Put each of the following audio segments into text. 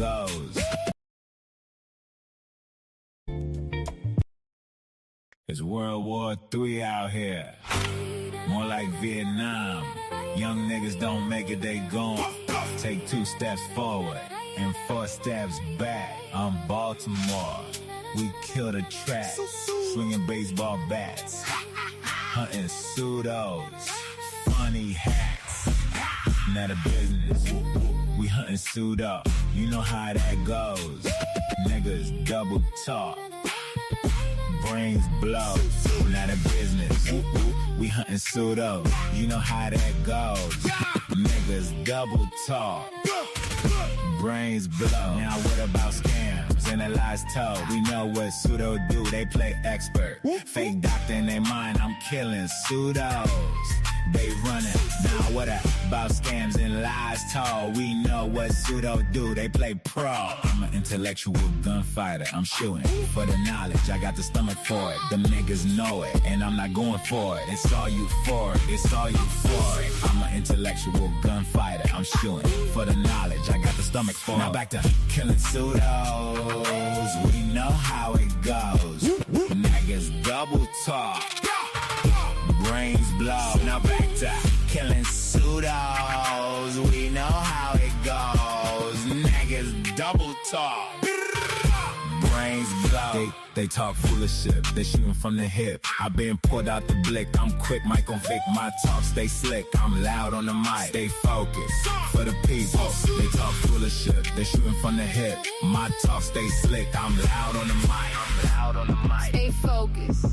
goes. It's World War III out here. More like Vietnam. Young niggas don't make it, they gone. Take 2 steps forward and 4 steps back. I'm Baltimore. We kill the trap. Swinging baseball bats. Hunting pseudos. Funny hats. Not a business. We hunting pseudo. You know how that goes. Niggas double talk. Brains blow. Not a business. We hunting pseudo. You know how that goes. Niggas double talk. Brains blow. Now what about scams and the lies told? We know what pseudo do. They play expert. Fake doctor in their mind. I'm killing pseudos. They running. Now what about scams and lies told? We know what pseudo do. They play pro. I'm an intellectual gunfighter. I'm shooting for the knowledge. I got the stomach for it. Them niggas know it, and I'm not going for it. It's all you for it. It's all you for it. I'm an intellectual gunfighter. I'm shooting for the knowledge. I got the stomach for it. Now back to killing pseudos. We know how it goes. Niggas double talk. Brains blow. Now back to killing pseudos. We know how it goes. Niggas double talk. Brains blow. They talk foolish shit. They shooting from the hip. I been pulled out the blick. I'm quick, Michael Vick. My talk stay slick. I'm loud on the mic. Stay focused for the people. They talk foolish shit. They shooting from the hip. My talk stay slick. I'm loud on the mic. I'm loud on the mic. Stay focused.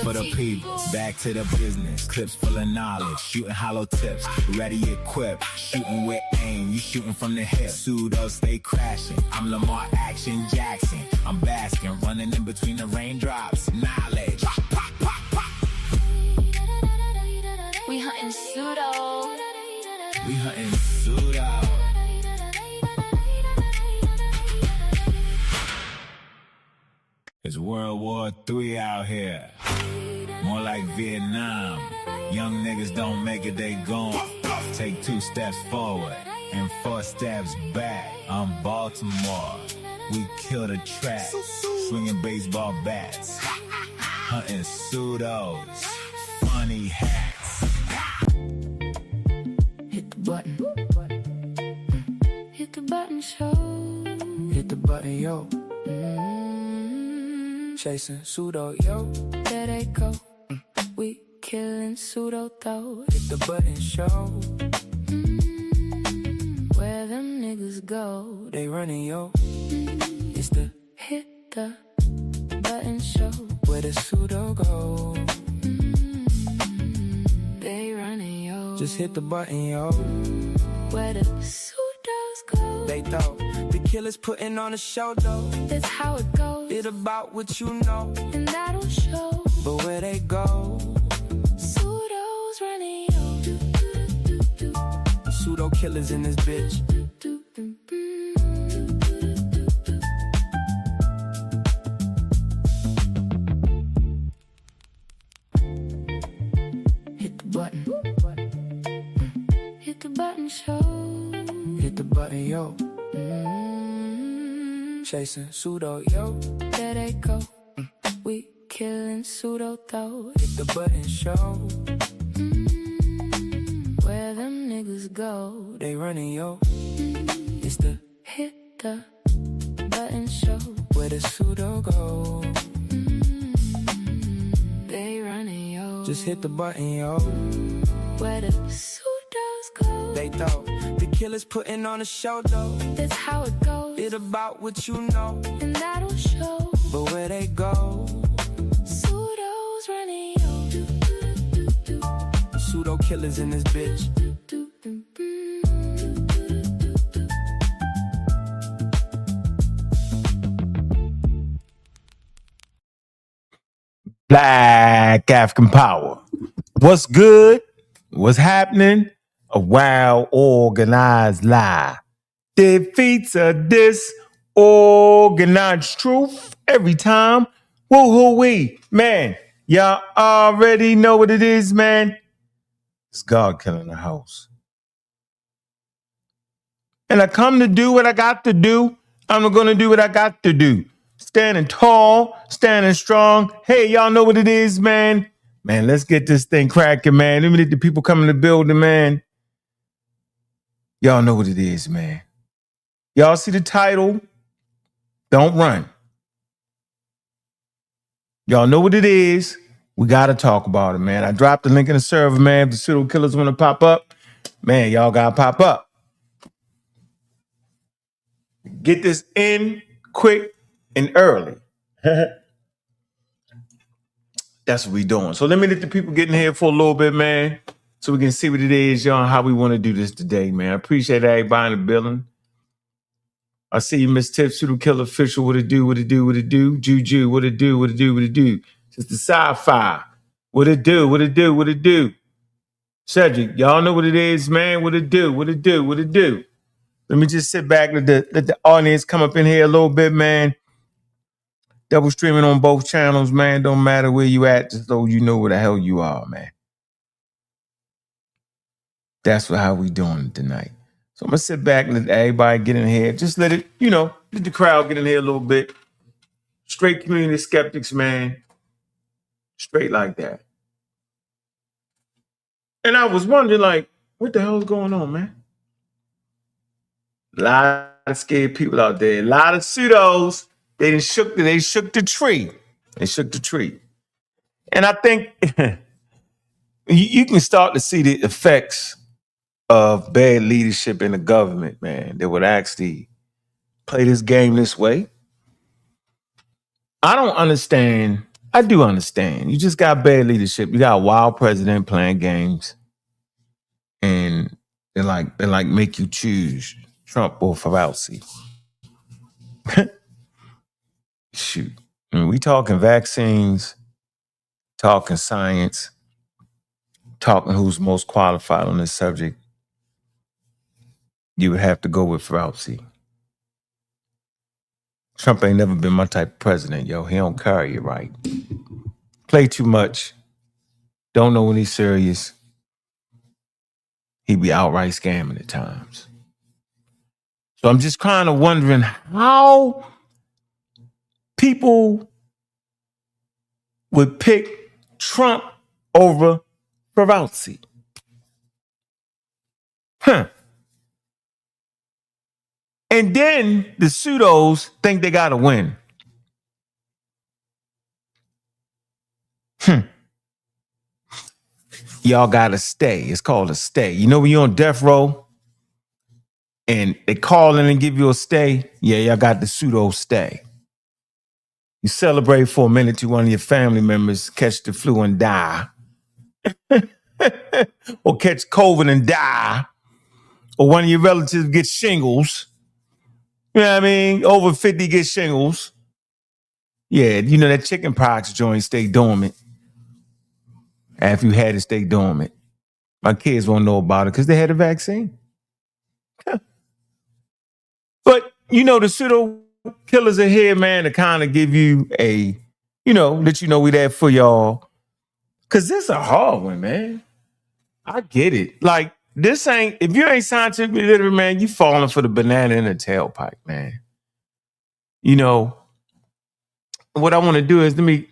For the people. Back to the business. Clips full of knowledge. Shooting hollow tips. Ready equipped. Shooting with aim. You shooting from the hip. Pseudo stay crashing. I'm Lamar Action Jackson. I'm basking. Running in between the raindrops. Knowledge. We hunting pseudo. We hunting pseudo. It's World War III out here. More like Vietnam. Young niggas don't make it, they gone. Take 2 steps forward and 4 steps back. I'm Baltimore. We kill the trap. Swinging baseball bats. Hunting pseudos. Funny hats. Hit the button. Hit the button, show. Hit the button, yo. Chasing pseudo, yo. There they go. We killing pseudo though. Hit the button, show. Where them niggas go? They running, yo. It's the Hit the button, show. where the pseudo go. They running, yo. Just hit the button, yo. Where the pseudos go? They thought the killers putting on a show, though. That's how it goes. It about what you know, And that'll show. but where they go? Pseudos running, yo. Pseudo killers in this bitch. Hit the button. Hit the button, show. Hit the button, yo. Chasing pseudo, yo. There they go. We killing pseudo though. Hit the button, show. Where them niggas go? They running, yo. It's the Hit the button, show. where the pseudo go. They running, yo. Just hit the button, yo. Where the pseudos go? They thought the killers putting on a show, though. That's how it goes. It about what you know, And that'll show. but where they go? Pseudos running, yo. Pseudo killers in this bitch. Black African power. What's good? What's happening? A wild organized lie defeats a disorganized truth every time. Woo-hoo-wee. Man, y'all already know what it is, man. It's God killing the house. And I come to do what I got to do. I'm going to do what I got to do. Standing tall, standing strong. Hey, y'all know what it is, man. Man, let's get this thing cracking, man. Even if the people come in the building, man. Y'all know what it is, man. Y'all see the title? Don't run. Y'all know what it is. We got to talk about it, man. I dropped the link in the server, man. If the pseudo killers want to pop up, man, y'all got to pop up. Get this in quick and early. That's what we doing. So let me let the people get in here for a little bit, man, so we can see what it is, y'all, how we want to do this today, man. I appreciate everybody in the building. I see you, Miss Tiff, Pseudo Killer Official. What it do, what it do, what it do. Juju, what it do, what it do, what it do. Sister Sci-Fi, what it do, what it do, what it do. Cedric, y'all know what it is, man. What it do, what it do, what it do. Let me just sit back, let the audience come up in here a little bit, man. Double streaming on both channels, man. Don't matter where you at, just so you know where the hell you are, man. That's how we doing it tonight. So I'm gonna sit back and let everybody get in here. Just let it, let the crowd get in here a little bit. Straight community skeptics, man. Straight like that. And I was wondering, like, what the hell is going on, man? A lot of scared people out there. A lot of pseudos. They shook the tree. They shook the tree. And I think you can start to see the effects of bad leadership in the government, man, that would actually play this game this way. I don't understand. I do understand. You just got bad leadership. You got a wild president playing games. And they like make you choose Trump or Fauci. Shoot. I mean, we talking vaccines, talking science, talking who's most qualified on this subject. You would have to go with Fauci. Trump ain't never been my type of president, yo. He don't carry it right. Play too much. Don't know when he's serious. He be outright scamming at times. So I'm just kind of wondering how people would pick Trump over Fauci. And then the pseudos think they got to win. Y'all got to stay. It's called a stay. You know when you're on death row and they call in and give you a stay? Yeah, y'all got the pseudo stay. You celebrate for a minute to one of your family members catch the flu and die. Or catch COVID and die. Or one of your relatives get shingles. You know what I mean? Over 50 get shingles. Yeah, you know that chicken pox joint stay dormant. After you had it stay dormant. My kids won't know about it because they had a vaccine. But, the pseudo killers are here, man, to kind of give you let you know we there for y'all. Because this is a hard one, man. I get it. Like, if you ain't scientifically literate, man, you falling for the banana in the tailpipe, man. What I want to do is let me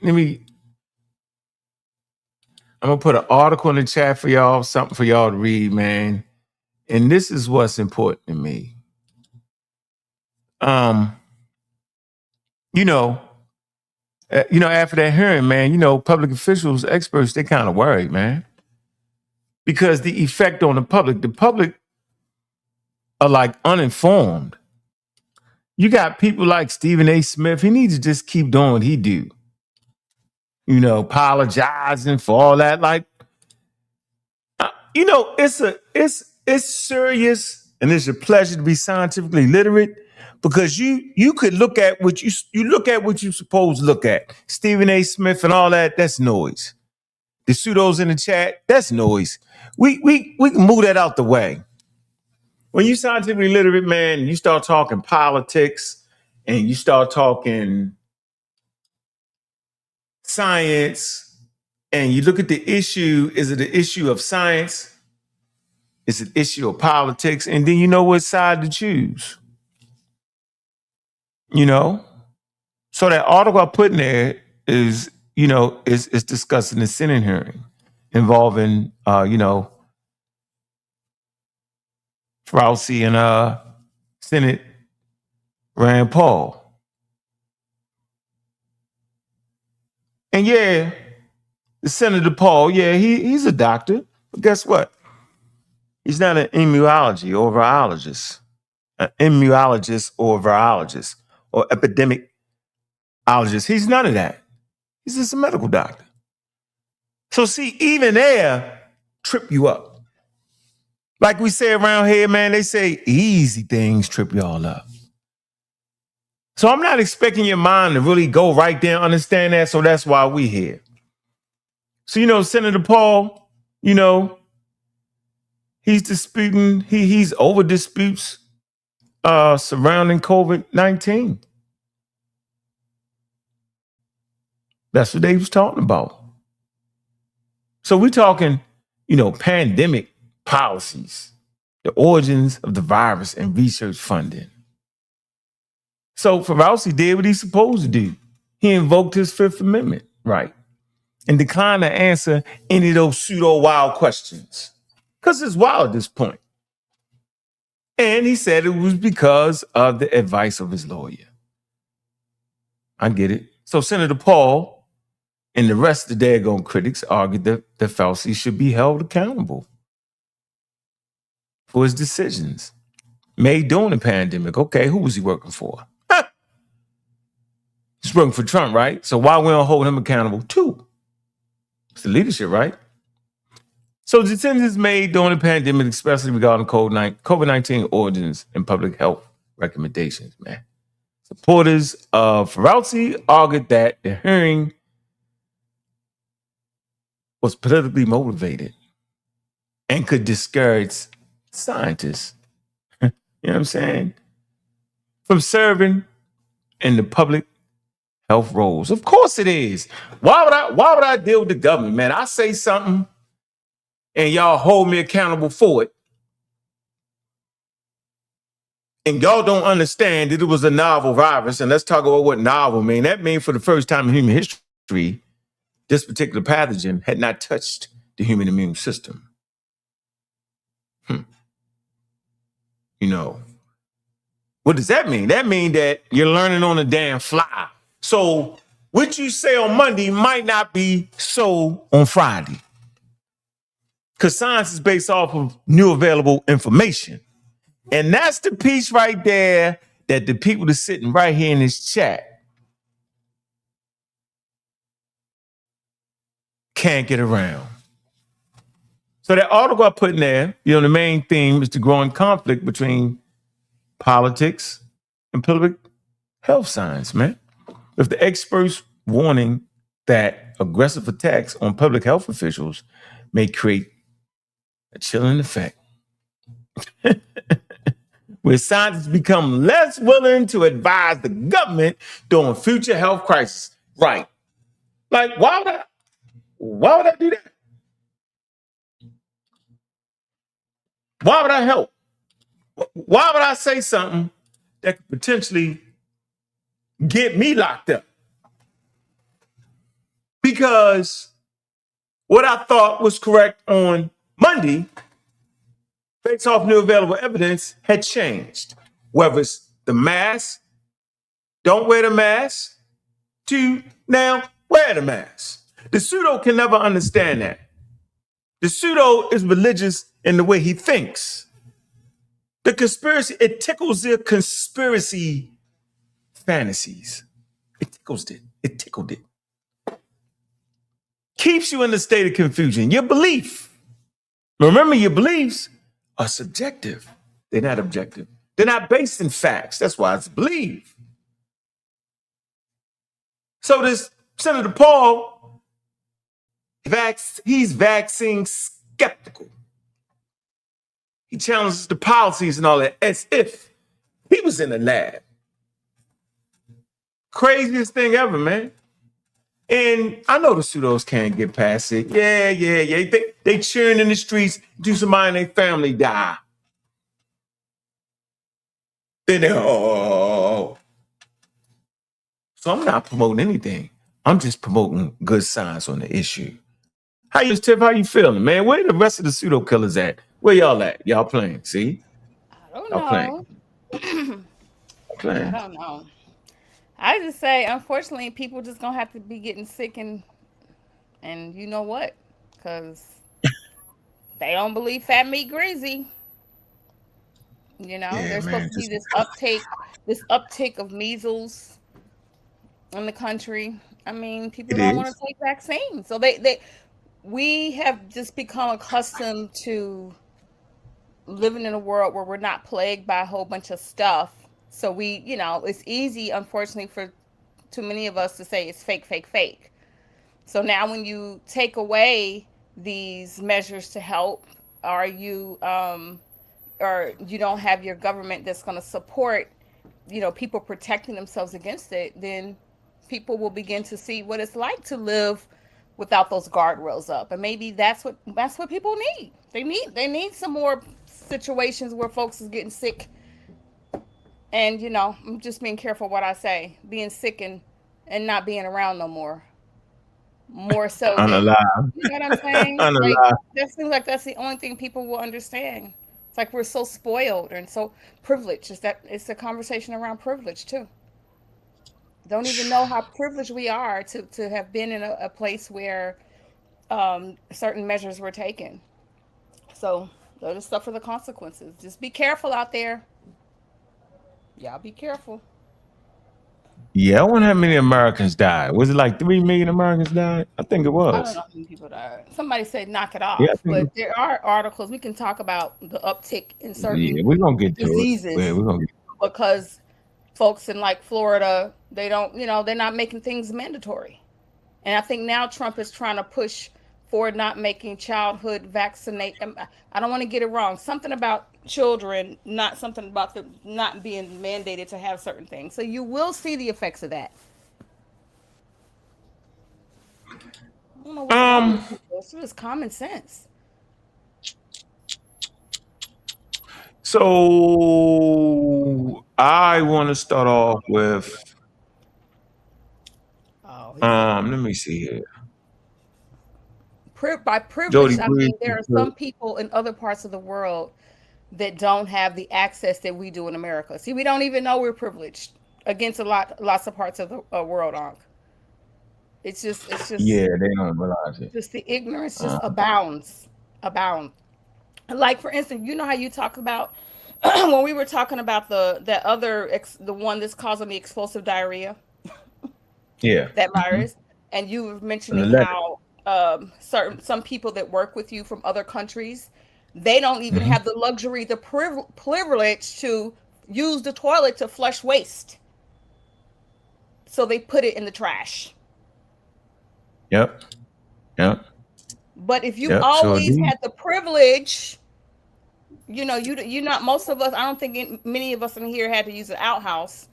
I'm gonna put an article in the chat for y'all, something for y'all to read, man. And this is what's important to me. After that hearing, man, public officials, experts, they kind of worried, man. Because the effect on the public are like uninformed. You got people like Stephen A. Smith. He needs to just keep doing what he do. Apologizing for all that. Like, it's serious, and it's a pleasure to be scientifically literate because you could look at what you look at what you supposed to look at. Stephen A. Smith and all that, that's noise. The pseudos in the chat, that's noise. We can move that out the way. When you scientifically literate, man, you start talking politics and you start talking science and you look at the issue, is it an issue of science? It's an issue of politics, and then you know what side to choose. You know? So that article I put in there is, is discussing the Senate hearing involving Fauci and Senate Rand Paul. And yeah, the Senator Paul, yeah, he's a doctor. But guess what? He's not an immunology or virologist. An immunologist or virologist or epidemiologist. He's none of that. He's just a medical doctor. So see, even there, trip you up. Like we say around here, man, they say easy things trip y'all up. So I'm not expecting your mind to really go right there and understand that. So that's why we here. So, Senator Paul, he's disputing, he's over disputes surrounding COVID-19. That's what they was talking about. So we're talking, pandemic policies, the origins of the virus and research funding. So Fauci did what he's supposed to do. He invoked his Fifth Amendment right and declined to answer any of those pseudo-wild questions because it's wild at this point. And he said it was because of the advice of his lawyer. I get it. So Senator Paul and the rest of the daggone critics argued that Fauci should be held accountable for his decisions made during the pandemic. Okay, who was he working for? He's working for Trump, right? So why we don't hold him accountable too? It's the leadership, right? So decisions made during the pandemic, especially regarding COVID-19 origins and public health recommendations, man. Supporters of Fauci argued that the hearing was politically motivated and could discourage scientists, you know what I'm saying, from serving in the public health roles. Of course it is. Why would I deal with the government, man? I say something and y'all hold me accountable for it. And y'all don't understand that it was a novel virus. And let's talk about what novel means. That means for the first time in human history, this particular pathogen had not touched the human immune system. What does that mean? That means that you're learning on the damn fly. So what you say on Monday might not be so on Friday. Because science is based off of new available information. And that's the piece right there that the people that are sitting right here in this chat can't get around. So that article I put in there, the main theme is the growing conflict between politics and public health science, man. With the experts warning that aggressive attacks on public health officials may create a chilling effect. Where scientists become less willing to advise the government during future health crises. Right. Like, why would I do that? Why would I help? Why would I say something that could potentially get me locked up? Because what I thought was correct on Monday, based off new available evidence, had changed. Whether it's the mask, don't wear the mask, to now wear the mask. The pseudo can never understand that. The pseudo is religious in the way he thinks. The conspiracy, it tickles their conspiracy fantasies. It tickles it. It tickled it. Keeps you in a state of confusion. Your belief. Remember, your beliefs are subjective. They're not objective. They're not based in facts. That's why it's belief. So this Senator Paul, he's vaccine skeptical. He challenges the policies and all that as if he was in the lab. Craziest thing ever, man. And I know the pseudos can't get past it. Yeah. They cheering in the streets, do somebody in their family die. Then they, oh. So I'm not promoting anything. I'm just promoting good science on the issue. How you, Tiff? How you feeling, man? Where the rest of the pseudo killers at? Where y'all at? Y'all playing? See, I don't y'all playing. know. Y'all I playing. don't know. I just say, unfortunately, people just gonna have to be getting sick, and you know what? Because they don't believe fat meat greasy. You know, Yeah, there's supposed man. to be this uptick of measles in the country. I mean, people It don't want is. to take vaccines, so we have just become accustomed to living in a world where we're not plagued by a whole bunch of stuff. So it's easy, unfortunately, for too many of us to say it's fake, fake, fake. So now, when you take away these measures to help, or you don't have your government that's going to support, people protecting themselves against it, then people will begin to see what it's like to live without those guardrails up, and maybe that's what people need. They need some more situations where folks is getting sick, and I'm just being careful what I say, being sick and not being around no more so than, Unalive. you know what I'm saying? Like, Unalive. that seems like that's the only thing people will understand. It's like we're so spoiled and so privileged. It's a conversation around privilege too. Don't even know how privileged we are to have been in a place where certain measures were taken. So they'll just suffer the consequences. Just be careful out there. Y'all be careful. Yeah, I wonder how many Americans died. Was it like 3 million Americans died? I think it I don't know was. how many people died. Somebody said knock it Yeah, I off, think. but there are articles we can talk about the uptick in certain Yeah, we're gonna get to it. Yeah, diseases we're gonna get. because folks in like Florida, they don't, they're not making things mandatory. And I think now Trump is trying to push for not making childhood vaccinate. I don't want to get it wrong. Something about children, not something about them not being mandated to have certain things. So you will see the effects of that. I don't know what's wrong Um. with people. It's just common sense. So I want to start off with. Oh, he said Let me see here. by Jody privilege, I Breeze. mean there are some people in other parts of the world that don't have the access that we do in America. See, we don't even know we're privileged against lots of parts of the world, Ankh. It's just Yeah, they don't realize it. just the ignorance just Uh, abound. Like, for instance, you know how you talk about when we were talking about the one that's causing the explosive diarrhea, yeah. that Hmm. virus, and you were And the mentioning letter. how some people that work with you from other countries, they don't even Hmm. have the luxury, the privilege to use the toilet to flush waste, so they put it in the trash. Yep. Yep. But if you've Yep. Sure always did. had the privilege, you not, most of us, I don't think many of us in here had to use an outhouse.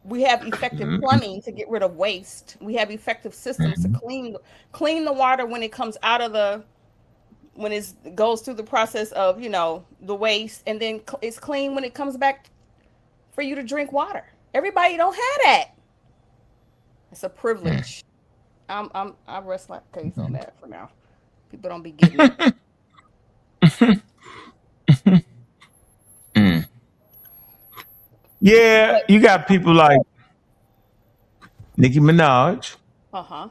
We have effective Hmm. plumbing to get rid of waste. We have effective systems to Hmm. clean the water when it comes out of the when it goes through the process of the waste, and then it's clean when it comes back for you to drink water. Everybody don't have that. It's a privilege. I rest my case on that for now. People don't be getting it. Mm. Yeah, But you got people like Nicki Minaj, uh-huh.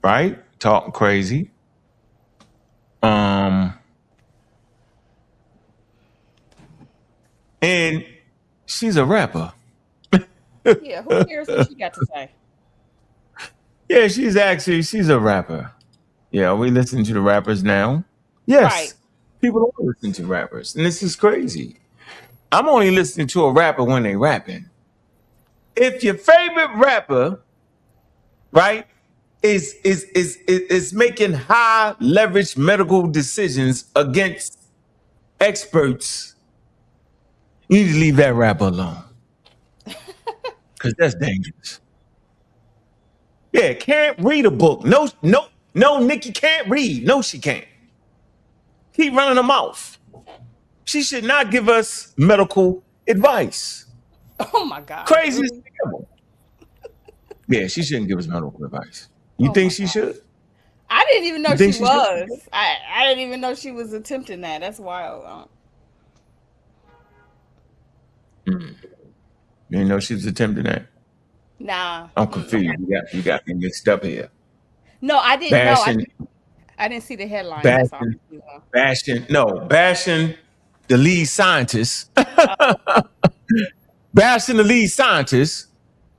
right? Talking crazy. Um, and she's a rapper. Yeah, who cares what she got to say? Yeah, she's a rapper. Yeah, we listen to the rappers now. Right. Yes, people don't listen to rappers, and this is crazy. I'm only listening to a rapper when they rapping. If your favorite rapper, right, is making high leverage medical decisions against experts, you need to leave that rapper alone because that's dangerous. Yeah, can't read a book. No, Nikki can't read. No, she can't. Keep running her mouth. She should not give us medical advice. Oh my God, Crazy as really? hell. Yeah, she shouldn't give us medical advice. You Oh my think she God. should? I didn't even You know she think she should? was. I didn't even know she was attempting that. That's wild. Mm. You didn't know she was attempting that? Nah. I'm Mm-mm. confused. You got me mixed up here. No, I didn't know. Bashing, I didn't see the headline. That's all. bashing, bashing the lead scientist. Oh, Bashing the lead scientist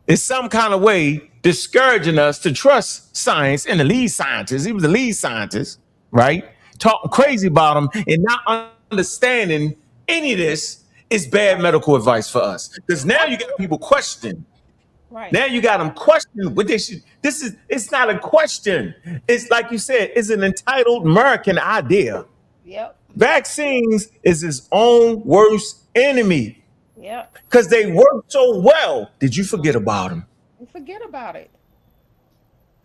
is some kind of way discouraging us to trust science and the lead scientist. He was the lead scientist, right? Talking crazy about him and not understanding any of this is bad right. medical advice for us. Because now you got Absolutely. people questioning. Right. Now you got them questioning what they should. It's not a question. It's like you said, it's an entitled American idea. Yep. Vaccines is its own worst enemy Yep. because they work so well. Did you forget about them? You forget about it.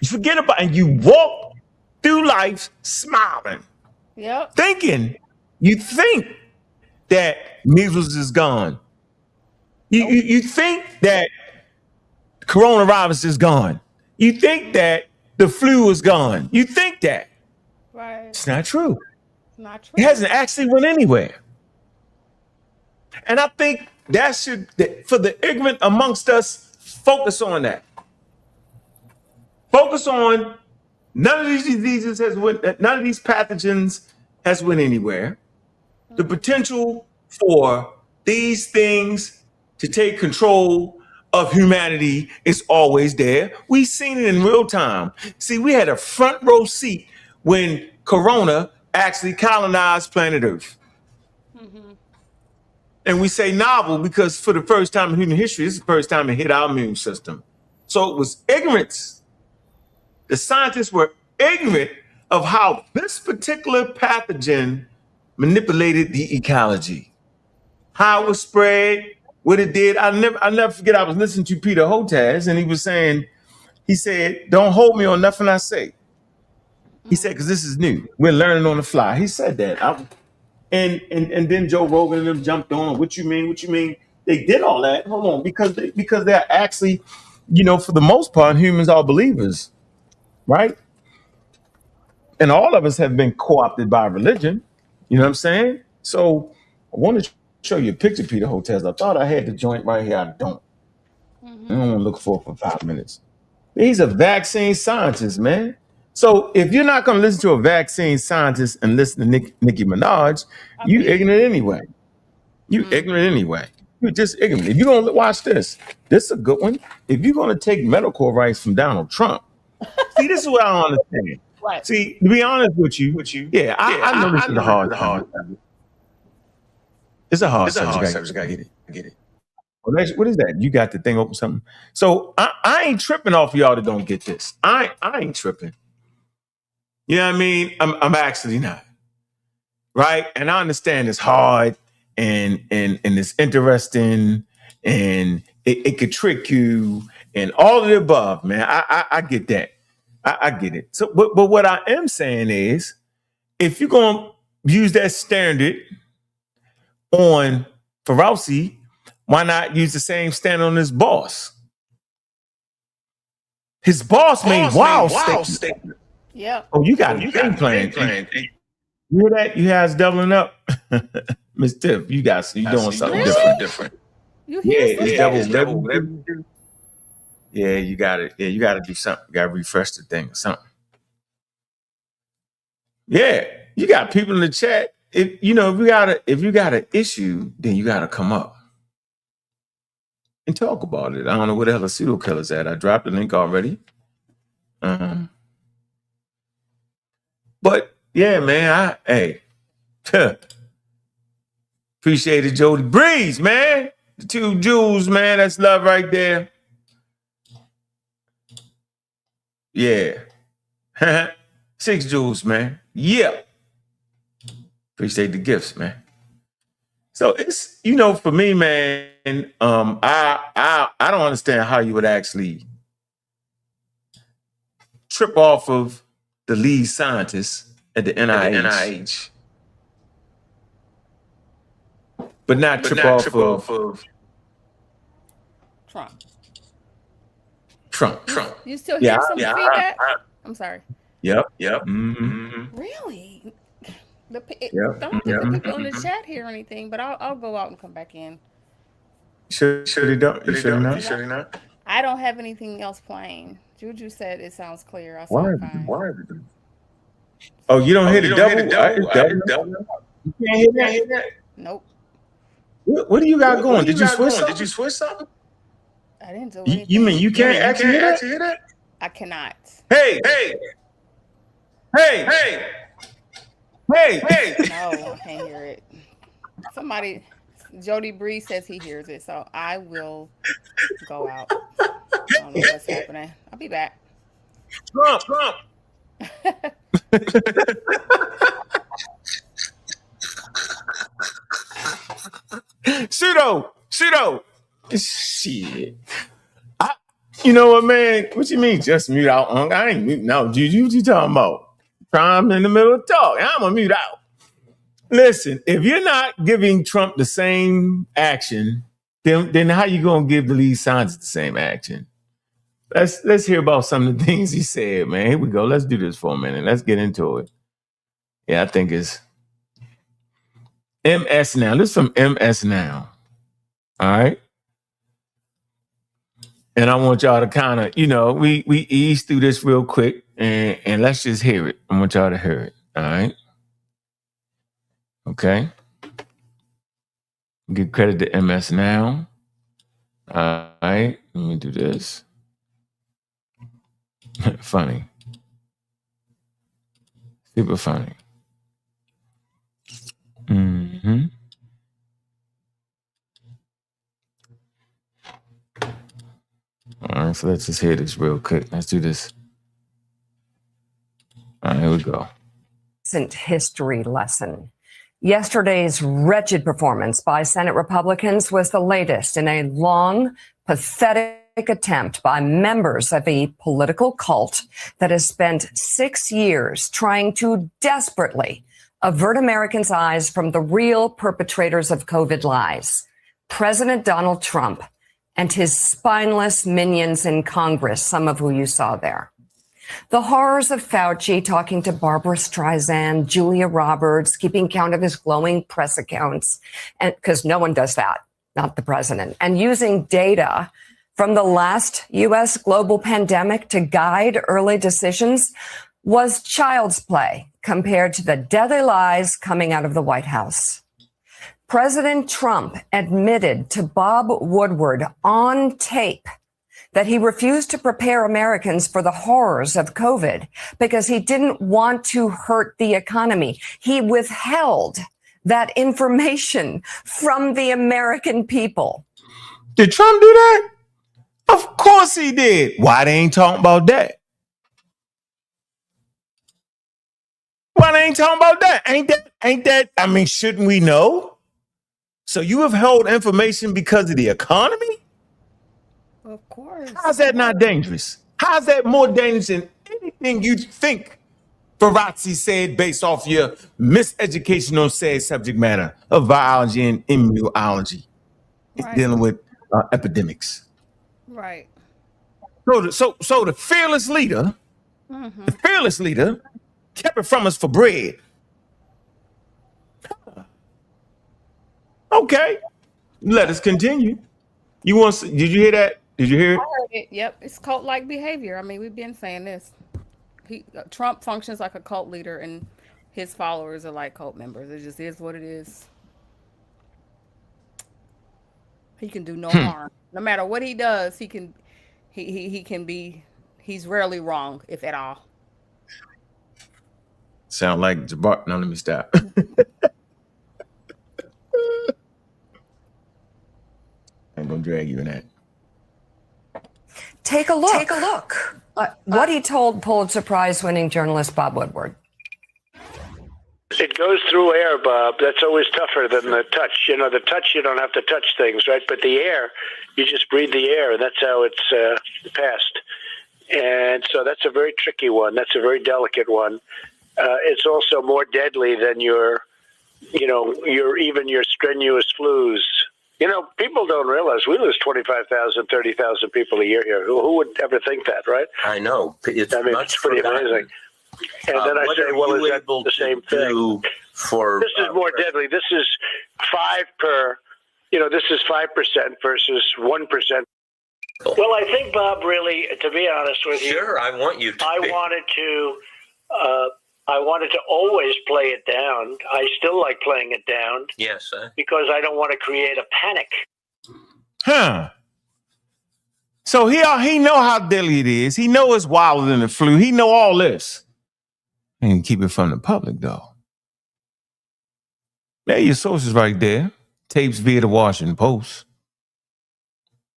You forget about, and you walk through life smiling, Yep. thinking, you think that measles is gone. Nope. You think that coronavirus is gone. You think that the flu is gone. You think that. Right. It's not true. Not It true. hasn't actually went anywhere. And I think for the ignorant amongst us, focus on that. Focus on none of these diseases none of these pathogens has went anywhere. The potential for these things to take control of humanity is always there. We've seen it in real time. See, we had a front row seat when Corona actually colonized planet Earth. Mm-hmm. And we say novel because for the first time in human history, this is the first time it hit our immune system. So it was ignorance. The scientists were ignorant of how this particular pathogen manipulated the ecology, how it was spread, what it did. I never forget. I was listening to Peter Hotez, and he said, "Don't hold me on nothing I say." He said, "Because this is new. We're learning on the fly." He said that. And then Joe Rogan and them jumped on. What you mean? What you mean? They did all that. Hold on, because they're actually, for the most part, humans are believers, right? And all of us have been co-opted by religion. You know what I'm saying? So I want to show you a picture, Peter Hotez. I thought I had the joint right here. I don't. I Mm-hmm. don't want to look for it for 5 minutes. He's a vaccine scientist, man. So if you're not going to listen to a vaccine scientist and listen to Nicki Minaj, I you bet. ignorant anyway. You Mm. ignorant anyway. You're just ignorant. If you're going to watch this is a good one. If you're going to take medical advice from Donald Trump, see, this is what I don't understand. Right. See, to be honest with you, yeah, I know this I is a know this hard is a subject. hard. It's a hard It's a subject. hard I subject. I get it. what is that? You got the thing open something. So I ain't tripping off y'all that don't get this. I ain't tripping. You know what I mean? I'm actually not. Right? And I understand it's hard and it's interesting and it could trick you and all of the above, man. I get that. I get it. So but what I am saying is if you're gonna use that standard on Fauci, why not use the same standard on his boss? His boss made wild statements. Yep. Oh, you got a game plan. You hear that? You guys doubling up, Miss Tiff. You doing something Really? different. You Yeah, hear it's something? double. Yeah, you got it. Yeah, you got to do something. You got to refresh the thing or something. Yeah, you got people in the chat. If you got an issue, then you got to come up and talk about it. I don't know where the hell the pseudo killer's at. I dropped the link already. But yeah, man, appreciate it, Jody Breeze, man. The 2 jewels, man. That's love right there. Yeah. 6 jewels, man. Yeah. Appreciate the gifts, man. So it's, for me, man, I don't understand how you would actually trip off of the lead scientist at the NIH, but not trip off of Trump. Trump. You still hear some feedback? I'm sorry. Yep. Mm-hmm. Really? Yep. I don't think the people in the chat hear anything, but I'll go out and come back in. Sure they don't. You sure not? I don't have anything else playing. Juju said it sounds clear. I Why? sound fine. Oh, you don't hear the double? You can't hear that? Nope. What do you got going? Did you switch something? Did you switch something? I didn't do anything. You mean you can't actually hear that? I cannot. Hey! No, I can't hear it. Somebody, Jody Bree says he hears it, so I will go out. I don't know what's happening. I'll be back. Trump. Pseudo. Shit. You know what, man? What you mean just mute out? I ain't mute. No, Juju, what you talking about? I'm in the middle of talk. I'm gonna mute out. Listen, if you're not giving Trump the same action, then how you gonna give the lead scientist the same action? Let's hear about some of the things he said, man. Here we go. Let's do this for a minute. Let's get into it. Yeah, I think it's MS Now. This is from MS Now. All right. And I want y'all to kind of, we ease through this real quick and let's just hear it. I want y'all to hear it. All right. Okay. Give credit to MS Now. All right. Let me do this. Funny. Super funny. Mm-hmm. All right, so let's just hear this real quick. Let's do this. All right, here we go. Recent history lesson. Yesterday's wretched performance by Senate Republicans was the latest in a long, pathetic attempt by members of a political cult that has spent 6 years trying to desperately avert Americans' eyes from the real perpetrators of COVID lies, President Donald Trump and his spineless minions in Congress, some of who you saw there. The horrors of Fauci talking to Barbara Streisand, Julia Roberts, keeping count of his glowing press accounts, and because no one does that, not the president, and using data from the last U.S. global pandemic to guide early decisions was child's play compared to the deadly lies coming out of the White House. President Trump admitted to Bob Woodward on tape that he refused to prepare Americans for the horrors of COVID because he didn't want to hurt the economy. He withheld that information from the American people. Did Trump do that? Of course he did. Why they ain't talking about that? Why they ain't talking about that? Ain't that, I mean, shouldn't we know? So you have held information because of the economy? Of course. How's that not dangerous? How's that more dangerous than anything you think Fauci said based off your miseducation on said subject matter of biology and immunology, Right. dealing with epidemics? Right. So the fearless leader, kept it from us for bread. Okay, let us continue. Did you hear that? Did you hear it? I heard it. Yep. It's cult-like behavior. I mean, we've been saying this. Trump functions like a cult leader, and his followers are like cult members. It just is what it is. He can do no harm. No matter what he does, he can be, he's rarely wrong, if at all. Sound like Jabbar. Now let me stop. I'm gonna drag you in that. Take a look. What he told Pulitzer Prize-winning journalist Bob Woodward. It goes through air, Bob. That's always tougher than the touch. You know, the touch, you don't have to touch things, right? But the air, you just breathe the air, and that's how it's passed. And so that's a very tricky one. That's a very delicate one. It's also more deadly than your strenuous flus. People don't realize we lose 25,000, 30,000 people a year here. Who would ever think that, right? I know. It's pretty amazing. And then I say, well, is that the same thing? This is more deadly. This is 5% versus 1%. Well, I think, Bob, really, to be honest with you, sure, I want you to. I wanted to always play it down. I still like playing it down. Yes, because I don't want to create a panic. Huh. So he know how deadly it is. He know it's wilder than the flu. He know all this. And keep it from the public, though. There your sources right there. Tapes via the Washington Post.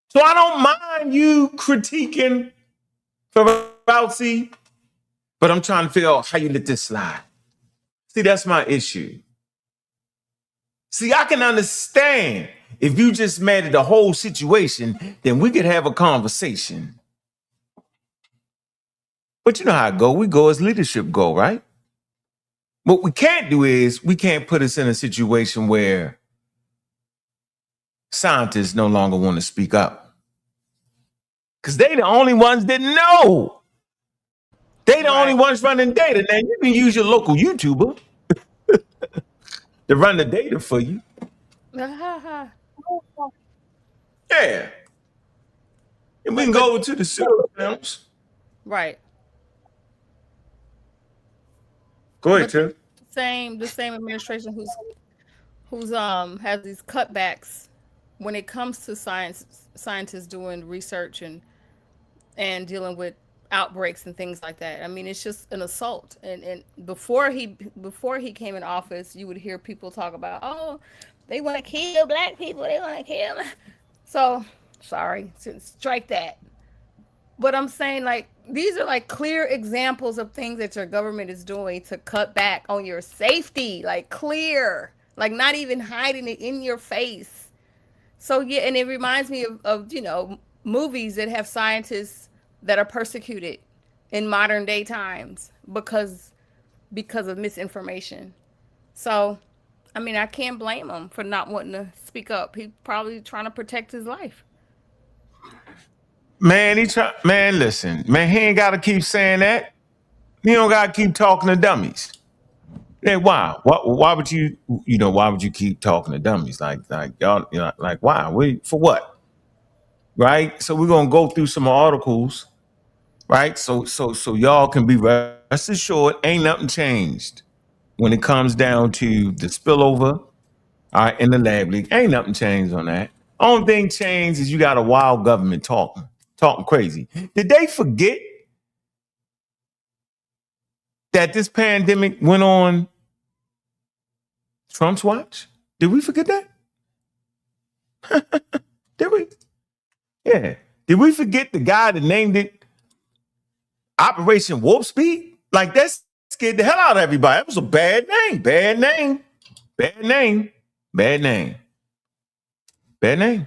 So I don't mind you critiquing Fauci, but I'm trying to figure out how you let this slide. See, that's my issue. See, I can understand if you just mad at the whole situation, then we could have a conversation. But you know how it go. We go as leadership go, right? What we can't do is we can't put us in a situation where scientists no longer want to speak up. Because they the only ones that know. They the only ones running data. Now, you can use your local YouTuber to run the data for you. Yeah. And we can go over to the super films. Right. Go ahead, Tim. The same administration who's has these cutbacks when it comes to scientists doing research and dealing with outbreaks and things like that. I mean, it's just an assault. And before he came in office, you would hear people talk about, oh, they want to kill black people. They want to kill. So, sorry, strike that. But I'm saying, like, these are like clear examples of things that your government is doing to cut back on your safety, like clear, like not even hiding it in your face. So yeah, and it reminds me of movies that have scientists that are persecuted in modern day times because of misinformation. So, I mean, I can't blame him for not wanting to speak up. He's probably trying to protect his life. Man, listen, man, he ain't got to keep saying that. He don't got to keep talking to dummies. Hey, why? Why would you keep talking to dummies? Like y'all, like why? For what? Right? So we're going to go through some articles, right? So y'all can be rest assured, ain't nothing changed when it comes down to the spillover, all right, in the lab leak. Ain't nothing changed on that. Only thing changed is you got a wild government talking crazy. Did they forget that this pandemic went on Trump's watch? Did we forget that? Did we? Yeah. Did we forget the guy that named it Operation Warp Speed? Like, that scared the hell out of everybody. That was a bad name. Bad name.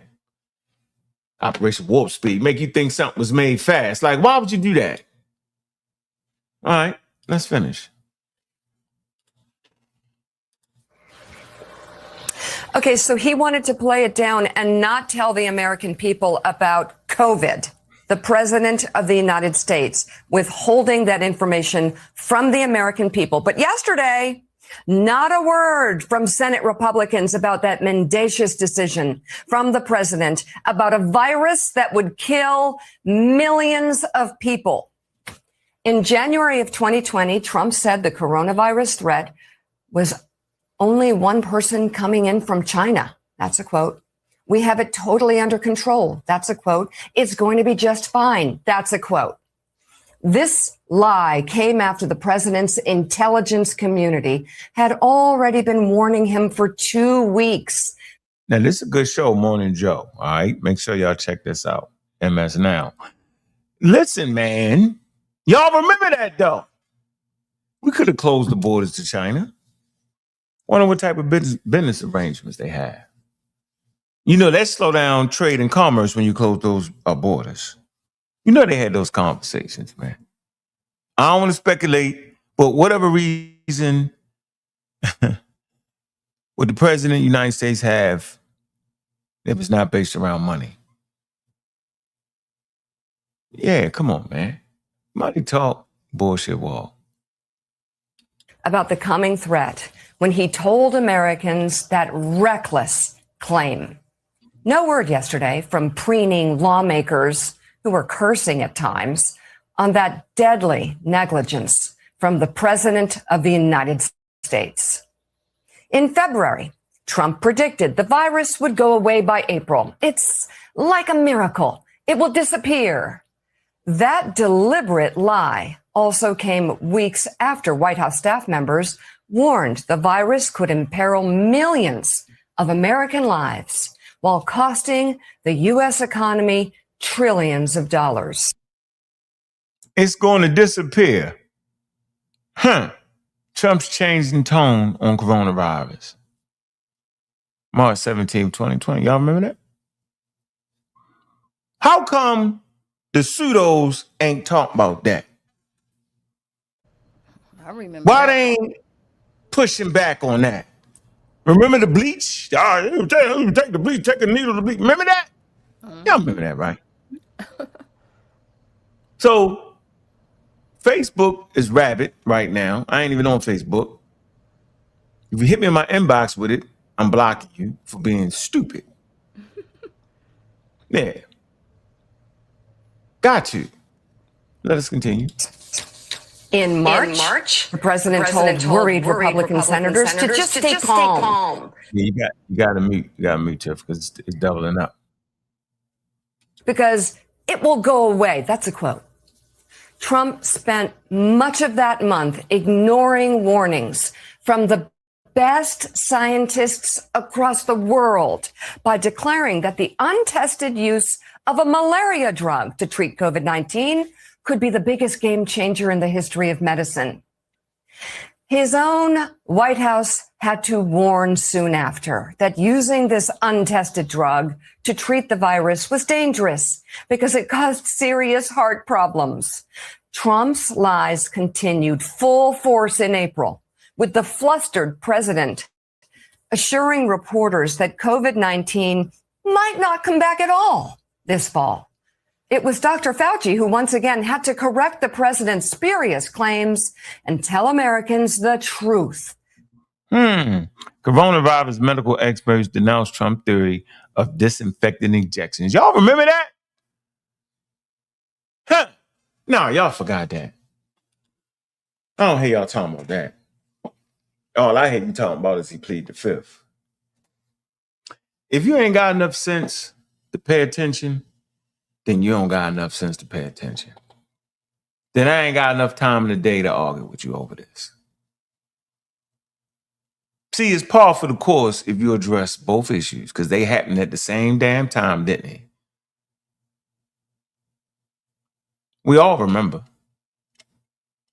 Operation Warp Speed. Make you think something was made fast. Like, why would you do that? All right, let's finish. Okay, so he wanted to play it down and not tell the American people about COVID. The president of the United States withholding that information from the American people. But yesterday, not a word from Senate Republicans about that mendacious decision from the president about a virus that would kill millions of people. In January of 2020, Trump said the coronavirus threat was only one person coming in from China. That's a quote. We have it totally under control. That's a quote. It's going to be just fine. That's a quote. This lie came after the president's intelligence community had already been warning him for 2 weeks. Now, this is a good show, Morning Joe. All right, make sure y'all check this out. MS Now. Listen, man, y'all remember that, though. We could have closed the borders to China. Wonder what type of business arrangements they have. You know, that slow down trade and commerce when you close those borders. You know they had those conversations, man. I don't want to speculate, but whatever reason would the president of the United States have if it's not based around money? Yeah, come on, man. Money talk, bullshit wall. About the coming threat when he told Americans that reckless claim. No word yesterday from preening lawmakers who were cursing at times on that deadly negligence from the President of the United States. In February, Trump predicted the virus would go away by April. It's like a miracle. It will disappear. That deliberate lie also came weeks after White House staff members warned the virus could imperil millions of American lives while costing the U.S. economy trillions of dollars. It's going to disappear. Trump's changing tone on coronavirus. March 17th, 2020. Y'all remember that? How come the pseudos ain't talking about that? I remember. Why they ain't pushing back on that? Remember the bleach? Take the bleach, take a needle to bleach. Remember that? Y'all remember that, right? So Facebook is rabid right now. I ain't even on Facebook. If you hit me in my inbox with it, I'm blocking you for being stupid. Yeah. Got you. Let us continue. In March, the president told worried Republican senators to just stay calm. Yeah, you got to mute, Tiff, because it's doubling up. Because it will go away. That's a quote. Trump spent much of that month ignoring warnings from the best scientists across the world by declaring that the untested use of a malaria drug to treat COVID-19 could be the biggest game changer in the history of medicine. His own White House had to warn soon after that using this untested drug to treat the virus was dangerous because it caused serious heart problems. Trump's lies continued full force in April, with the flustered president assuring reporters that COVID-19 might not come back at all this fall. It was Dr. Fauci who once again had to correct the president's spurious claims and tell Americans the truth. Coronavirus medical experts denounced Trump's theory of disinfectant injections. Y'all remember that? No, y'all forgot that. I don't hear y'all talking about that. All I hear you talking about is he plead the fifth. If you ain't got enough sense to pay attention, then you don't got enough sense to pay attention. Then I ain't got enough time in the day to argue with you over this. See, it's par for the course if you address both issues because they happened at the same damn time, didn't they? We all remember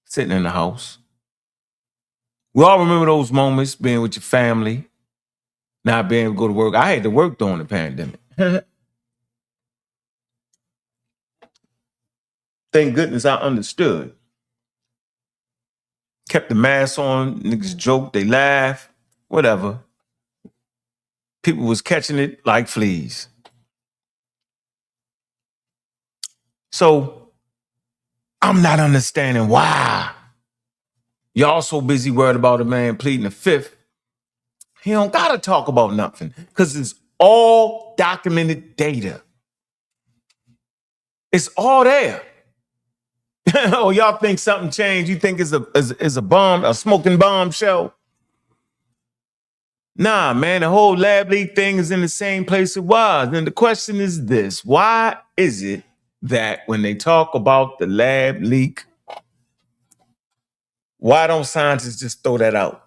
sitting in the house. We all remember those moments being with your family, not being able to go to work. I had to work during the pandemic. Thank goodness I understood. Kept the mask on, niggas joke, they laugh, whatever. People was catching it like fleas. So I'm not understanding why y'all so busy worried about a man pleading the fifth. He don't gotta talk about nothing because it's all documented data. It's all there. Oh, y'all think something changed? You think it's a bomb, a smoking bombshell? Nah, man, the whole lab leak thing is in the same place it was. And the question is this: why is it that when they talk about the lab leak, why don't scientists just throw that out?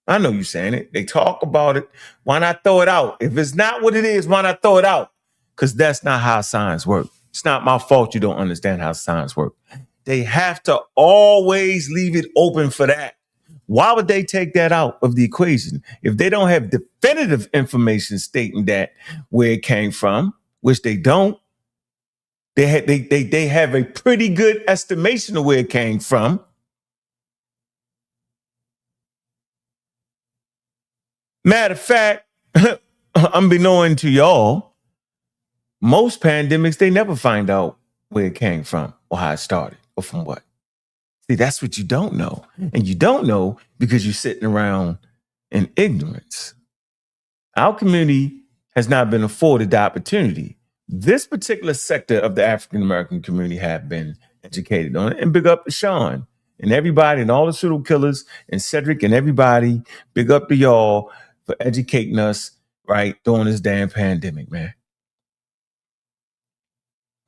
I know you saying it. They talk about it. Why not throw it out? If it's not what it is, why not throw it out? Because that's not how science works. It's not my fault you don't understand how science works. They have to always leave it open for that. Why would they take that out of the equation? If they don't have definitive information stating that where it came from, which they don't, They have a pretty good estimation of where it came from. Matter of fact, unbeknown to y'all, most pandemics, they never find out where it came from or how it started or from what. See, that's what you don't know. And you don't know because you're sitting around in ignorance. Our community has not been afforded the opportunity. This particular sector of the African-American community have been educated on it. And big up to Sean and everybody and all the pseudo killers and Cedric and everybody. Big up to y'all for educating us, right, during this damn pandemic, man.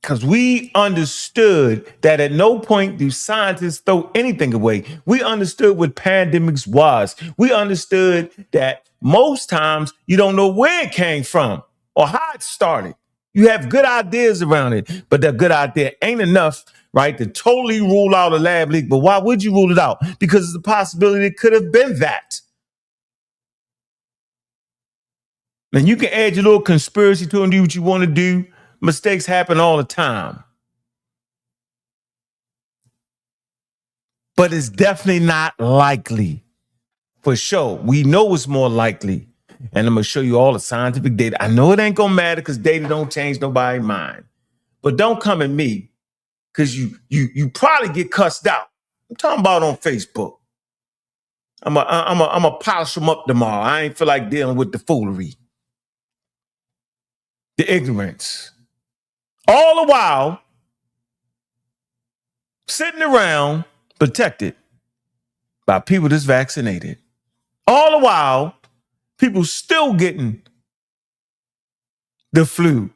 Because we understood that at no point do scientists throw anything away. We understood what pandemics was. We understood that most times you don't know where it came from or how it started. You have good ideas around it, but that good idea ain't enough, right, to totally rule out a lab leak. But why would you rule it out? Because it's a possibility it could have been that. And you can add your little conspiracy to it and do what you want to do. Mistakes happen all the time. But it's definitely not likely. For sure. We know it's more likely. And I'm going to show you all the scientific data. I know it ain't going to matter because data don't change nobody's mind. But don't come at me because you probably get cussed out. I'm talking about on Facebook. I'm a polish them up tomorrow. I ain't feel like dealing with the foolery. The ignorance. All the while, sitting around protected by people that's vaccinated. All the while, people still getting the flu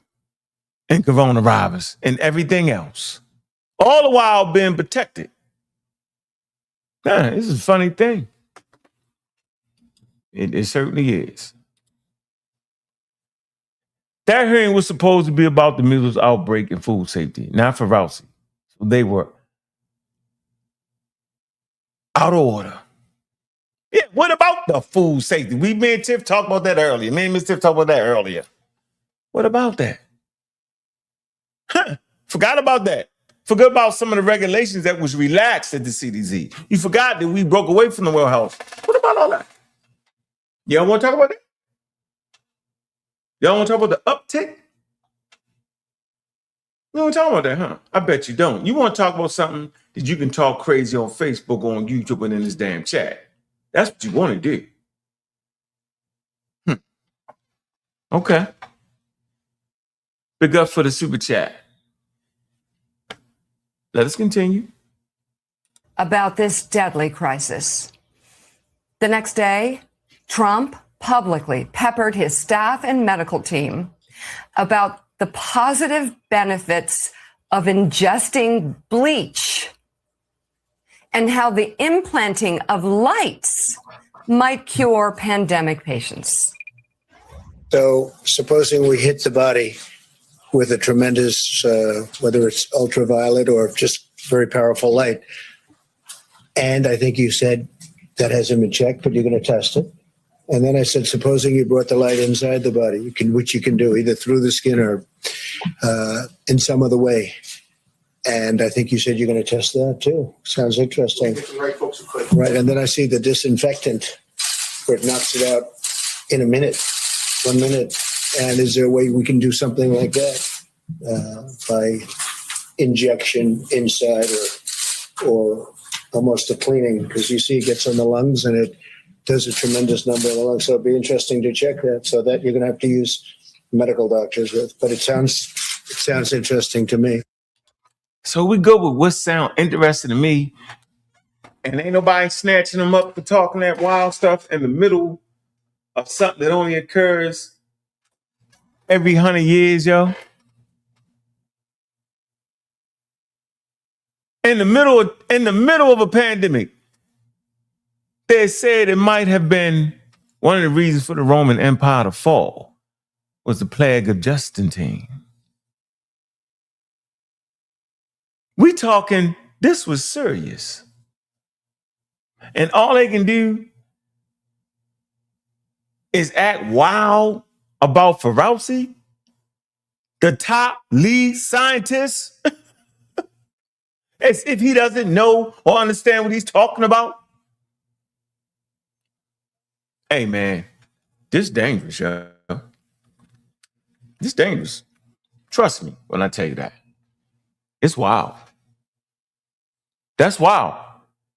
and coronavirus and everything else. All the while being protected. This is a funny thing. It certainly is. That hearing was supposed to be about the measles outbreak and food safety, not for Fauci. So they were out of order. Yeah, what about the food safety? Me and Tiff talked about that earlier. Me and Miss Tiff talked about that earlier. What about that? Forgot about that. Forgot about some of the regulations that was relaxed at the CDC. You forgot that we broke away from the World Health. What about all that? Y'all want to talk about that? Y'all want to talk about the uptick? You don't talk about that, huh? I bet you don't. You want to talk about something that you can talk crazy on Facebook, on YouTube, and in this damn chat. That's what you want to do. Okay. Big up for the super chat. Let us continue. About this deadly crisis. The next day, Trump publicly peppered his staff and medical team about the positive benefits of ingesting bleach and how the implanting of lights might cure pandemic patients. So supposing we hit the body with a tremendous, whether it's ultraviolet or just very powerful light, and I think you said that hasn't been checked, but you're going to test it. And then I said, supposing you brought the light inside the body, which you can do either through the skin or in some other way. And I think you said you're going to test that too. Sounds interesting. Right. And then I see the disinfectant where it knocks it out in a minute, 1 minute. And is there a way we can do something like that by injection inside or almost a cleaning? Because you see it gets on the lungs and it does a tremendous number of the lungs. So it'd be interesting to check that. So that you're going to have to use medical doctors with. But it sounds interesting to me. So we go with what sound interesting to me. And ain't nobody snatching them up for talking that wild stuff in the middle of something that only occurs every 100 years, yo. In the middle of a pandemic, they said it might have been one of the reasons for the Roman Empire to fall was the plague of Justinian. We talking, this was serious. And all they can do is act wild about Fauci, the top lead scientist, as if he doesn't know or understand what he's talking about. Hey, man, this is dangerous, yo. This is dangerous. Trust me when I tell you that. It's wild. That's wild.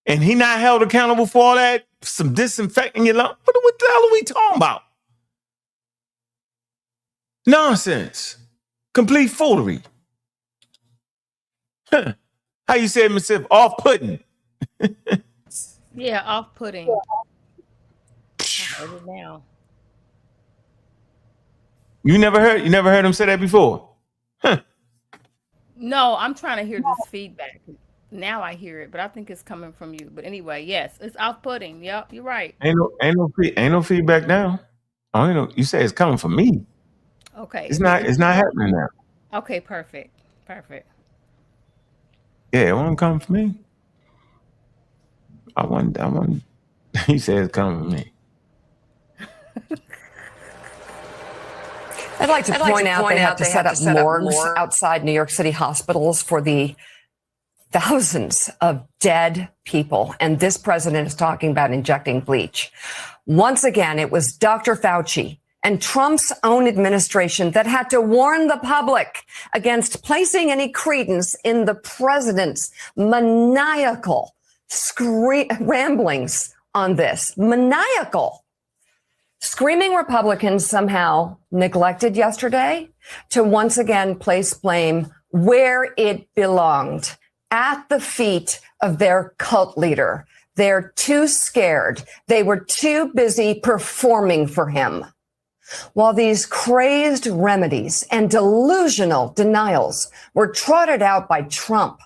And he not held accountable for all that, some disinfecting your lung. What the hell are we talking about? Nonsense. Complete foolery. Huh. How you say it, Mr. Off-putting? Yeah, off-putting. I heard it now. You never heard him say that before? Huh. No, I'm trying to hear this feedback. Now I hear it, but I think it's coming from you. But anyway, yes, it's off-putting. Yep, you're right. Ain't no feedback now. I don't know. You say it's coming from me. Okay. It's not happening now. Okay, perfect. Yeah, it won't come from me. I want. You say it's coming from me. I'd like to point out they have to set up morgues outside New York City hospitals for the thousands of dead people. And this president is talking about injecting bleach. Once again, it was Dr. Fauci and Trump's own administration that had to warn the public against placing any credence in the president's maniacal ramblings on this. Maniacal. Screaming Republicans somehow neglected yesterday to once again place blame where it belonged, at the feet of their cult leader. They're too scared. They were too busy performing for him. While these crazed remedies and delusional denials were trotted out by Trump.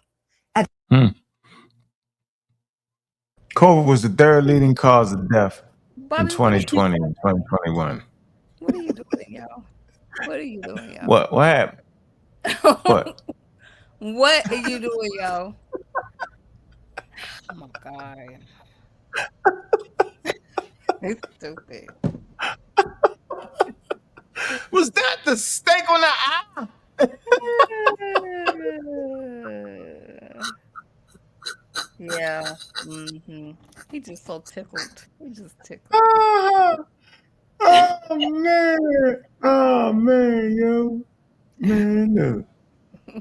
COVID was the third leading cause of death in 2020 and 2021. What are you doing, yo? What happened? What? What are you doing, yo? Oh my God. It's stupid. Was that the steak on the eye? Yeah. He just so tickled. Oh man, yo. Man, no.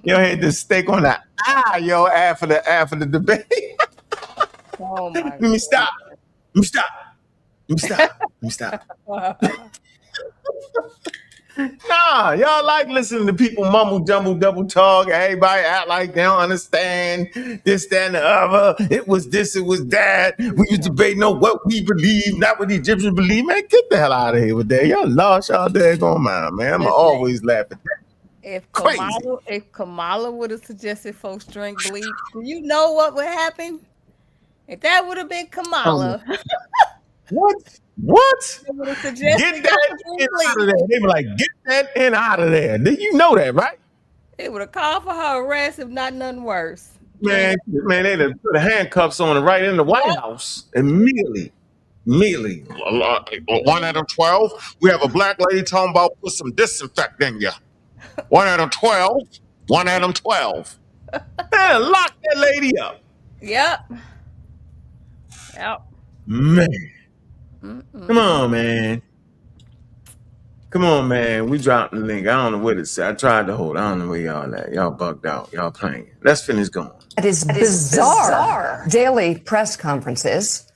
Yo had the steak on the eye, yo, after the debate. Oh my God. Let me stop. Nah, y'all like listening to people mumble, jumble, double talk. Everybody act like they don't understand this, that, and the other. It was this, it was that. We was debating on what we believe, not what the Egyptians believe. Man, get the hell out of here with that. Y'all lost y'all daggone mind, man. I'm always laughing. If Kamala would have suggested folks drink bleach, do you know what would happen? If that would have been Kamala. What? Get that in out of there. They were like, get that in out of there. You know that, right? They would have called for her arrest, if not nothing worse. Man, they'd have put the handcuffs on her right in the White House immediately. 1 out of 12. We have a black lady talking about put some disinfectant in you. 1 out of 12. 1 out of 12. Man, lock that lady up. Yep. Man. Come on, man. We dropped the link. I don't know what it said. I tried to hold. I don't know where y'all at. Y'all bugged out. Y'all playing. Let's finish going. That is bizarre. Daily press conferences.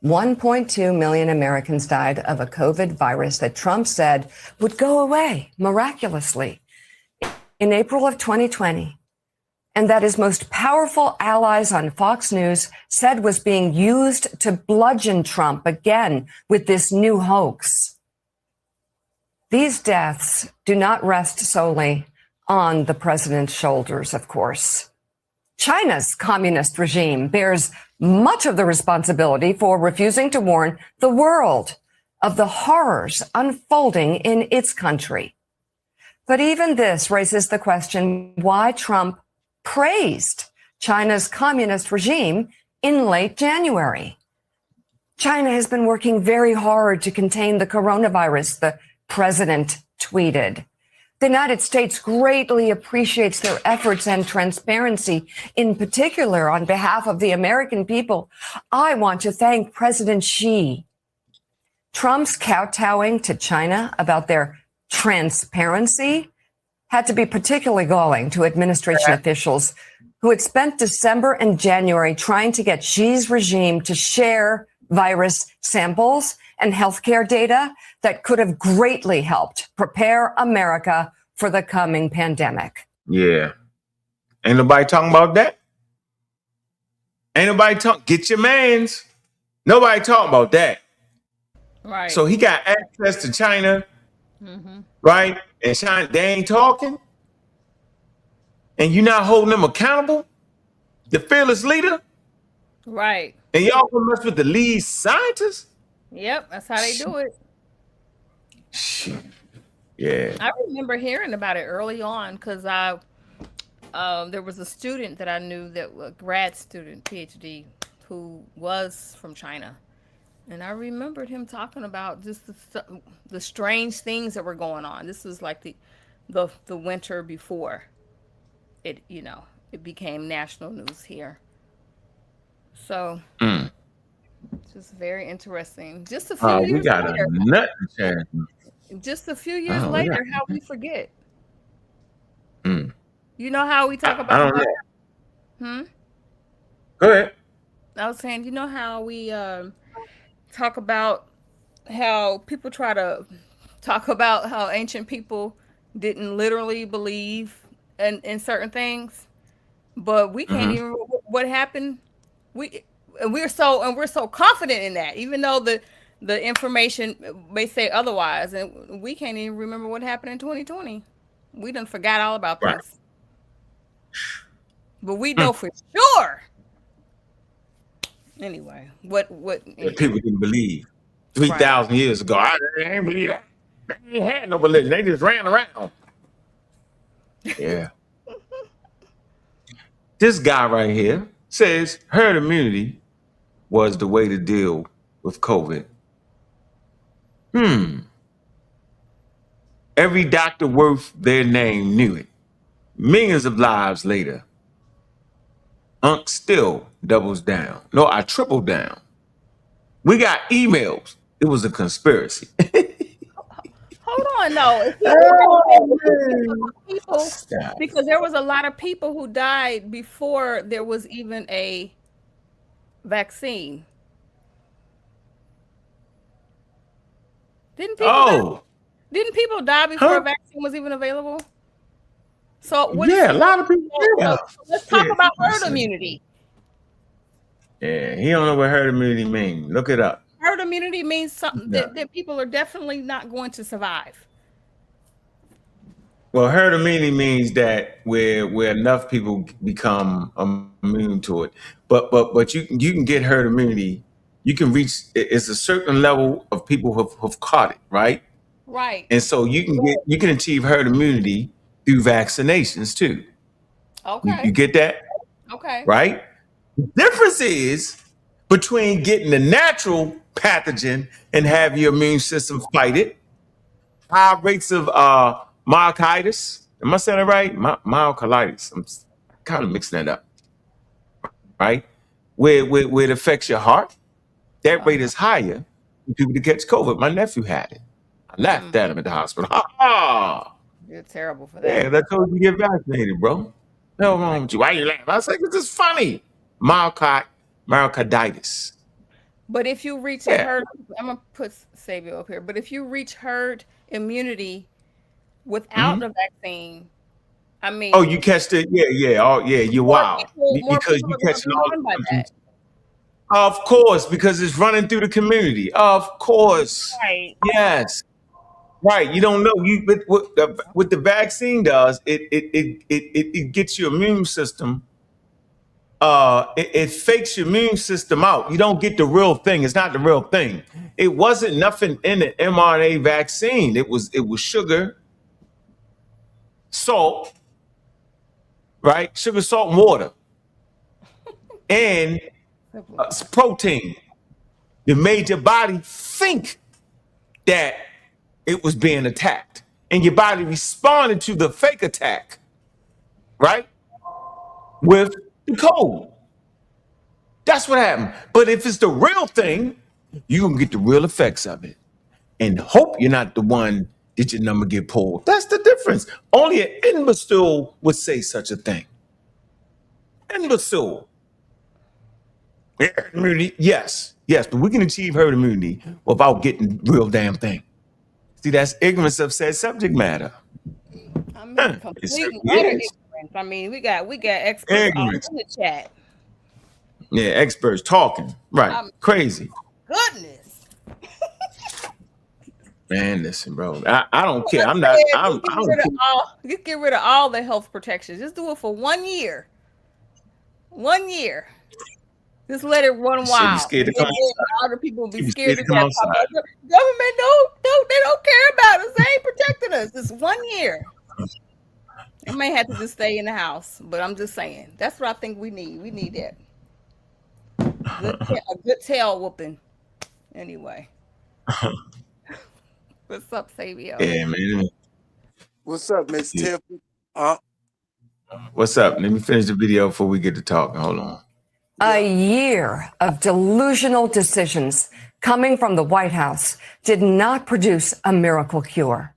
1.2 million Americans died of a COVID virus that Trump said would go away miraculously in April of 2020. And that his most powerful allies on Fox News said was being used to bludgeon Trump again with this new hoax. These deaths do not rest solely on the president's shoulders, of course. China's communist regime bears much of the responsibility for refusing to warn the world of the horrors unfolding in its country. But even this raises the question why Trump praised China's communist regime in late January. China has been working very hard to contain the coronavirus, the president tweeted. The United States greatly appreciates their efforts and transparency, in particular on behalf of the American people. I want to thank President Xi. Trump's kowtowing to China about their transparency had to be particularly galling to administration officials who had spent December and January trying to get Xi's regime to share virus samples and healthcare data that could have greatly helped prepare America for the coming pandemic. Yeah. Ain't nobody talking about that. Ain't nobody talking. Get your mans. Nobody talking about that. Right. So he got access to China, right? And China, they ain't talking. And you're not holding them accountable. The fearless leader. Right. And y'all gonna mess with the lead scientist? Yep, that's how they do it. Shit. Yeah. I remember hearing about it early on because there was a student that I knew, that a grad student, PhD, who was from China. And I remembered him talking about just the strange things that were going on. This was like the winter before it became national news here. So just very interesting. Just a few We years got later. a nut to chance. Just a few years Oh, later, yeah. how we forget. Mm. You know how we talk I about don't know. Go ahead. I was saying, you know how we talk about how people try to talk about how ancient people didn't literally believe in certain things, but we can't even remember what happened. We're so confident in that, even though the information may say otherwise, and we can't even remember what happened in 2020. We done forgot all about Right. this, but we know for sure. Anyway, what That people didn't believe 3,000 years ago. I ain't believe that. They ain't had no religion. They just ran around. Yeah. This guy right here says herd immunity was the way to deal with COVID. Every doctor worth their name knew it. Millions of lives later, Unc still doubles down. No, I triple down. We got emails. It was a conspiracy. Hold on, no. People, Stop. because there was a lot of people who died before there was even a vaccine. Didn't people die before a vaccine was even available? So what Yeah, a lot of people. Yeah. let's talk about herd Listen. immunity. Yeah, he don't know what herd immunity means. Look it up. Herd immunity means something that people are definitely not going to survive. Well, herd immunity means that where enough people become immune to it. But you can get herd immunity. You can reach. It's a certain level of people who've caught it, right? Right. And so you can achieve herd immunity through vaccinations too. Okay. You get that? Okay. Right? The difference is between getting the natural pathogen and have your immune system fight it. High rates of myocarditis. Am I saying it right? Myocarditis. I'm kind of mixing that up. Right? Where it affects your heart, that rate is higher than people that catch COVID. My nephew had it. I laughed at him at the hospital. You're terrible for that. Yeah, that's how you get vaccinated, bro. Hell wrong with you? Why you laughing? I was like, this is funny. Myocarditis. But if you reach herd, I'm gonna put Sabio up here. But if you reach herd immunity without the vaccine, I mean, oh, you catch the you're wild because you catching all the symptoms. Of course, because it's running through the community. Of course, right? Yes, right. You don't know what the vaccine does. It gets your immune system. It fakes your immune system out. You don't get the real thing. It's not the real thing. It wasn't nothing in the mRNA vaccine. It was sugar, salt, right? Sugar, salt, and water, and protein. That made your body think that it was being attacked, and your body responded to the fake attack, right? With the cold. That's what happened. But if it's the real thing, you're going to get the real effects of it and hope you're not the one that your number get pulled. That's the difference. Only an imbecile would say such a thing. Imbecile. Herd immunity, yes, but we can achieve herd immunity without getting real damn thing. See, that's ignorance of said subject matter. I mean, complete and utter ignorance. I mean, we got experts all in the chat. Yeah, experts talking. Right. Crazy. Goodness. Man, listen, bro. I don't care. I'm not. You get rid of all the health protections. Just do it for 1 year. 1 year. Just let it run wild. Scared to come other people be scared to come outside. Government, they don't care about us. They ain't protecting us. It's 1 year. It may have to just stay in the house, but I'm just saying that's what I think we need. We need that. A good tail whooping. Anyway. What's up, Savio? Yeah, man. What's up, Miss Tiffany? What's up? Let me finish the video before we get to talking. Hold on. A year of delusional decisions coming from the White House did not produce a miracle cure.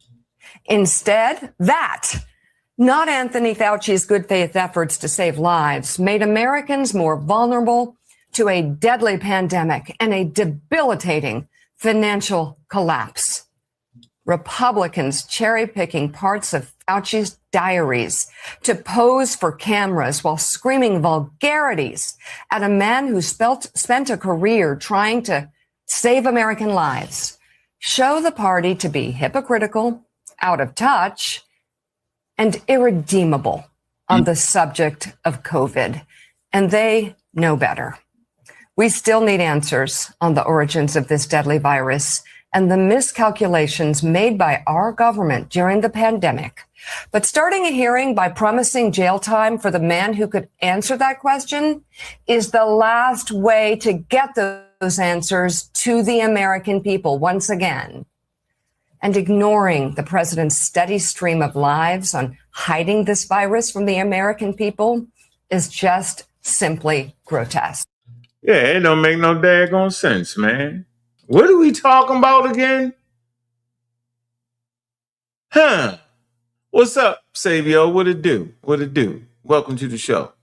Instead, not Anthony Fauci's good faith efforts to save lives, made Americans more vulnerable to a deadly pandemic and a debilitating financial collapse. Republicans cherry-picking parts of Fauci's diaries to pose for cameras while screaming vulgarities at a man who spent a career trying to save American lives show the party to be hypocritical, out of touch, and irredeemable on the subject of COVID. And they know better. We still need answers on the origins of this deadly virus and the miscalculations made by our government during the pandemic. But starting a hearing by promising jail time for the man who could answer that question is the last way to get those answers to the American people once again. And ignoring the president's steady stream of lives on hiding this virus from the American people is just simply grotesque. Yeah, it don't make no daggone sense, man. What are we talking about again? What's up, Savio? What it do? Welcome to the show.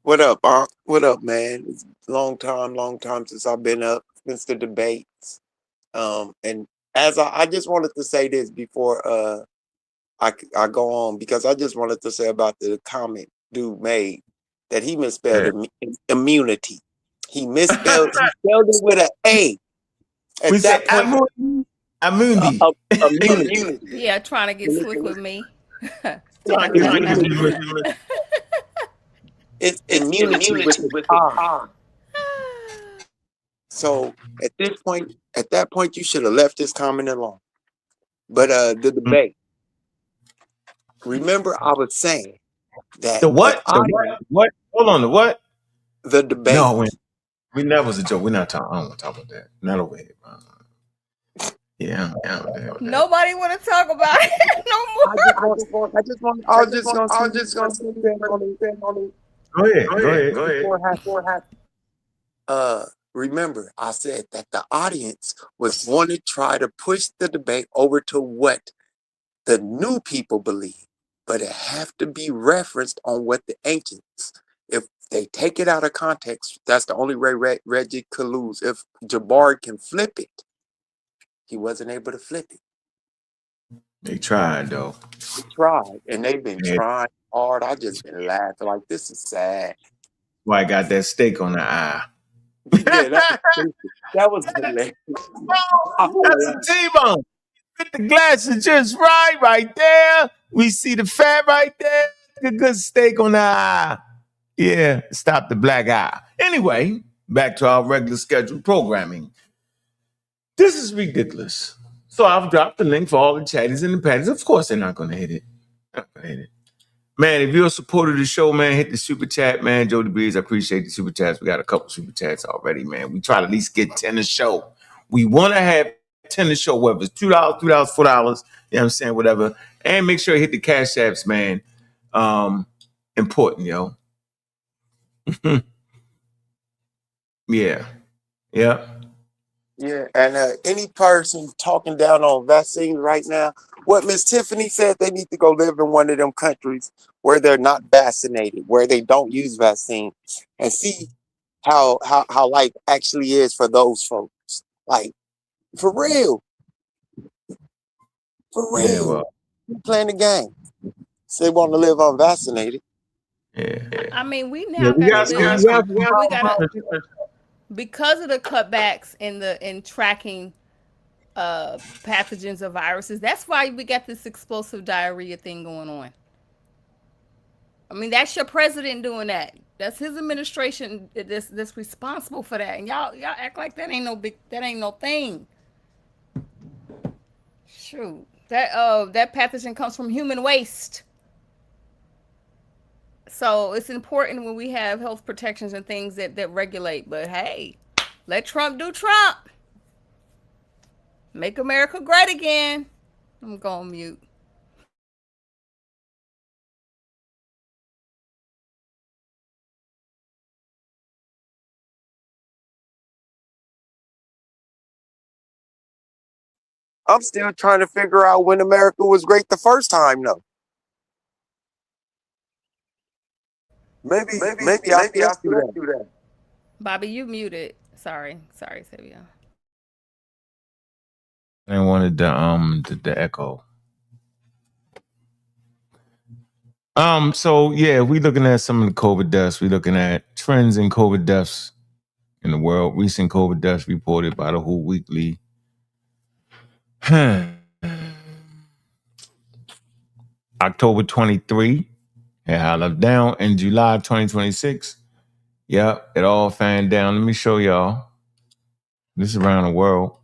What up, Unc? What up, man? It's a long time since I've been up, since the debates. And as I just wanted to say this before I go on, because I just wanted to say about the comment dude made that he misspelled immunity. He misspelled he spelled it with an A. We said immunity. Yeah, trying to get slick with me. It's immunity with R. So at that point, you should have left this comment alone. But the debate. Remember, I was saying that the what? What? Hold on, the what? The debate. No, that was a joke. We're not talking. I don't want to talk about that. Not over here. Yeah. Nobody want to talk about it no more. I was just gonna say that. Go ahead. Remember, I said that the audience was want to try to push the debate over to what the new people believe, but it have to be referenced on what the ancients. If they take it out of context, that's the only way Reggie could lose. If Jabbar can flip it, he wasn't able to flip it. They tried, though. They tried, and they've been trying hard. I just been laughing like, this is sad. Why I got that steak on the eye. Yeah, that was hilarious. That's a T-bone. Fit the glasses just right there. We see the fat right there. A good steak on the eye. Yeah, stop the black eye. Anyway, back to our regular scheduled programming. This is ridiculous. So I've dropped the link for all the chatties and the patties. Of course, they're not going to hit it. Man, if you're a supporter of the show, man, hit the super chat, man. Jody Breeze, I appreciate the super chats. We got a couple super chats already, man. We try to at least get 10 a show. We want to have Attend the show, whether it's $2, $3, $4, you know what I'm saying, whatever. And make sure you hit the cash apps, man. Important, yo. Yeah. Yeah. Yeah, and any person talking down on vaccines right now, what Miss Tiffany said, they need to go live in one of them countries where they're not vaccinated, where they don't use vaccine, and see how life actually is for those folks. Like for real, for Yeah, real. well, You playing the game. So they want to live unvaccinated. yeah. I mean, we Yeah, now we got to got live. We got to, some because of the cutbacks in tracking pathogens or viruses. That's why we got this explosive diarrhea thing going on. I mean, that's your president doing that. That's his administration that's responsible for that. And y'all act like that ain't no thing. Shoot. That pathogen comes from human waste. So it's important when we have health protections and things that regulate. But hey, let Trump do Trump. Make America great again. I'm going mute. I'm still trying to figure out when America was great the first time, though. Maybe I missed you that. Bobby, you muted. Sorry, Savia. I wanted the echo. So yeah, we looking at some of the COVID deaths. We looking at trends in COVID deaths in the world. Recent COVID deaths reported by the WHO Weekly. October 23, it held down in July 2026. Yep, it all fanned down. Let me show y'all. This is around the world,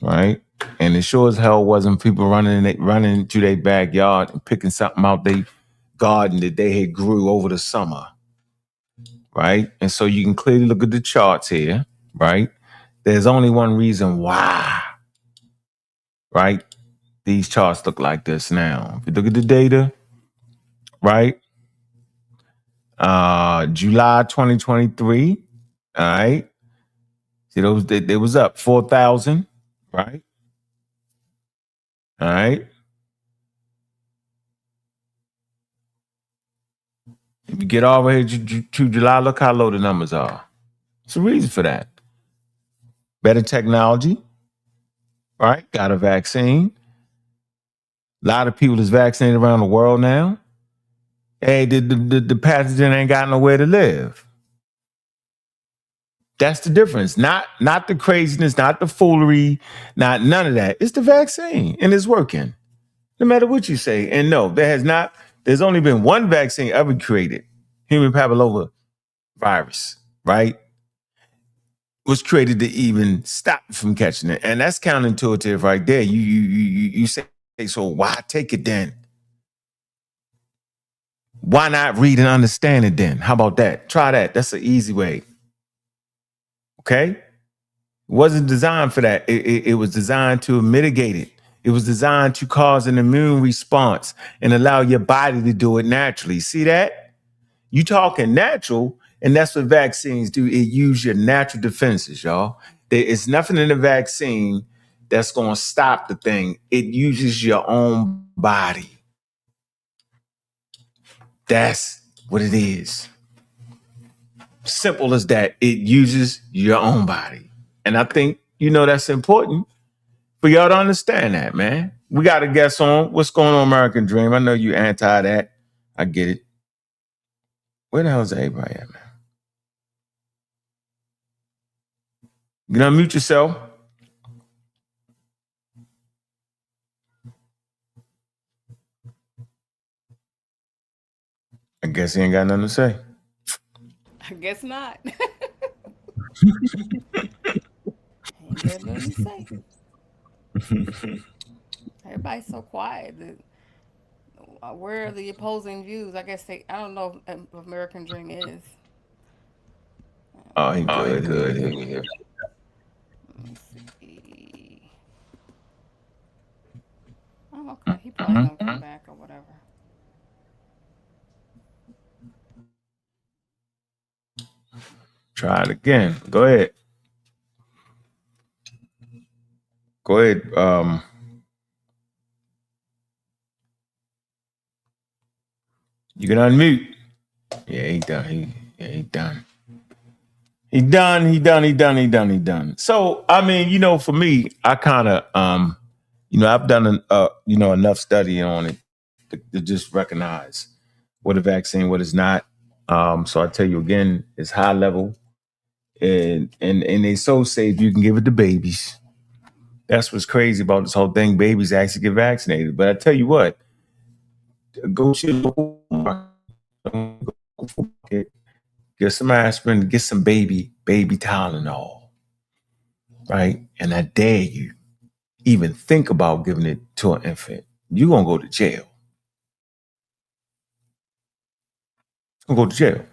right? And it sure as hell wasn't people running to their backyard and picking something out they garden that they had grew over the summer, right? And so you can clearly look at the charts here, right? There's only one reason why, right? These charts look like this now. If you look at the data, right? July 2023, all right? See, those they was up 4,000, right? All right. If you get all the way to July, look how low the numbers are. There's a reason for that. Better technology, right? Got a vaccine. A lot of people is vaccinated around the world now. Hey, the pathogen ain't got nowhere to live. That's the difference. Not the craziness, not the foolery, not none of that. It's the vaccine, and it's working. No matter what you say. And no, there's only been one vaccine ever created. Human papilloma virus, right? Was created to even stop you from catching it. And that's counterintuitive right there. You say, so why take it then? Why not read and understand it then? How about that? Try that. That's an easy way. Okay? It wasn't designed for that. It was designed to mitigate it. It was designed to cause an immune response and allow your body to do it naturally. See that? You talking natural, and that's what vaccines do. It use your natural defenses, y'all. There is nothing in the vaccine that's going to stop the thing. It uses your own body. That's what it is. Simple as that. It uses your own body. And I think, that's important for y'all to understand that, man. We got to guess on what's going on, American Dream. I know you anti that. I get it. Where the hell is everybody at, man? You gonna mute yourself? I guess he ain't got nothing to say. I guess not. Ain't got nothing to say. Everybody's so quiet. Where are the opposing views? I guess I don't know if American Dream is. Oh, he good. Let me see. Oh, okay. He probably gonna come back or whatever. Try it again. Go ahead. Go ahead. You can unmute. Yeah, he done. He done. He done. So, I mean, for me, I kind of, I've done, enough study on it to just recognize what a vaccine, what is not. So I tell you again, it's high level, and they so safe you can give it to babies. That's what's crazy about this whole thing. Babies actually get vaccinated. But I tell you what, go to the local market, get some aspirin, get some baby Tylenol, right? And I dare you even think about giving it to an infant. You're going to go to jail. You're going to go to jail.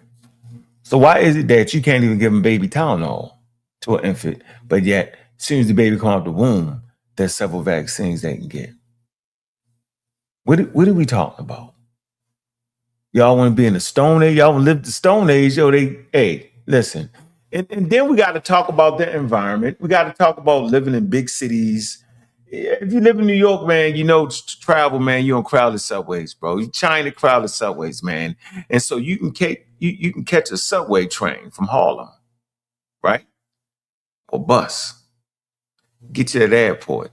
So why is it that you can't even give them baby Tylenol to an infant, but yet as soon as the baby comes out the womb, there's several vaccines they can get? What are we talking about? Y'all want to be in the Stone Age? Y'all want to live the Stone Age? Hey, listen. And then we got to talk about the environment. We got to talk about living in big cities. If you live in New York, man, to travel, man, you're on crowded subways, bro. You China crowded subways, man. And so you can catch a subway train from Harlem, right? Or bus. Get you to the airport.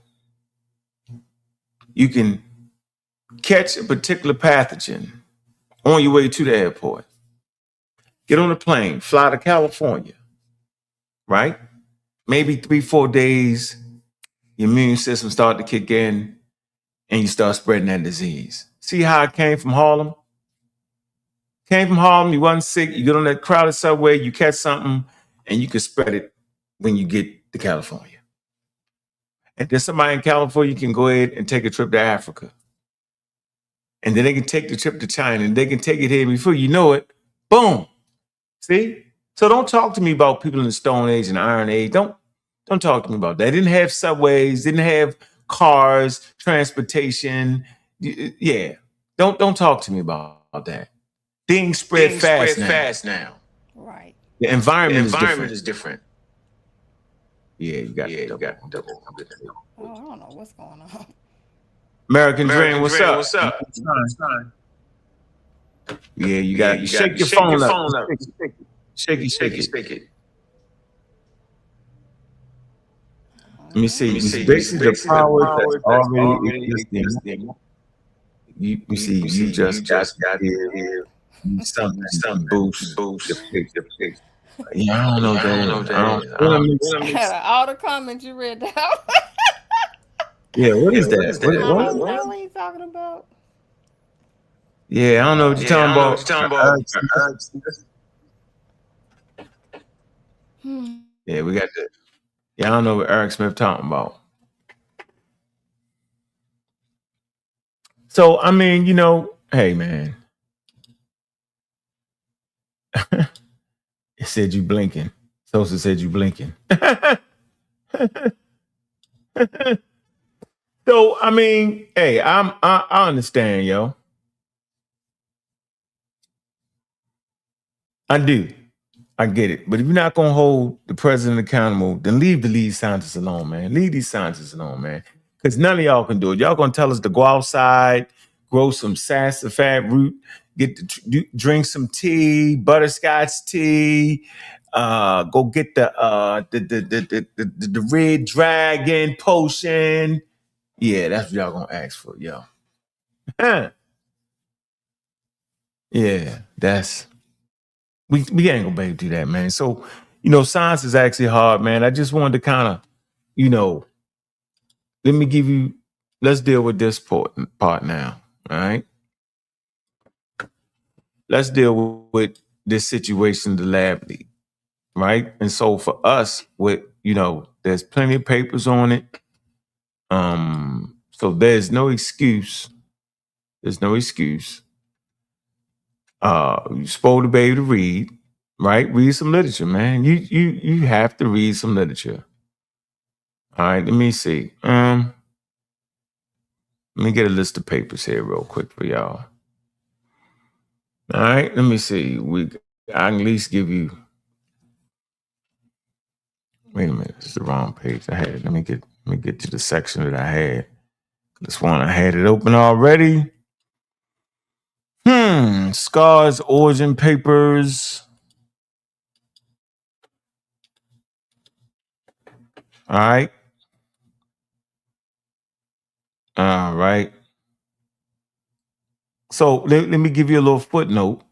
You can catch a particular pathogen on your way to the airport. Get on a plane, fly to California, right? Maybe 3-4 days, your immune system start to kick in and you start spreading that disease. See how it came from Harlem? Came from Harlem, you wasn't sick, you get on that crowded subway, you catch something, and you can spread it when you get to California. And then somebody in California can go ahead and take a trip to Africa. And then they can take the trip to China, and they can take it here before you know it, boom. See? So don't talk to me about people in the Stone Age and Iron Age. Don't talk to me about that. They didn't have subways, didn't have cars, transportation. Yeah. Don't talk to me about that. Things spread fast now. Right. The environment is different. Yeah, you got double. Oh, I don't know what's going on. American Dream, what's up? Yeah, you got to shake your phone up. Shake it. Let me see. Basically, the power that's already existing. You see, you just got here. Something boost your picture. Yeah, I don't know what that is. All the comments you read down. Yeah, what is that? I don't know what he's talking about. Yeah, I don't know what you're talking about. Yeah, we got that. Yeah, I don't know what Eric Smith talking about. So, I mean, hey, man. It said you blinking. Sosa said you blinking. So, I mean, hey, I understand, yo. I do. I get it. But if you're not going to hold the president accountable, then leave the lead scientists alone, man. Leave these scientists alone, man. Because none of y'all can do it. Y'all going to tell us to go outside, grow some sassafras root, drink some tea, butterscotch tea, go get the red dragon potion. Yeah, that's what y'all going to ask for, yo. Yeah, that's... We ain't gonna be able to do that, man. So, science is actually hard, man. I just wanted to kind of, let's deal with this part now, all right? Let's deal with this situation, the lab leak, right? And so for us, there's plenty of papers on it. So there's no excuse. There's no excuse. You're supposed to be able to read. Right? Read some literature, man. You have to read some literature. All right, let me see. Let me get a list of papers here real quick for y'all. All right, let me see. I can at least give you. Wait a minute, it's the wrong page I had. Let me get to the section that I had. This one I had it open already. SCAR's origin papers. All right. All right. So let me give you a little footnote.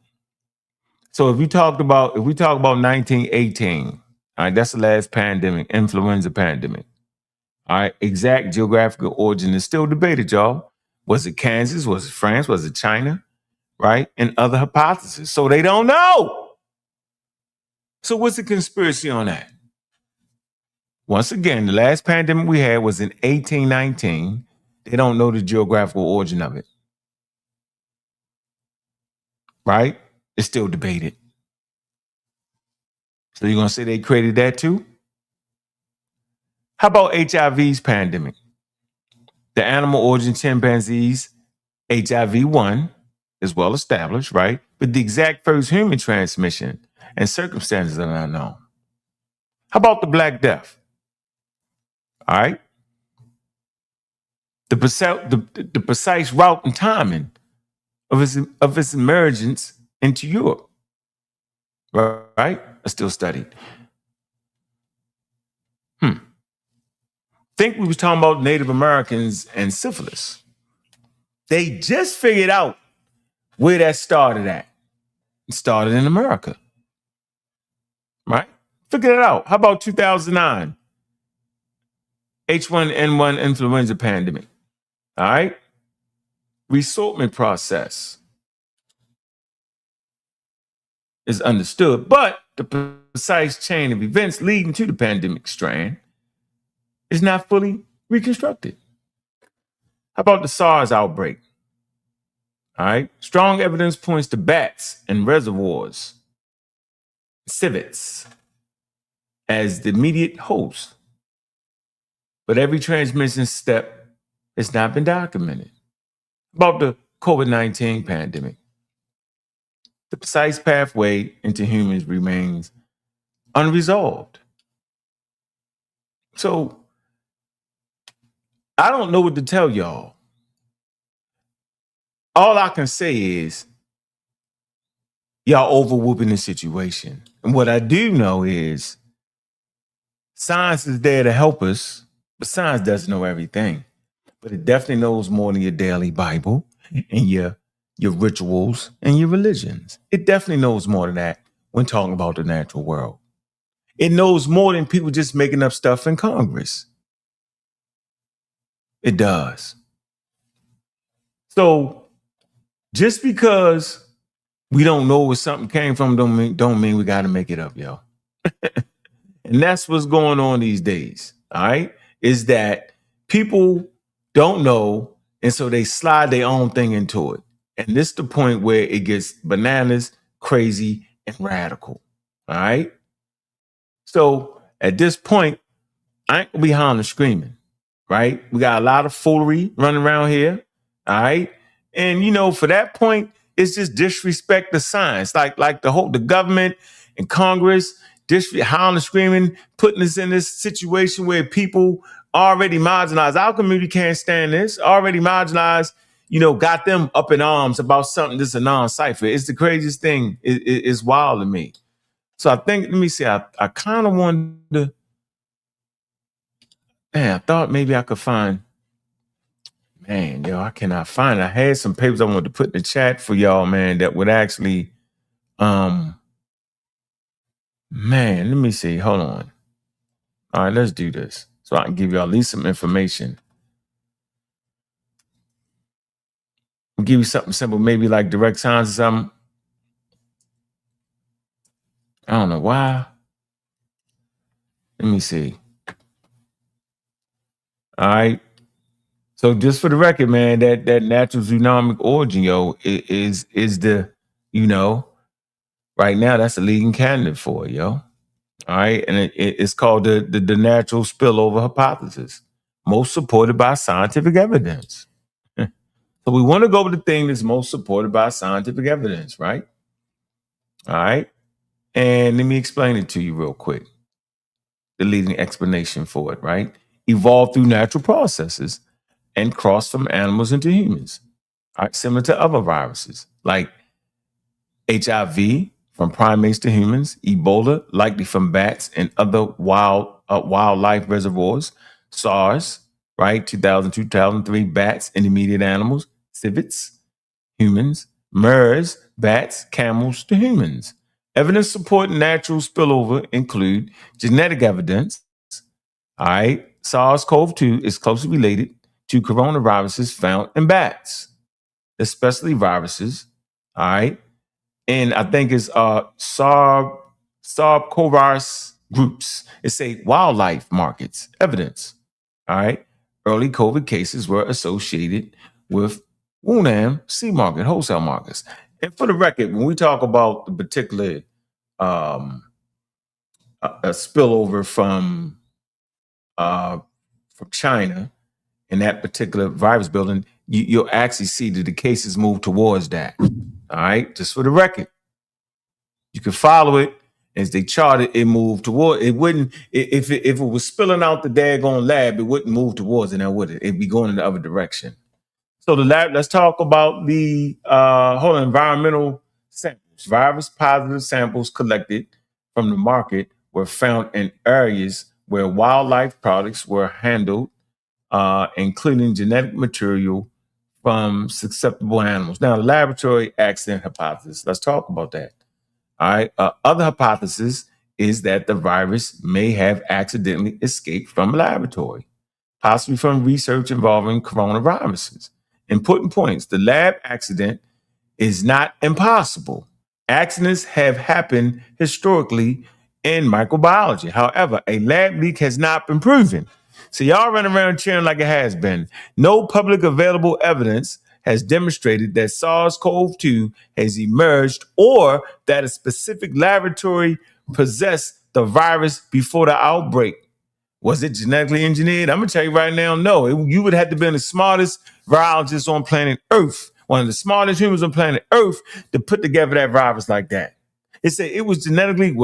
So if we talk about 1918, all right, that's the last pandemic, influenza pandemic. All right, exact geographical origin is still debated, y'all. Was it Kansas? Was it France? Was it China? Right? And other hypotheses. So they don't know. So what's the conspiracy on that? Once again, the last pandemic we had was in 1819. They don't know the geographical origin of it. Right? It's still debated. So you're going to say they created that too? How about HIV's pandemic? The animal origin chimpanzees, HIV-1 is well established, right? But the exact first human transmission and circumstances are unknown. How about the Black Death? All right. The precise route and timing of its emergence into Europe, right, are still studied. Think we was talking about Native Americans and syphilis. They just figured out where that started at. It started in America, right? Figure it out. How about 2009? H1N1 influenza pandemic, all right? Resortment process is understood, but the precise chain of events leading to the pandemic strand is not fully reconstructed. How about the SARS outbreak? All right. Strong evidence points to bats and reservoirs, civets, as the immediate host. But every transmission step has not been documented. About the COVID-19 pandemic, the precise pathway into humans remains unresolved. So I don't know what to tell y'all. All I can say is y'all overwhooping the situation. And what I do know is science is there to help us, but science doesn't know everything. But it definitely knows more than your daily Bible and your rituals and your religions. It definitely knows more than that when talking about the natural world. It knows more than people just making up stuff in Congress. It does. So just because we don't know where something came from don't mean we got to make it up, yo. And that's what's going on these days, all right? Is that people don't know, and so they slide their own thing into it. And this is the point where it gets bananas, crazy, and radical, all right? So at this point, I ain't gonna be hollering and screaming, right? We got a lot of foolery running around here, all right? And, for that point, it's just disrespect the science, like the government and Congress, howling and screaming, putting us in this situation where people already marginalized. Our community can't stand this. Already marginalized, got them up in arms about something that's a non-cipher. It's the craziest thing. It's wild to me. So I think, let me see, I kind of wanted to, I thought maybe I could find, I cannot find it. I had some papers I wanted to put in the chat for y'all, man, that would actually, let me see. Hold on. All right, let's do this. So I can give you at least some information. I'll give you something simple, maybe like direct science or something. I don't know why. Let me see. All right. So just for the record, man, that natural genomic origin, is the, right now that's the leading candidate for it, yo. All right. And it's called the natural spillover hypothesis, most supported by scientific evidence. So we want to go with the thing that's most supported by scientific evidence, right? All right. And let me explain it to you real quick. The leading explanation for it, right? Evolved through natural processes and crossed from animals into humans. All right, similar to other viruses like HIV from primates to humans, Ebola likely from bats and other wildlife reservoirs, SARS, right, 2002, 2003, bats, intermediate animals, civets, humans, MERS, bats, camels to humans. Evidence supporting natural spillover include genetic evidence. All right, SARS-CoV-2 is closely related to coronaviruses found in bats, especially viruses. All right, and I think it's Sarcovirus groups. It's a wildlife markets evidence. All right, early COVID cases were associated with Wunan sea market wholesale markets. And for the record, when we talk about the particular a spillover from China in that particular virus building, you'll actually see that the cases move towards that. All right, just for the record. You can follow it as they charted. It moved toward. It wouldn't if it was spilling out the daggone lab. It wouldn't move towards it. Now would it? It'd be going in the other direction. So the lab. Let's talk about the environmental samples. Virus positive samples collected from the market were found in areas where wildlife products were handled, including genetic material from susceptible animals. Now, the laboratory accident hypothesis. Let's talk about that. All right. Other hypothesis is that the virus may have accidentally escaped from a laboratory, possibly from research involving coronaviruses. Important points. The lab accident is not impossible. Accidents have happened historically in microbiology. However, a lab leak has not been proven. So y'all run around cheering like it has been. No public available evidence has demonstrated that SARS-CoV-2 has emerged or that a specific laboratory possessed the virus before the outbreak. Was it genetically engineered? I'm going to tell you right now, no. You would have to be the smartest virologist on planet Earth, one of the smartest humans on planet Earth, to put together that virus like that. It said it was genetically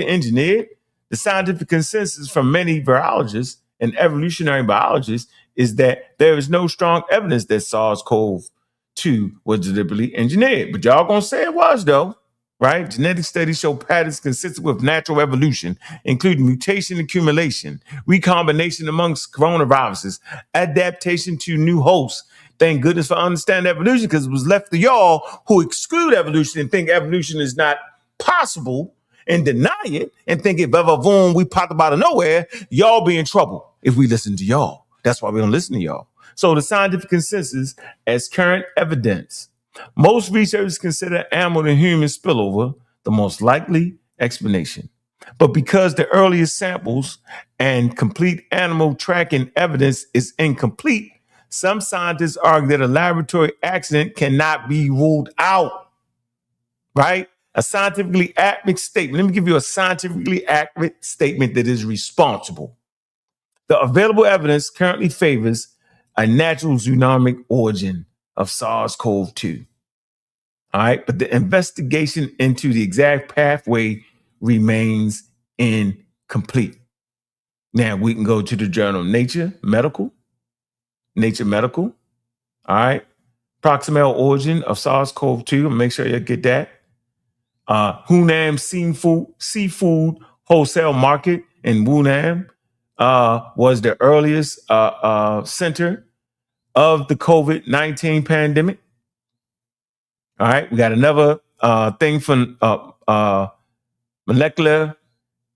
engineered? The scientific consensus from many virologists and evolutionary biologists is that there is no strong evidence that SARS-CoV-2 was deliberately engineered. But y'all gonna say it was, though, right? Genetic studies show patterns consistent with natural evolution, including mutation accumulation, recombination amongst coronaviruses, adaptation to new hosts. Thank goodness for understanding evolution, because it was left to y'all who exclude evolution and think evolution is not possible and deny it and think if ever boom, we popped up out of nowhere, y'all be in trouble if we listen to y'all. That's why we don't listen to y'all. So the scientific consensus as current evidence. Most researchers consider animal to human spillover the most likely explanation. But because the earliest samples and complete animal tracking evidence is incomplete, some scientists argue that a laboratory accident cannot be ruled out, right? A scientifically accurate statement. Let me give you a scientifically accurate statement that is responsible. The available evidence currently favors a natural zoonotic origin of SARS-CoV-2. All right, but the investigation into the exact pathway remains incomplete. Now we can go to the journal Nature Medical. All right, proximal origin of SARS-CoV-2. Make sure you get that. Hunan seafood wholesale market in Wunan was the earliest center of the COVID-19 pandemic. All right, we got another thing from molecular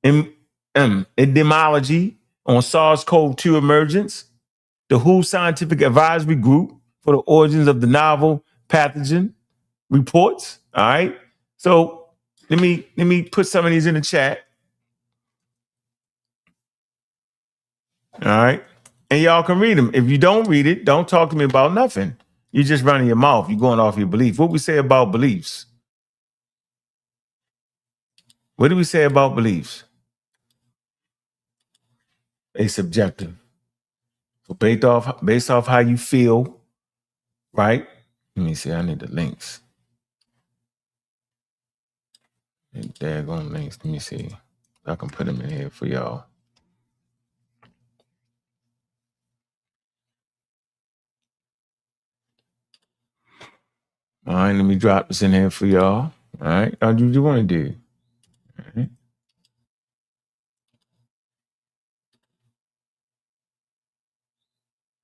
epidemiology on SARS-CoV-2 emergence. The WHO Scientific Advisory Group for the Origins of the Novel Pathogen reports. All right, so let me put some of these in the chat. All right, and y'all can read them. If you don't read it, don't talk to me about nothing. You're just running your mouth. You're going off your belief. What we say about beliefs? What do we say about beliefs? It's subjective. So based off how you feel right? Let me see. I need the links. Daggone links. Let me see. I can put them in here for y'all. All right, let me drop this in here for y'all. All right, how do you want to do? All right.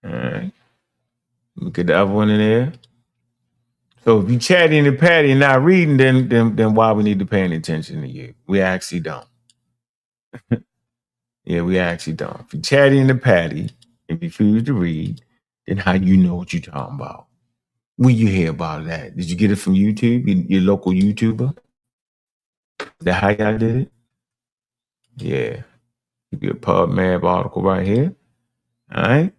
All right. Look at the other one in there. So if you chatting and patty and not reading, then why we need to pay any attention to you? We actually don't. Yeah, we actually don't. If you chatting and patty and refuse to read, then how you know what you're talking about? Where you hear about that? Did you get it from YouTube? Your local YouTuber? Is that how y'all did it? Yeah. Give you a PubMed article right here. All right.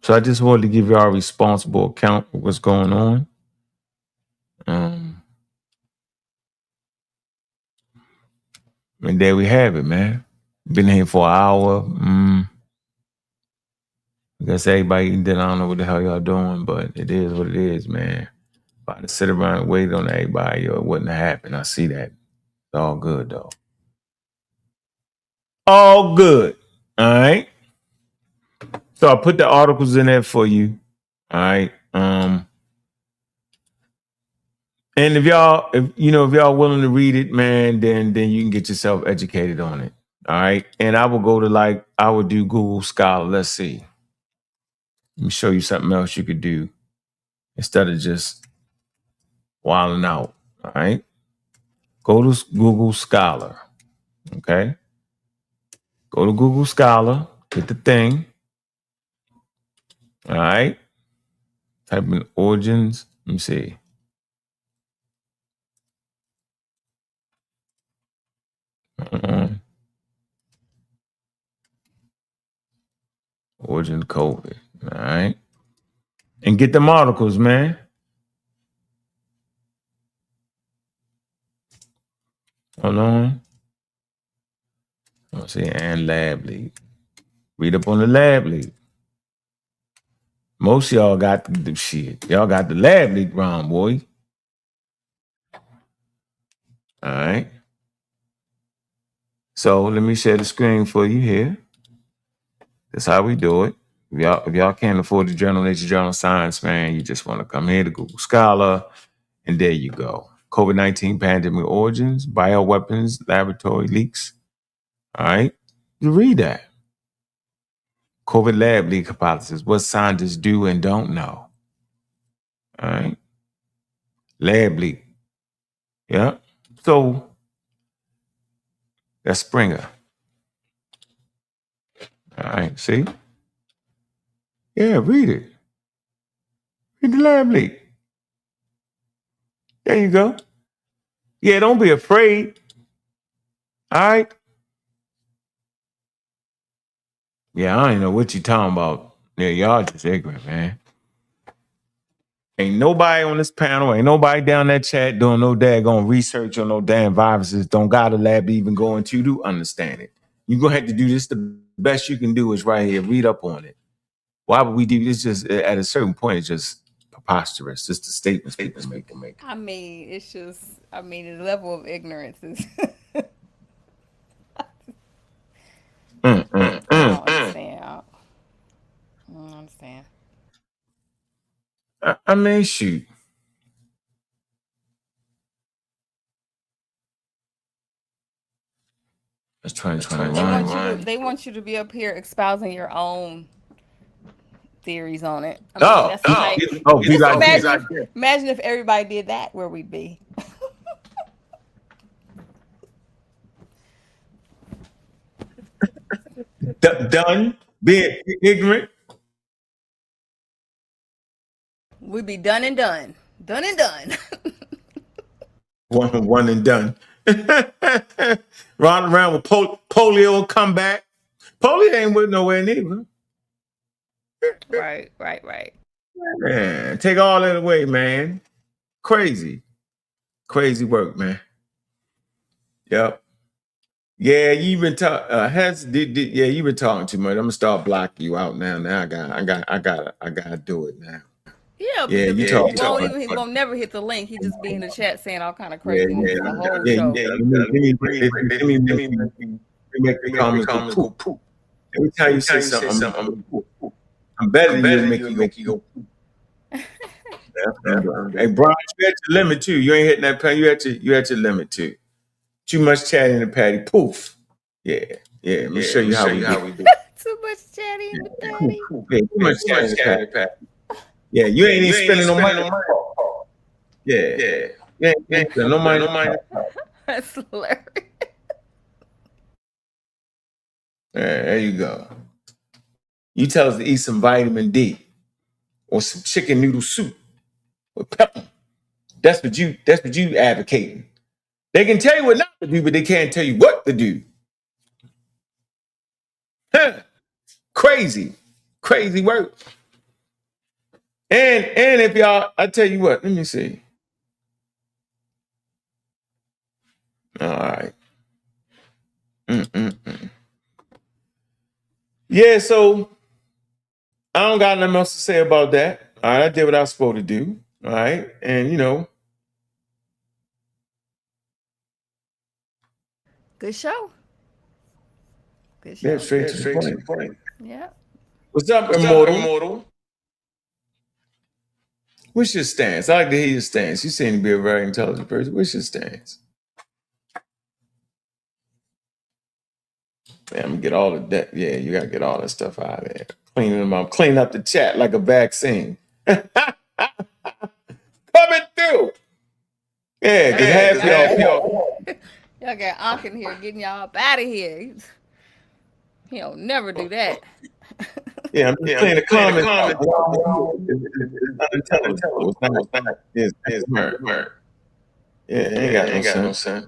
So I just wanted to give y'all a responsible account of what's going on. And there we have it, man. Been here for an hour. I guess everybody eating dinner. I don't know what the hell y'all doing, but it is what it is, man. About to sit around and wait on everybody, or it wouldn't have happened. I see that. It's all good though. All good. All right. So I put the articles in there for you. All right. And if y'all willing to read it, man, then you can get yourself educated on it. All right. And I will go to I would do Google Scholar. Let's see. Let me show you something else you could do instead of just wilding out. All right. Go to Google Scholar. Okay. Go to Google Scholar. Get the thing. All right. Type in origins. Let me see. Origin COVID. All right. And get them articles, man. Hold on. Let's see. And lab leak. Read up on the lab leak. Most of y'all got the shit. Y'all got the lab leak wrong, boy. All right. So let me share the screen for you here. That's how we do it. If y'all can't afford the journal, Nature Journal Science, man, you just want to come here to Google Scholar, and there you go. COVID-19 pandemic origins, bioweapons, laboratory leaks. All right. You read that. COVID lab leak hypothesis, what scientists do and don't know. All right. Lab leak. Yeah. So that's Springer. All right. See? Yeah, read it. Read the lab leak. There you go. Yeah, don't be afraid. All right. Yeah, I don't know what you talking about. Yeah, y'all just ignorant, man. Ain't nobody on this panel, ain't nobody down that chat doing no daggone research on no damn viruses. Don't got a lab to even go into to understand it. You're going to have to do this. The best you can do is right here. Read up on it. Why would we do this? Just at a certain point, it's just preposterous. Just the statements make. I mean, it's just, the level of ignorance is. I don't understand. I don't understand. I mean, shoot. That's 2021. They want you to be up here espousing your own theories on it. Imagine if everybody did that, where we'd be. Done being ignorant. We'd be done and done. Done and done. One and done. Riding around with polio come back. Polio ain't with nowhere neither. Right. Man, take all that away, man. Crazy work, man. Yep. Yeah, you been talking. Yeah, you been talking too much. I'm gonna start blocking you out now. Now I gotta do it now. Yeah, Yeah, because you he talking. won't even he won't never hit the link. He just be in the chat saying all kind of Yeah, craziness the whole yeah. show. Let me make the comments go poop. Every time you say something, I'm better than you and make you go poop. That's what I'm doing. Hey, Brian, you at your limit too. You ain't hitting that pen. You at your limit too. Too much chat in the patty. Poof. Yeah. Let me show you how we do. Too much chatty in the Poof. patty. Yeah, too much chat in the patty. Yeah, you ain't even spending no money. Yeah. You ain't spending no money. That's hilarious. There you go. You tell us to eat some vitamin D or some chicken noodle soup with pepper. That's what you advocating. They can tell you what not to do, but they can't tell you what to do. Huh. Crazy work. And if y'all, I tell you what, let me see. All right. Yeah, so I don't got nothing else to say about that. All right, I did what I was supposed to do. All right, and Good show. Good yeah, show. straight to the point. Yeah. What's up, Immortal? What's your stance? I like to hear your stance. You seem to be a very intelligent person. What's your stance? Man, I'm gonna get all of that. Yeah, you gotta get all that stuff out of there. Cleaning them up, clean up the chat like a vaccine. Coming through. Yeah, because half y'all. Y'all got Ankh in here getting y'all up out of here. He don't never do that. Yeah, I'm just playing the comment. It's unintelligible. It's smart. Yeah, ain't got no sense.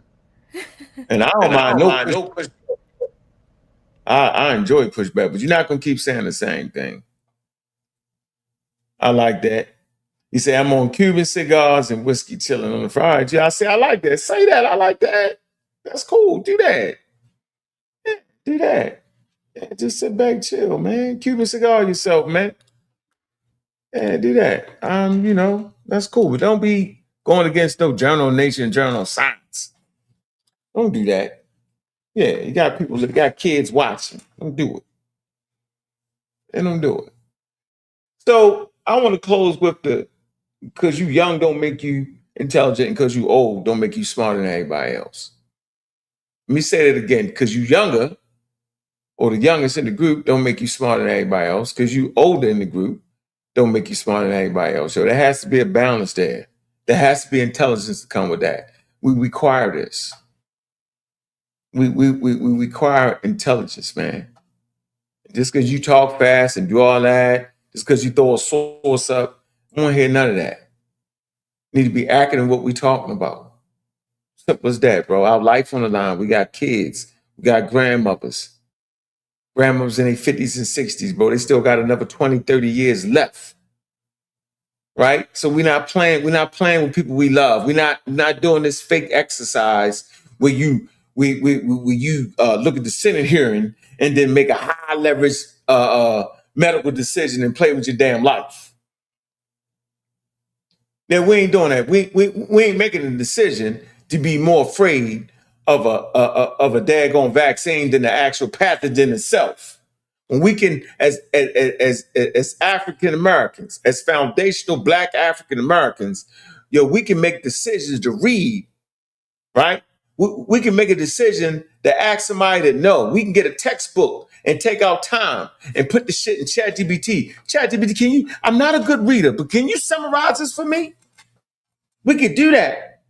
And I don't mind no pushback. I enjoy pushback, but you're not gonna keep saying the same thing. I like that. You say I'm on Cuban cigars and whiskey chilling on the Friday. Yeah, I say I like that. Say that. I like that. That's cool. Do that. Yeah, do that. Yeah, just sit back, chill, man. Cuban cigar yourself, man. Yeah, do that. That's cool. But don't be going against no journal of nature and journal of science. Don't do that. Yeah, you got people that got kids watching. Don't do it. They don't do it. So I want to close with because you young don't make you intelligent, and because you old don't make you smarter than everybody else. Let me say that again. Because you younger or the youngest in the group don't make you smarter than everybody else. Because you older in the group don't make you smarter than everybody else. So there has to be a balance there. There has to be intelligence to come with that. We require this. We require intelligence, man. Just because you talk fast and do all that, just because you throw a source up, I don't hear none of that. Need to be accurate in what we're talking about. Simple as that, bro. Our life on the line. We got kids. We got grandmothers. Grandmothers in their 50s and 60s, bro. They still got another 20, 30 years left. Right? So we're not playing with people we love. We're not doing this fake exercise where you look at the Senate hearing and then make a high leverage medical decision and play with your damn life. Now we ain't doing that. We ain't making a decision to be more afraid of a daggone vaccine than the actual pathogen itself. When we can, as African Americans, as foundational Black African Americans, we can make decisions to read, right? We can make a decision to ask somebody to know. We can get a textbook and take our time and put the shit in ChatGPT. ChatGPT, I'm not a good reader, but can you summarize this for me? We could do that.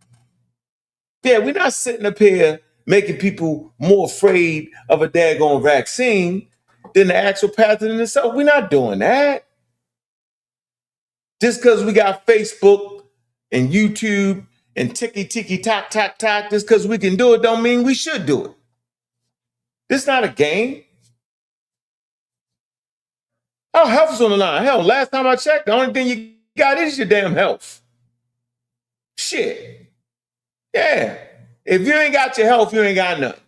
Yeah, we're not sitting up here making people more afraid of a daggone vaccine than the actual pathogen itself. We're not doing that. Just because we got Facebook and YouTube and ticky tock, just because we can do it don't mean we should do it. This is not a game. Our health is on the line. Hell, last time I checked, the only thing you got is your damn health. Shit. Yeah. If you ain't got your health, you ain't got nothing.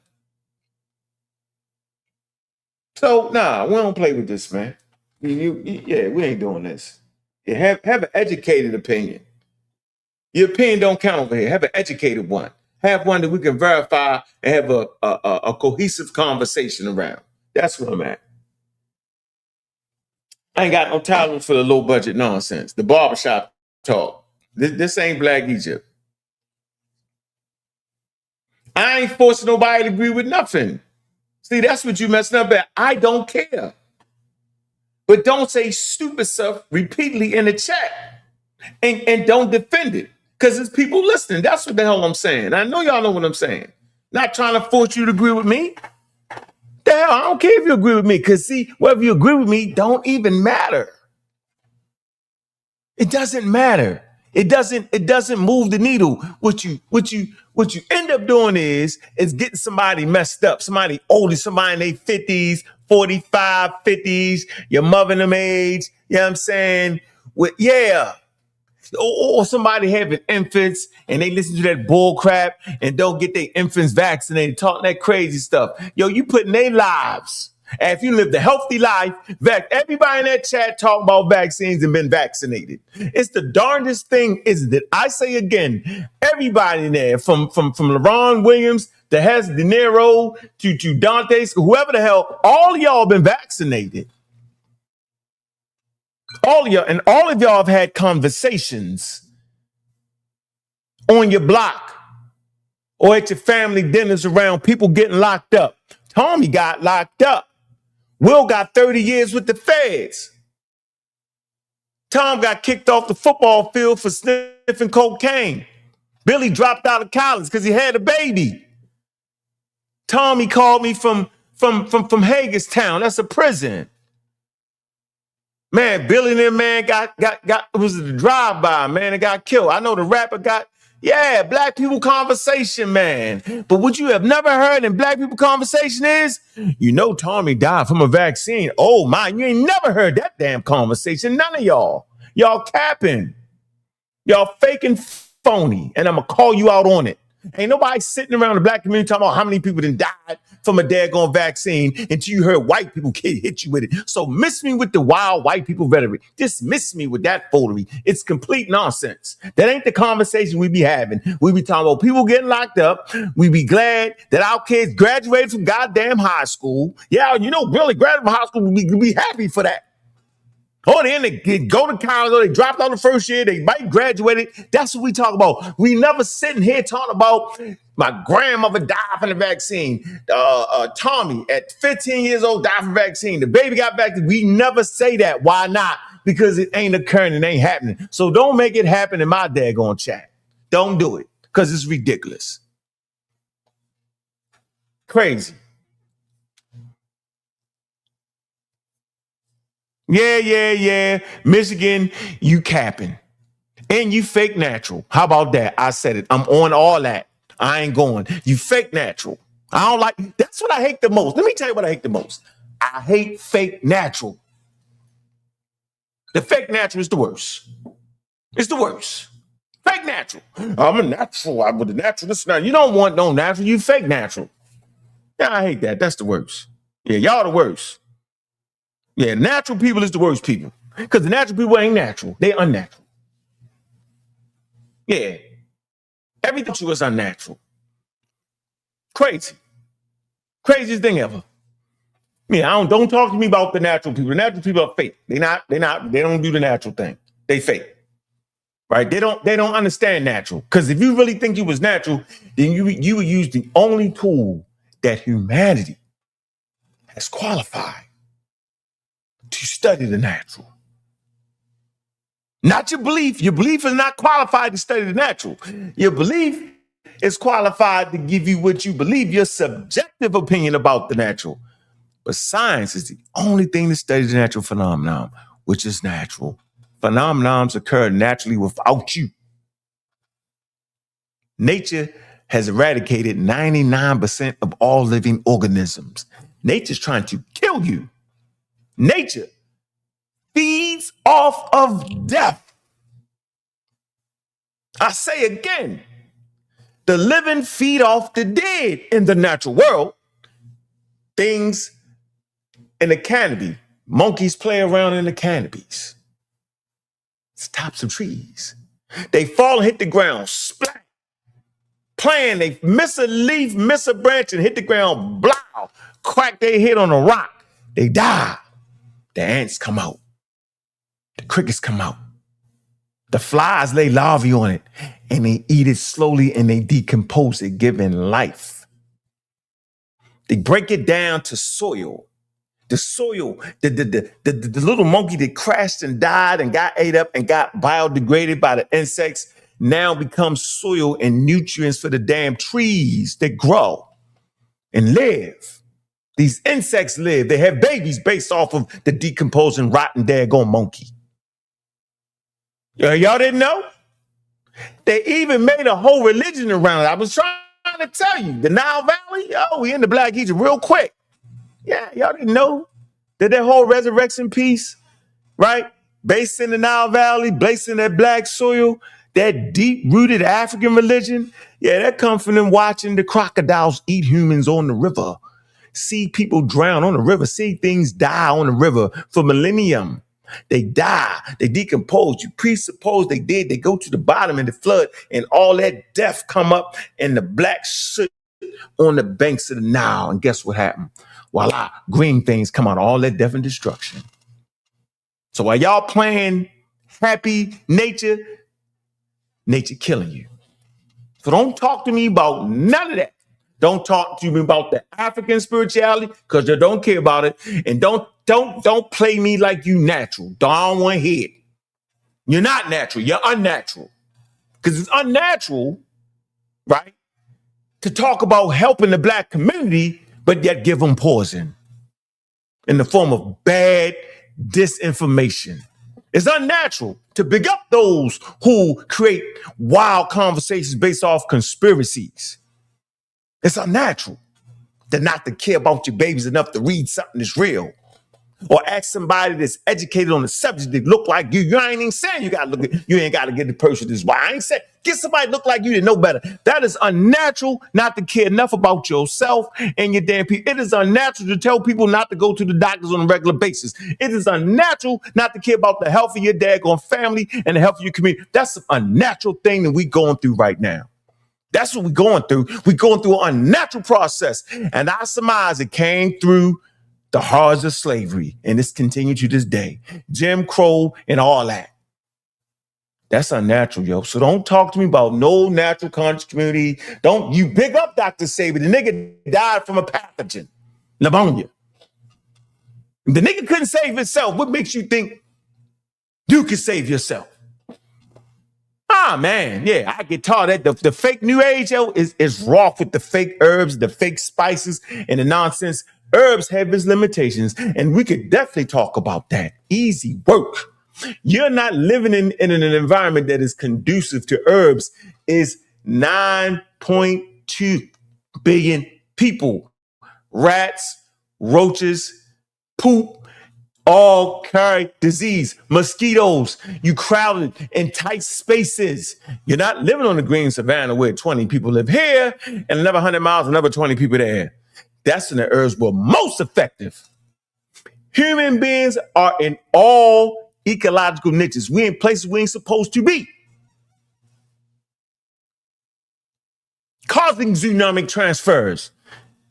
So nah, we don't play with this, man. Yeah, we ain't doing this. Yeah, have an educated opinion. Your opinion don't count over here. Have an educated one. Have one that we can verify and have a cohesive conversation around. That's where I'm at. I ain't got no tolerance for the low budget nonsense. The barbershop talk. This ain't Black Egypt. I ain't forcing nobody to agree with nothing. See, that's what you messing up at. I don't care. But don't say stupid stuff repeatedly in the chat and don't defend it. Because there's people listening. That's what the hell I'm saying. I know y'all know what I'm saying. Not trying to force you to agree with me. The hell, I don't care if you agree with me. Because see, whether you agree with me don't even matter. It doesn't matter. It doesn't move the needle. What you end up doing is getting somebody messed up, somebody older, somebody in their 50s, 45, 50s, your mother and them age, you know what I'm saying? Or somebody having infants and they listen to that bull crap and don't get their infants vaccinated, talking that crazy stuff. Yo, you putting their lives. And if you lived a healthy life, everybody in that chat talking about vaccines and been vaccinated. It's the darndest thing, isn't it? I say again, everybody in there, from LeBron Williams to Hez De Niro to Dante, whoever the hell, all of y'all been vaccinated. All of y'all have had conversations on your block or at your family dinners around people getting locked up. Tommy got locked up. Will got 30 years with the feds. Tom got kicked off the football field for sniffing cocaine. Billy dropped out of college because he had a baby. Tommy called me from Hagerstown. That's a prison. Man, Billy and them, man, got it was the drive-by, man, and got killed. I know the rapper got, black people conversation, man. But what you have never heard in black people conversation is, Tommy died from a vaccine. Oh, my, you ain't never heard that damn conversation. None of y'all. Y'all capping. Y'all faking phony. And I'm going to call you out on it. Ain't nobody sitting around the black community talking about how many people done died from a daggone vaccine until you heard white people hit you with it. So miss me with the wild white people rhetoric. Just miss me with that foolery. It's complete nonsense. That ain't the conversation we be having. We be talking about people getting locked up. We be glad that our kids graduated from goddamn high school. Yeah, really graduated from high school. We be happy for that. Oh, then they go to college, or they dropped out the first year, they might graduate. That's what we talk about. We never sitting here talking about my grandmother died from the vaccine. Tommy at 15 years old died from the vaccine. The baby got vaccinated. We never say that. Why not? Because it ain't occurring, it ain't happening. So don't make it happen in my daggone chat. Don't do it, because it's ridiculous. Crazy. Yeah. Michigan, you capping. And you fake natural. How about that? I said it. I'm on all that. I ain't going. You fake natural. I don't like, that's what I hate the most. Let me tell you what I hate the most. I hate fake natural. The fake natural is the worst. It's the worst. Fake natural. I'm a natural. I'm with the natural. This now. You don't want no natural. You fake natural. Yeah, I hate that. That's the worst. Yeah, y'all the worst. Yeah, natural people is the worst people. Because the natural people ain't natural. They unnatural. Yeah. Everything to us unnatural. Crazy. Craziest thing ever. Yeah, don't talk to me about the natural people. The natural people are fake. They don't do the natural thing. They fake. Right? They don't understand natural. Because if you really think you was natural, then you would use the only tool that humanity has qualified to study the natural. Not your belief. Your belief is not qualified to study the natural. Your belief is qualified to give you what you believe, your subjective opinion about the natural. But science is the only thing that studies the natural phenomenon, which is natural. Phenomenons occur naturally without you. Nature has eradicated 99% of all living organisms. Nature's trying to kill you. Nature feeds off of death. I say again, the living feed off the dead in the natural world. Things in the canopy. Monkeys play around in the canopies. It's tops of trees. They fall and hit the ground, splat. Playing, they miss a leaf, miss a branch, and hit the ground, blow. Crack their head on a rock. They die. The ants come out. The crickets come out. The flies lay larvae on it, and they eat it slowly, and they decompose it, giving life. They break it down to soil. The soil, the little monkey that crashed and died and got ate up and got biodegraded by the insects now becomes soil and nutrients for the damn trees that grow and live. These insects live. They have babies based off of the decomposing, rotten, daggone monkey. Y'all didn't know? They even made a whole religion around it. I was trying to tell you. The Nile Valley, we in the Black Egypt real quick. Yeah, y'all didn't know that whole resurrection piece, right? Based in the Nile Valley, based in that black soil, that deep-rooted African religion, that comes from them watching the crocodiles eat humans on the river, see people drown on the river, see things die on the river for millennium. They die, they decompose. You presuppose they did. They go to the bottom in the flood, and all that death come up, and the black soot on the banks of the Nile. And guess what happened? Voila, green things come out, all that death and destruction. So while y'all playing happy nature killing you. So don't talk to me about none of that. Don't talk to me about the African spirituality, because you don't care about it. And don't play me like you natural. Don't want to hear it. You're not natural. You're unnatural. Because it's unnatural, right, to talk about helping the black community, but yet give them poison in the form of bad disinformation. It's unnatural to big up those who create wild conversations based off conspiracies. It's unnatural to not to care about your babies enough to read something that's real. Or ask somebody that's educated on the subject that look like you. You ain't even saying you ain't got to get the person this way. I ain't saying get somebody that look like you that know better. That is unnatural not to care enough about yourself and your damn people. It is unnatural to tell people not to go to the doctors on a regular basis. It is unnatural not to care about the health of your daggone family and the health of your community. That's an unnatural thing that we going through right now. That's what we're going through. We're going through an unnatural process. And I surmise it came through the horrors of slavery, and it's continued to this day. Jim Crow and all that. That's unnatural, yo. So don't talk to me about no natural conscious community. Don't you big up Dr. Sabi. The nigga died from a pathogen, pneumonia. The nigga couldn't save himself. What makes you think you can save yourself? Man, yeah, I get taught that the fake new age, yo, is raw with the fake herbs, the fake spices, and the nonsense. Herbs have its limitations, and we could definitely talk about that. Easy work. You're not living in an environment that is conducive to herbs. Is 9.2 billion people. Rats, roaches, poop, all carry disease. Mosquitoes, you crowded in tight spaces. You're not living on the green savannah where 20 people live here and another 100 miles, another 20 people there. That's when the herbs were most effective. Human beings are in all ecological niches. We're in places we ain't supposed to be. Causing zoonotic transfers.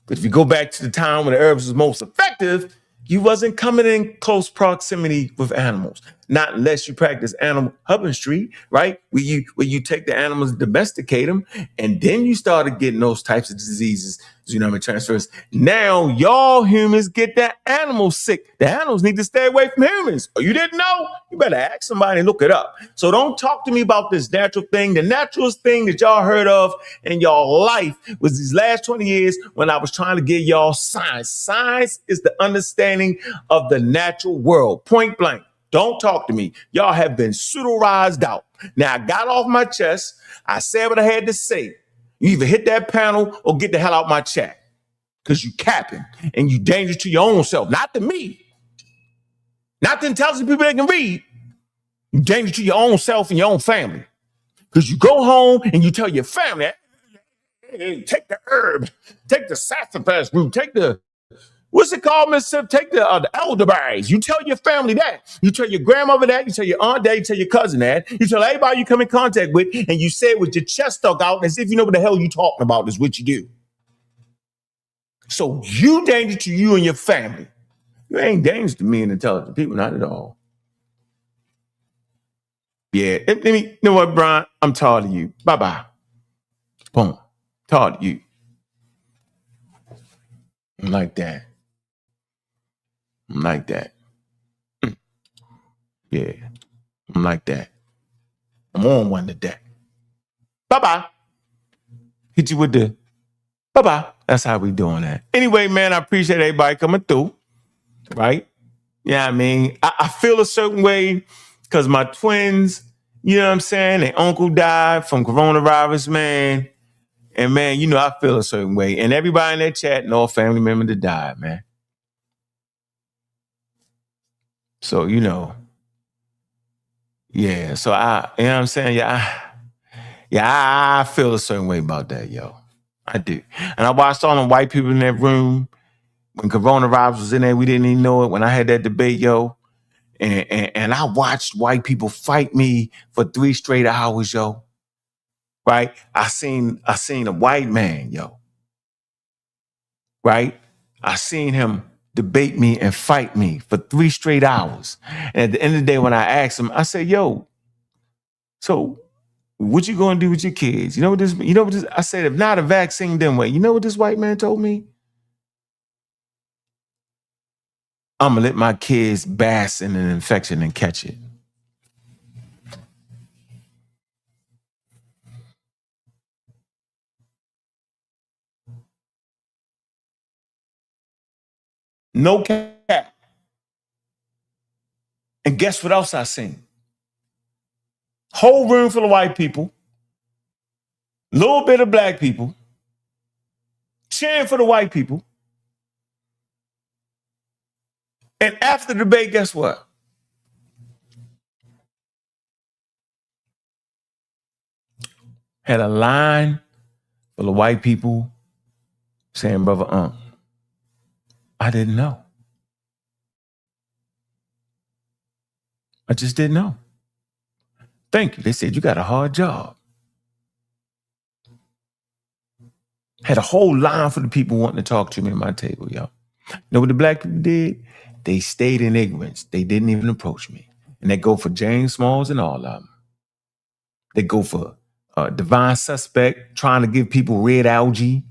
But if you go back to the time when the herbs was most effective, you wasn't coming in close proximity with animals. Not unless you practice animal husbandry, right? Where you take the animals, domesticate them, and then you started getting those types of diseases, zoonotic transfers. Now y'all humans get the animals sick. The animals need to stay away from humans. Oh, you didn't know? You better ask somebody and look it up. So don't talk to me about this natural thing. The naturalest thing that y'all heard of in y'all life was these last 20 years when I was trying to give y'all science. Science is the understanding of the natural world. Point blank. Don't talk to me. Y'all have been pseudo-rised out. Now, I got off my chest. I said what I had to say. You either hit that panel or get the hell out my chat. Because you capping and you dangerous to your own self. Not to me. Not to intelligent people that can read. You dangerous to your own self and your own family. Because you go home and you tell your family, hey, take the herb, take the sassafras root, take the What's it called, Mississippi? Take the elderberries. You tell your family that. You tell your grandmother that. You tell your aunt that. You tell your cousin that. You tell everybody you come in contact with, and you say it with your chest stuck out as if you know what the hell you talking about is what you do. So you danger to you and your family. You ain't dangerous to me and intelligent people, not at all. Yeah, you know what, Brian? I'm tired of you. Bye-bye. Boom. Tired of you. I'm like that. I'm like that. Yeah, I'm like that. I'm on one today. Bye-bye. Hit you with the bye-bye. That's how we doing that. Anyway, man, I appreciate everybody coming through, right? Yeah, I mean, I feel a certain way because my twins, you know what I'm saying? Their uncle died from coronavirus, man. And, man, you know, I feel a certain way. And everybody in that chat know a family member that died, man. So, you know, yeah. So, you know what I'm saying? I feel a certain way about that, yo. I do. And I watched all them white people in that room when coronavirus was in there. We didn't even know it. When I had that debate, yo. And I watched white people fight me for 3 straight hours, yo. Right? I seen a white man, yo. Right? I seen him debate me and fight me for 3 straight hours. And at the end of the day, when I asked him, I said, yo, so what you gonna do with your kids? You know what this, I said, if not a vaccine, then what? You know what this white man told me? I'm gonna let my kids bask in an infection and catch it. No cap. And guess what else I seen? Whole room full of white people, little bit of black people, cheering for the white people. And after the debate, guess what? Had a line full of white people saying, brother, I didn't know. I just didn't know. Thank you. They said, you got a hard job. Had a whole line for the people wanting to talk to me at my table, y'all. You know what the black people did? They stayed in ignorance. They didn't even approach me. And they go for James Smalls and all of them. They go for divine suspect, trying to give people red algae.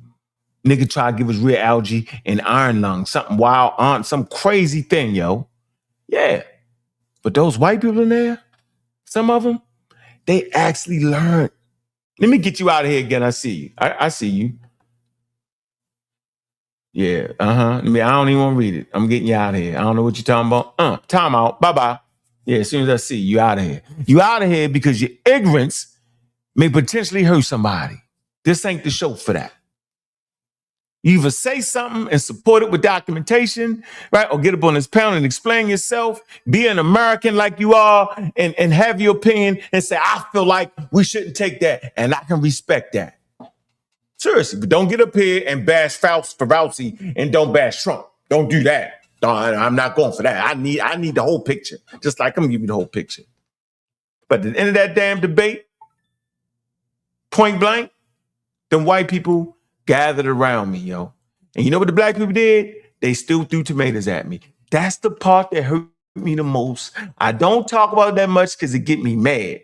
Nigga try to give us red algae and iron lung, something wild, some crazy thing, yo. Yeah. But those white people in there, some of them, they actually learned. Let me get you out of here again. I see you. I see you. Yeah, I don't even want to read it. I'm getting you out of here. I don't know what you're talking about. Time out. Bye-bye. Yeah, as soon as I see you out of here. You out of here because your ignorance may potentially hurt somebody. This ain't the show for that. You either say something and support it with documentation, right? Or get up on this panel and explain yourself, be an American like you are, and have your opinion and say, I feel like we shouldn't take that. And I can respect that. Seriously, but don't get up here and bash Fauci and don't bash Trump. Don't do that. I'm not going for that. I need the whole picture. Just like I'm gonna give you the whole picture. But at the end of that damn debate, point blank, them white people gathered around me, yo. And you know what the black people did? They still threw tomatoes at me. That's the part that hurt me the most. I don't talk about it that much because it get me mad.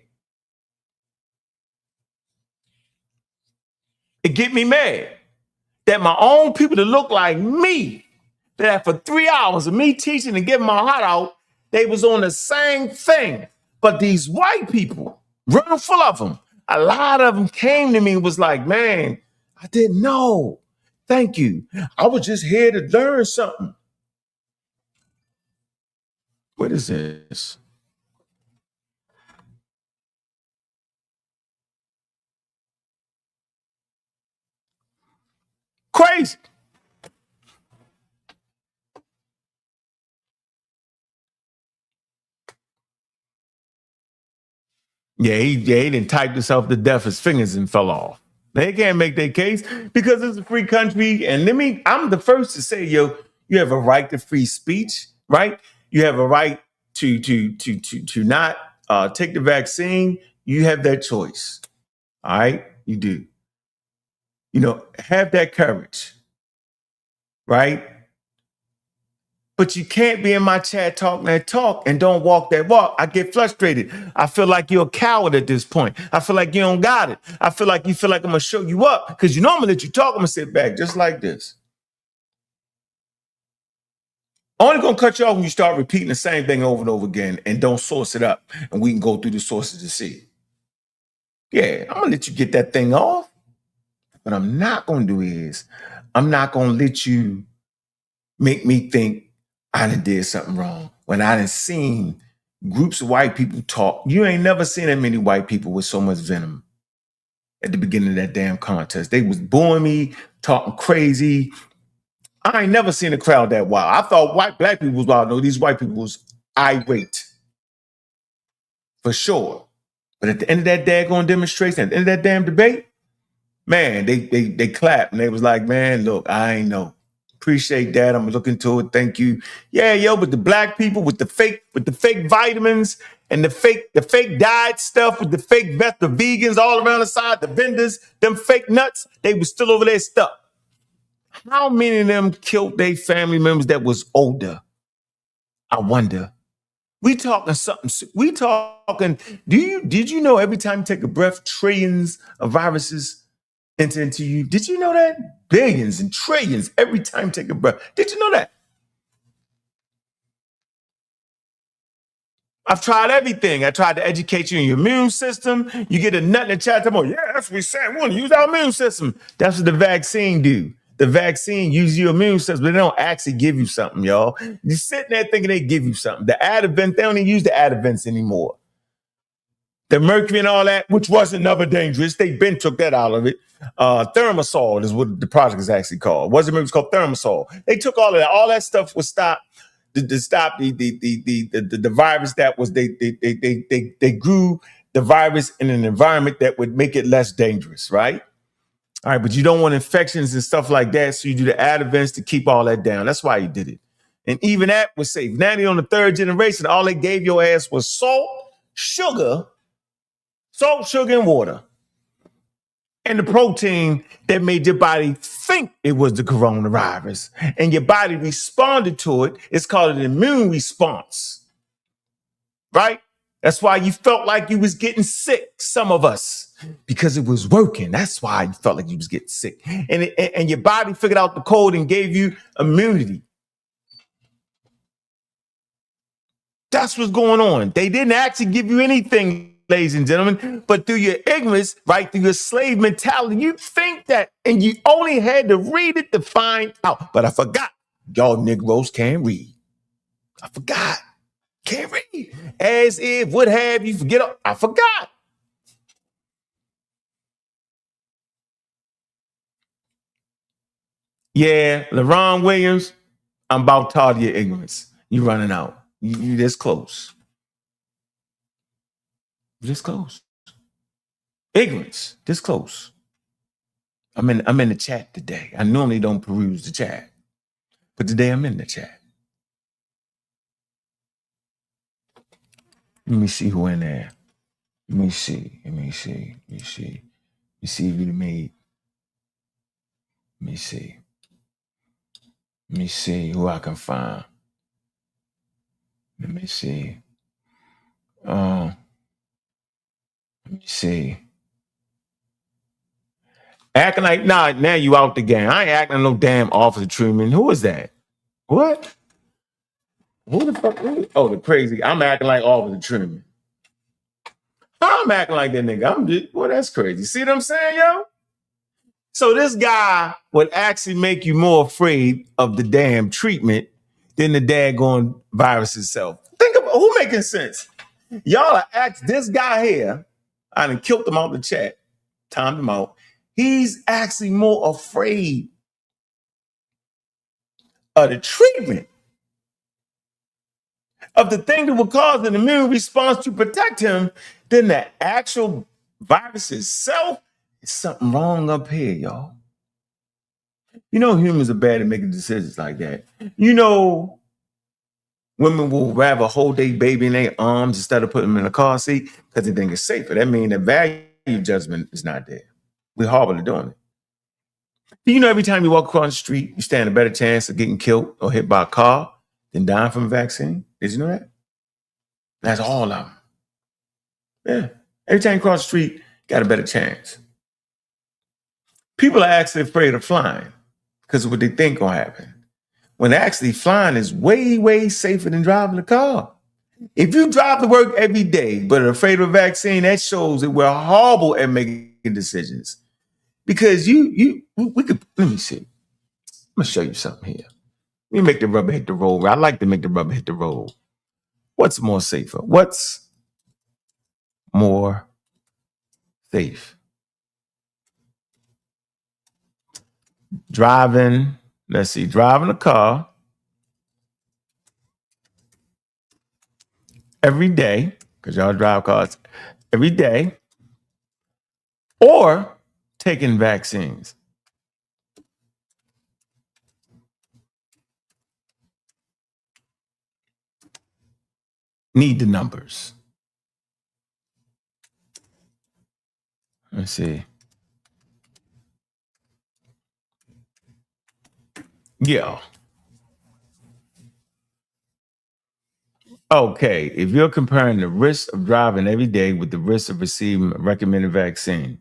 It get me mad that my own people that look like me, that for 3 hours of me teaching and giving my heart out, they was on the same thing. But these white people, room full of them, a lot of them came to me and was like, man, I didn't know. Thank you. I was just here to learn something. What is this? Crazy. Yeah, he didn't type himself to death. His fingers and fell off. They can't make their case because it's a free country. And I'm the first to say, yo, You have a right to free speech, right? You have a right to not take the vaccine. You have that choice. All right, you do. Have that courage, right? But you can't be in my chat talking that talk and don't walk that walk. I get frustrated. I feel like you're a coward at this point. I feel like you don't got it. I feel like you feel like I'm going to show you up because you know I'm going to let you talk. I'm going to sit back just like this. Only going to cut you off when you start repeating the same thing over and over again and don't source it up. And we can go through the sources to see. Yeah, I'm going to let you get that thing off. What I'm not going to do is I'm not going to let you make me think I done did something wrong when I done seen groups of white people talk. You ain't never seen that many white people with so much venom at the beginning of that damn contest. They was booing me, talking crazy. I ain't never seen a crowd that wild. I thought black people was wild. No, these white people was irate. For sure. But at the end of that daggone demonstration, at the end of that damn debate, man, they clapped and they was like, man, look, I ain't know. Appreciate that. I'm looking to it. Thank you. Yeah, yo, but the black people with the fake vitamins and the fake diet stuff with the fake the vegans all around the side, the vendors, them fake nuts, they was still over there stuck. How many of them killed their family members that was older? I wonder. We talking something. We talking. Did you know every time you take a breath, trillions of viruses enter into you? Did you know that? Billions and trillions every time you take a breath. Did you know that? I've tried everything. I tried to educate you in your immune system. You get a nut in the chat, yeah, that's what we said. We want to use our immune system. That's what the vaccine do. The vaccine uses your immune system, but they don't actually give you something, y'all. You're sitting there thinking they give you something. The Advent, they don't even use the Advents anymore. The mercury and all that, which wasn't never dangerous. They been took that out of it. Thermosol is what the project is actually called. Wasn't it was called Thermosol. They took all of that. All that stuff was stopped to stop the virus that was they grew the virus in an environment that would make it less dangerous, right? All right, but you don't want infections and stuff like that, so you do the advents to keep all that down. That's why you did it. And even that was safe. Now they're on the third generation. All they gave your ass was salt, sugar, and water. And the protein that made your body think it was the coronavirus. And your body responded to it. It's called an immune response. Right? That's why you felt like you was getting sick, some of us, because it was working. That's why you felt like you was getting sick. And your body figured out the code and gave you immunity. That's what's going on. They didn't actually give you anything, ladies and gentlemen, but through your ignorance, right, through your slave mentality, you think that, and you only had to read it to find out. But I forgot, y'all Negroes can't read. I forgot. Can't read. As if, what have you, forget. I forgot. Yeah, LaRon Williams, I'm about tired of your ignorance. You running out. You this close. This close. Ignorance, this close. I'm in the chat today. I normally don't peruse the chat, but today I'm in the chat. Let me see who in there. Let me see who you made. Let me see who I can find. Let me see. Let me see. Acting like, nah, now you out the game. I ain't acting no damn Officer Truman. Who is that? What? Who the fuck? Oh, the crazy. I'm acting like Officer Truman. I'm acting like that nigga. Boy, that's crazy. See what I'm saying, yo? So this guy would actually make you more afraid of the damn treatment than the daggone virus itself. Think about who making sense. Y'all are asked this guy here. I done killed him out the chat. Timed him out. He's actually more afraid of the treatment, of the thing that will cause an immune response to protect him, than the actual virus itself. There's something wrong up here, y'all. You know humans are bad at making decisions like that. You know women will rather hold their baby in their arms instead of putting them in a car seat because they think it's safer. That means that value judgment is not there. We're horrible at doing it. You know, every time you walk across the street, you stand a better chance of getting killed or hit by a car than dying from a vaccine. Did you know that? That's all of them. Yeah. Every time you cross the street, got a better chance. People are actually afraid of flying because of what they think will happen. When actually flying is way, way safer than driving a car. If you drive to work every day but are afraid of a vaccine, that shows that we're horrible at making decisions. Because we could, let me see. I'm gonna show you something here. Let me make the rubber hit the road. I like to make the rubber hit the road. What's more safer? What's more safe? Driving, let's see, driving a car every day, because y'all drive cars every day, or taking vaccines. Need the numbers. Let's see. Yeah. Okay, if you're comparing the risk of driving every day with the risk of receiving a recommended vaccine,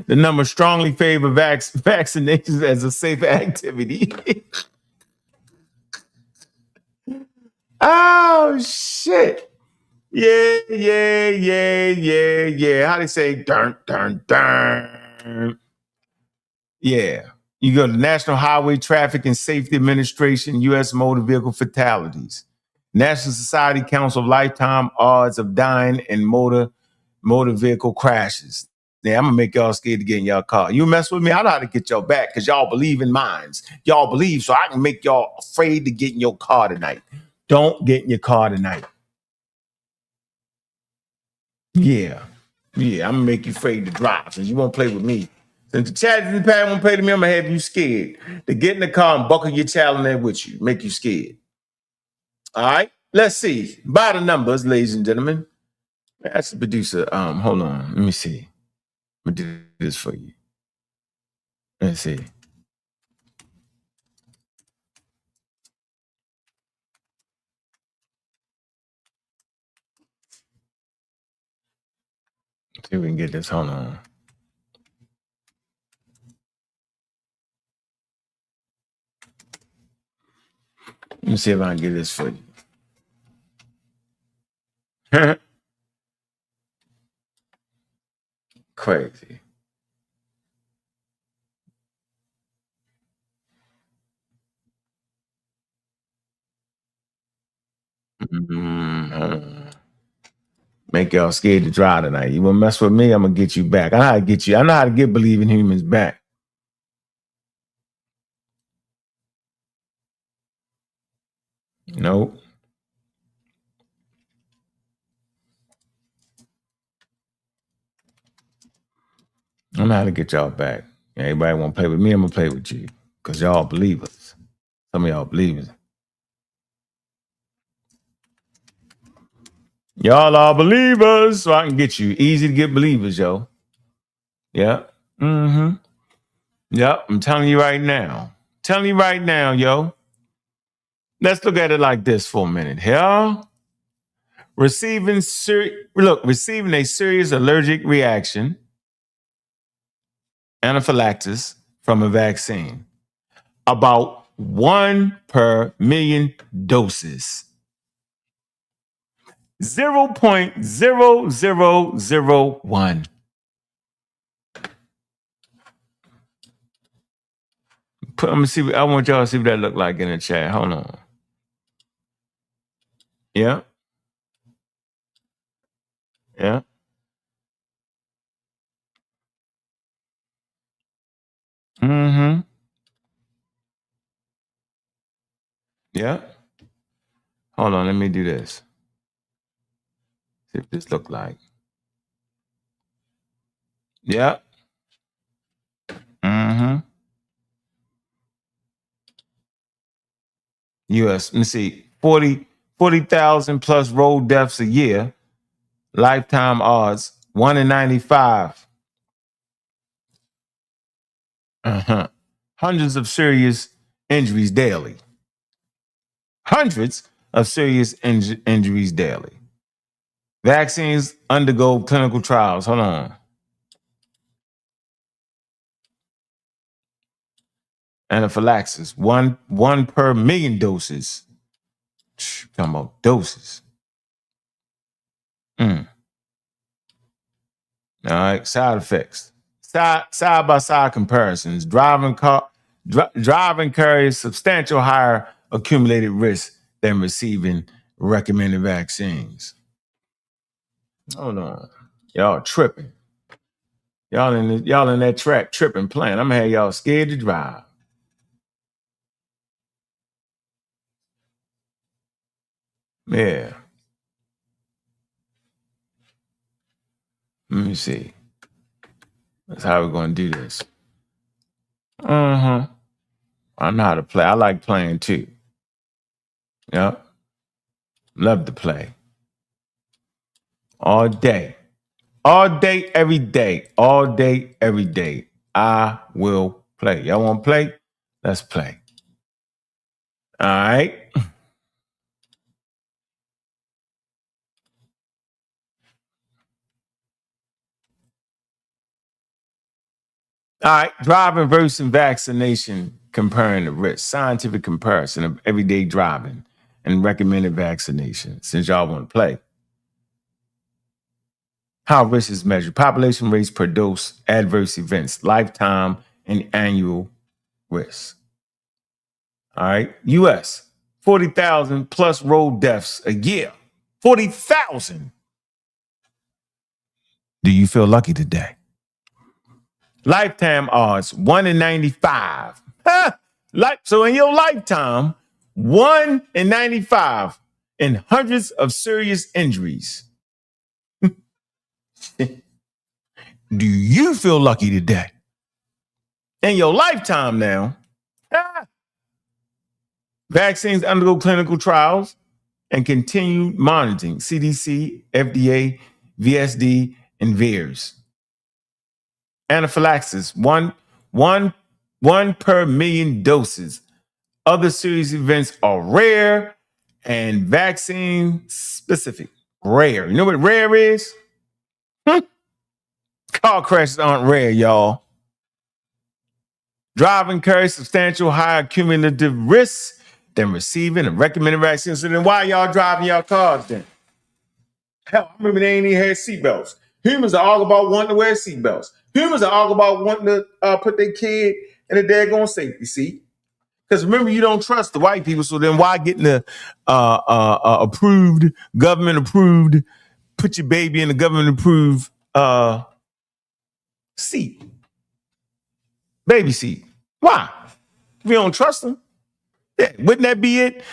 the numbers strongly favor vaccinations as a safe activity. Oh, shit. Yeah. How they say, dun, dun, dun. Yeah. You go to National Highway Traffic and Safety Administration, U.S. motor vehicle fatalities. National Society Council of lifetime odds of dying in motor vehicle crashes. Yeah, I'm gonna make y'all scared to get in y'all car. You mess with me, I know how to get y'all back because y'all believe in minds. Y'all believe, so I can make y'all afraid to get in your car tonight. Don't get in your car tonight. Yeah, I'm gonna make you afraid to drive since you won't play with me. Since the chat in the pad won't play to me, I'm gonna have you scared to get in the car and buckle your child in there with you, make you scared. All right, let's see. By the numbers, ladies and gentlemen. That's the producer. Hold on, let me see. I'm gonna do this for you. Let's see. See if we can get this. Hold on. Let me see if I can get this for you. Crazy. Hold on. Make y'all scared to drive tonight. You wanna mess with me? I'm gonna get you back. I know how to get you. I know how to get believing humans back. Nope. I know how to get y'all back. Everybody want to play with me, I'm gonna play with you. Because y'all believers. Some of y'all believers. Y'all are believers, so I can get you. Easy to get believers, yo. Yeah. Mm-hmm. Yep. I'm telling you right now. Telling you right now, yo. Let's look at it like this for a minute. Here. Receiving a serious allergic reaction, anaphylaxis from a vaccine. About 1 per million doses. 0.0001. I'm gonna see. I want y'all to see what that look like in the chat. Hold on. Yeah. Yeah. Mm-hmm. Yeah. Hold on. Let me do this. See what this look like. Yeah. Mm-hmm. U.S. Let me see, 40,000 plus road deaths a year. Lifetime odds, 1 in 95. Hundreds of serious injuries daily. Hundreds of serious injuries daily. Vaccines undergo clinical trials. Hold on. Anaphylaxis, one per million doses. Talking about doses. All right, side effects. Side by side comparisons. Driving carries substantial higher accumulated risk than receiving recommended vaccines. Hold on, y'all tripping. Y'all in that track tripping playing. I'm gonna have y'all scared to drive. Yeah. Let me see. That's how we're gonna do this. I know how to play. I like playing too. Yep. Love to play. All day. All day, every day. All day, every day. I will play. Y'all want to play? Let's play. All right. All right. Driving versus vaccination, comparing the risk. Scientific comparison of everyday driving and recommended vaccination, since y'all want to play. How risk is measured. Population rates per dose, adverse events, lifetime and annual risk. All right. U.S., 40,000 plus road deaths a year. 40,000. Do you feel lucky today? Lifetime odds, 1 in 95. So in your lifetime, 1 in 95 and hundreds of serious injuries. Do you feel lucky today? In your lifetime now, vaccines undergo clinical trials and continued monitoring. CDC, FDA, VSD, and VAERS. Anaphylaxis, one per million doses. Other serious events are rare and vaccine specific. Rare. You know what rare is? Car crashes aren't rare, y'all. Driving carries substantial higher cumulative risks than receiving a recommended vaccine. So then why y'all driving y'all cars then? Hell, I remember they ain't even had seatbelts. Humans are all about wanting to wear seatbelts. Humans are all about wanting to put their kid in a daggone safety seat. Because remember, you don't trust the white people, so then why get in the approved, government approved, put your baby in the government approved seat, baby seat? Why? If you don't trust them, yeah, wouldn't that be it?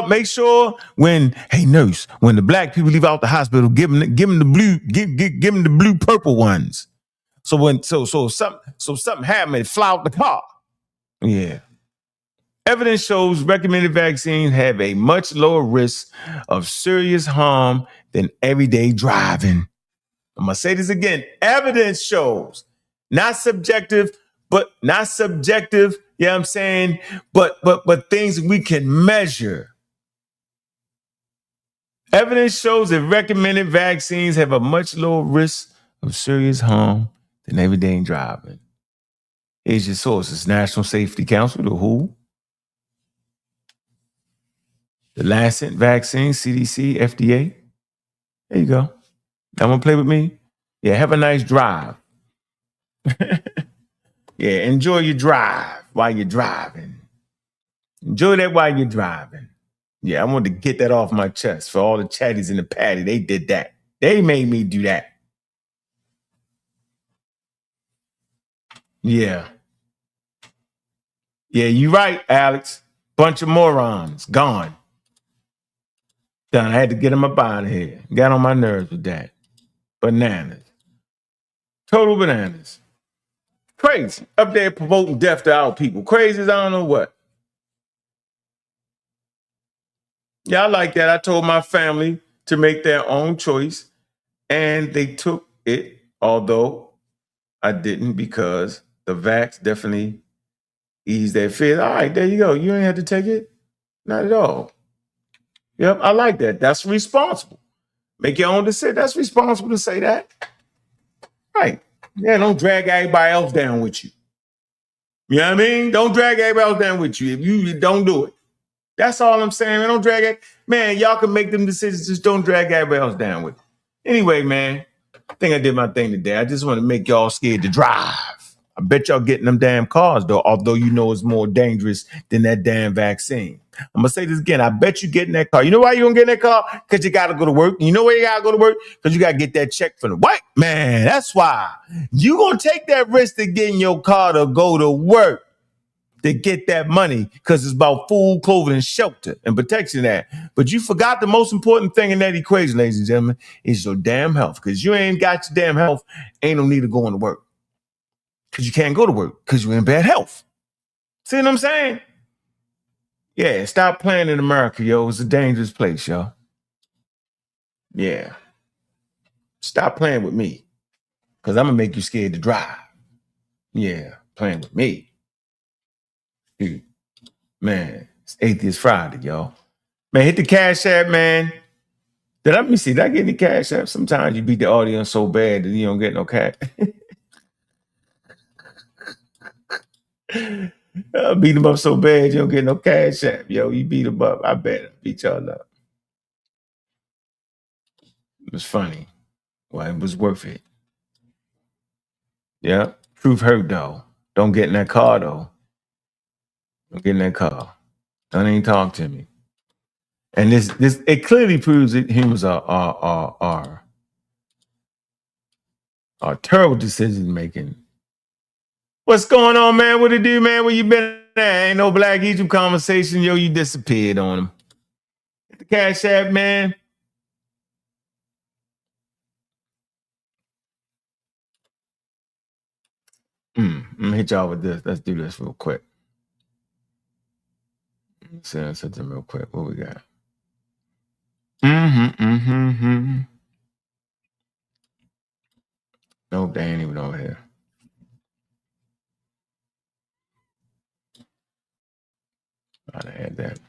Make sure when, hey nurse, when the black people leave out the hospital, give them the blue, give them the blue purple ones. So when something happened, it fly out the car. Yeah. Evidence shows recommended vaccines have a much lower risk of serious harm than everyday driving. I'm going to say this again. Evidence shows, not subjective, you know what I'm saying? But things we can measure. Evidence shows that recommended vaccines have a much lower risk of serious harm than everyday driving. Here's your sources: National Safety Council, the WHO, the Lancet vaccine, CDC, FDA. There you go. Y'all want to play with me? Yeah, have a nice drive. Yeah, enjoy your drive while you're driving. Enjoy that while you're driving. Yeah, I wanted to get that off my chest for all the chatties in the patty. They did that. They made me do that. Yeah. Yeah, you right, Alex. Bunch of morons. Gone. Done. I had to get them up out of here. Got on my nerves with that. Bananas. Total bananas. Crazy. Up there promoting death to our people. Crazy as I don't know what. Yeah, I like that. I told my family to make their own choice, and they took it, although I didn't, because the vax definitely eased their fear. All right, there you go. You ain't have to take it. Not at all. Yep, I like that. That's responsible. Make your own decision. That's responsible to say that. Right. Yeah, don't drag everybody else down with you. You know what I mean? Don't drag everybody else down with you. If you don't do it. That's all I'm saying, man. Don't drag it. Man, y'all can make them decisions. Just don't drag everybody else down with it. Anyway, man, I think I did my thing today. I just want to make y'all scared to drive. I bet y'all getting them damn cars, though, although you know it's more dangerous than that damn vaccine. I'm going to say this again. I bet you get in that car. You know why you don't get in that car? Because you got to go to work. You know why you got to go to work? Because you got to get that check from the white man. That's why. You going to take that risk to get in your car to go to work, to get that money, because it's about food, clothing, and shelter and protection that. But you forgot the most important thing in that equation, ladies and gentlemen, is your damn health. Because you ain't got your damn health, ain't no need to go to work. Because you can't go to work because you're in bad health. See what I'm saying? Yeah, stop playing in America, yo. It's a dangerous place, yo. Yeah. Stop playing with me, because I'm going to make you scared to drive. Yeah, playing with me. Dude, man, it's Atheist Friday, yo. Man, hit the Cash App, man. Let me see. Did I get any Cash App? Sometimes you beat the audience so bad that you don't get no cash. I beat them up so bad you don't get no Cash App. Yo, you beat them up. I bet I beat y'all up. It was funny. Well, it was worth it. Yeah. Truth hurt, though. Don't get in that car, though. Don't get in that car. Don't even talk to me. And this it clearly proves that humans are terrible decision making. What's going on, man? What it do, man? Where you been at? Ain't no Black Egypt conversation. Yo, you disappeared on him. Hit the Cash App, man. I'm gonna hit y'all with this. Let's do this real quick. Let's send something real quick. What we got? Nope, they ain't even over here. I'd add that.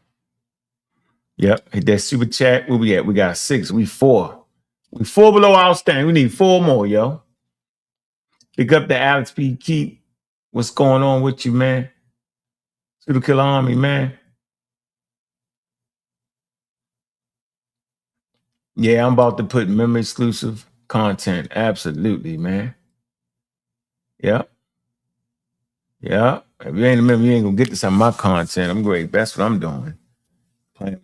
Yep, hit that super chat. Where we at? We got 6. We 4. We 4 below outstanding. We need 4 more, yo. Pick up the Alex P. Keep. What's going on with you, man? Pseudo Killer Army, man. Yeah, I'm about to put member exclusive content. Absolutely, man. Yep. Yep. If you ain't a member, you ain't gonna get to some of my content. I'm great. That's what I'm doing.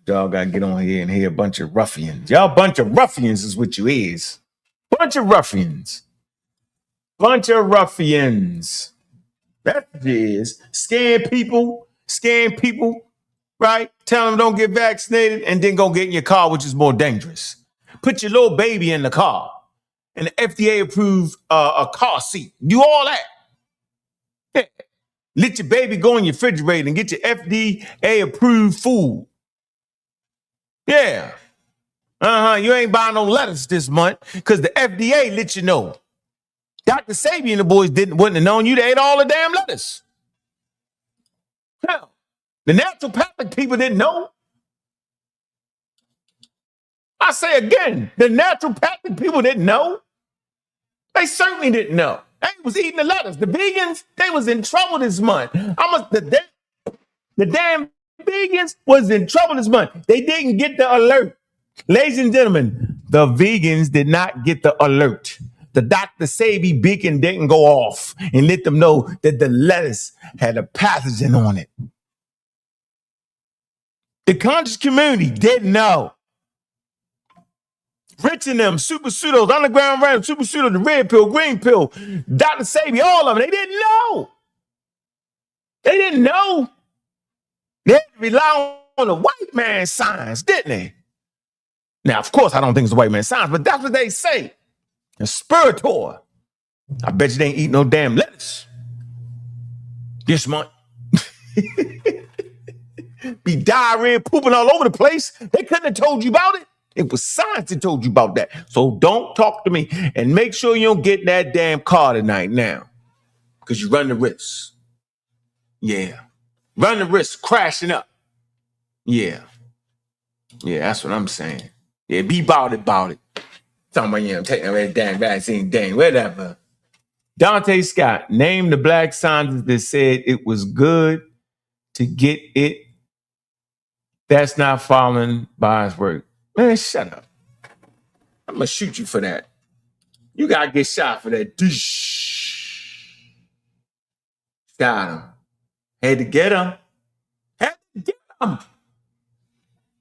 Y'all gotta get on here and hear a bunch of ruffians. Y'all bunch of ruffians is what you is. Bunch of ruffians. Bunch of ruffians. That's what it is. Scam people, right? Tell them don't get vaccinated and then go get in your car, which is more dangerous. Put your little baby in the car, an FDA approved a car seat. Do all that. Yeah. Let your baby go in your refrigerator and get your FDA approved food. Yeah. You ain't buying no lettuce this month because the FDA let you know. Dr. Sabi and the boys wouldn't have known you to ate all the damn lettuce. Hell, the naturopathic people didn't know. I say again, the naturopathic people didn't know. They certainly didn't know. They was eating the lettuce. The vegans, they was in trouble this month. The damn vegans was in trouble this month. They didn't get the alert. Ladies and gentlemen, the vegans did not get the alert. The Dr. Sabi beacon didn't go off and let them know that the lettuce had a pathogen on it. The conscious community didn't know. Rich in them, super pseudos, underground random, super pseudo, the red pill, green pill, Dr. Sabi, all of them, they didn't know. They didn't know. They had to rely on the white man's science, didn't they? Now, of course, I don't think it's the white man's science, but that's what they say. A spiritor. I bet you they ain't eat no damn lettuce this month. be diarrhea, pooping all over the place. They couldn't have told you about it. It was science that told you about that. So don't talk to me, and make sure you don't get in that damn car tonight now, because you run the risk. Yeah. Run the risk of crashing up. Yeah. Yeah, that's what I'm saying. Yeah, be about it. Talking about, you know, taking that damn vaccine, dang, whatever. Dante Scott, name the black scientist that said it was good to get it. That's not following by his word. Man, shut up. I'm going to shoot you for that. You got to get shot for that. Got him. Had to get him.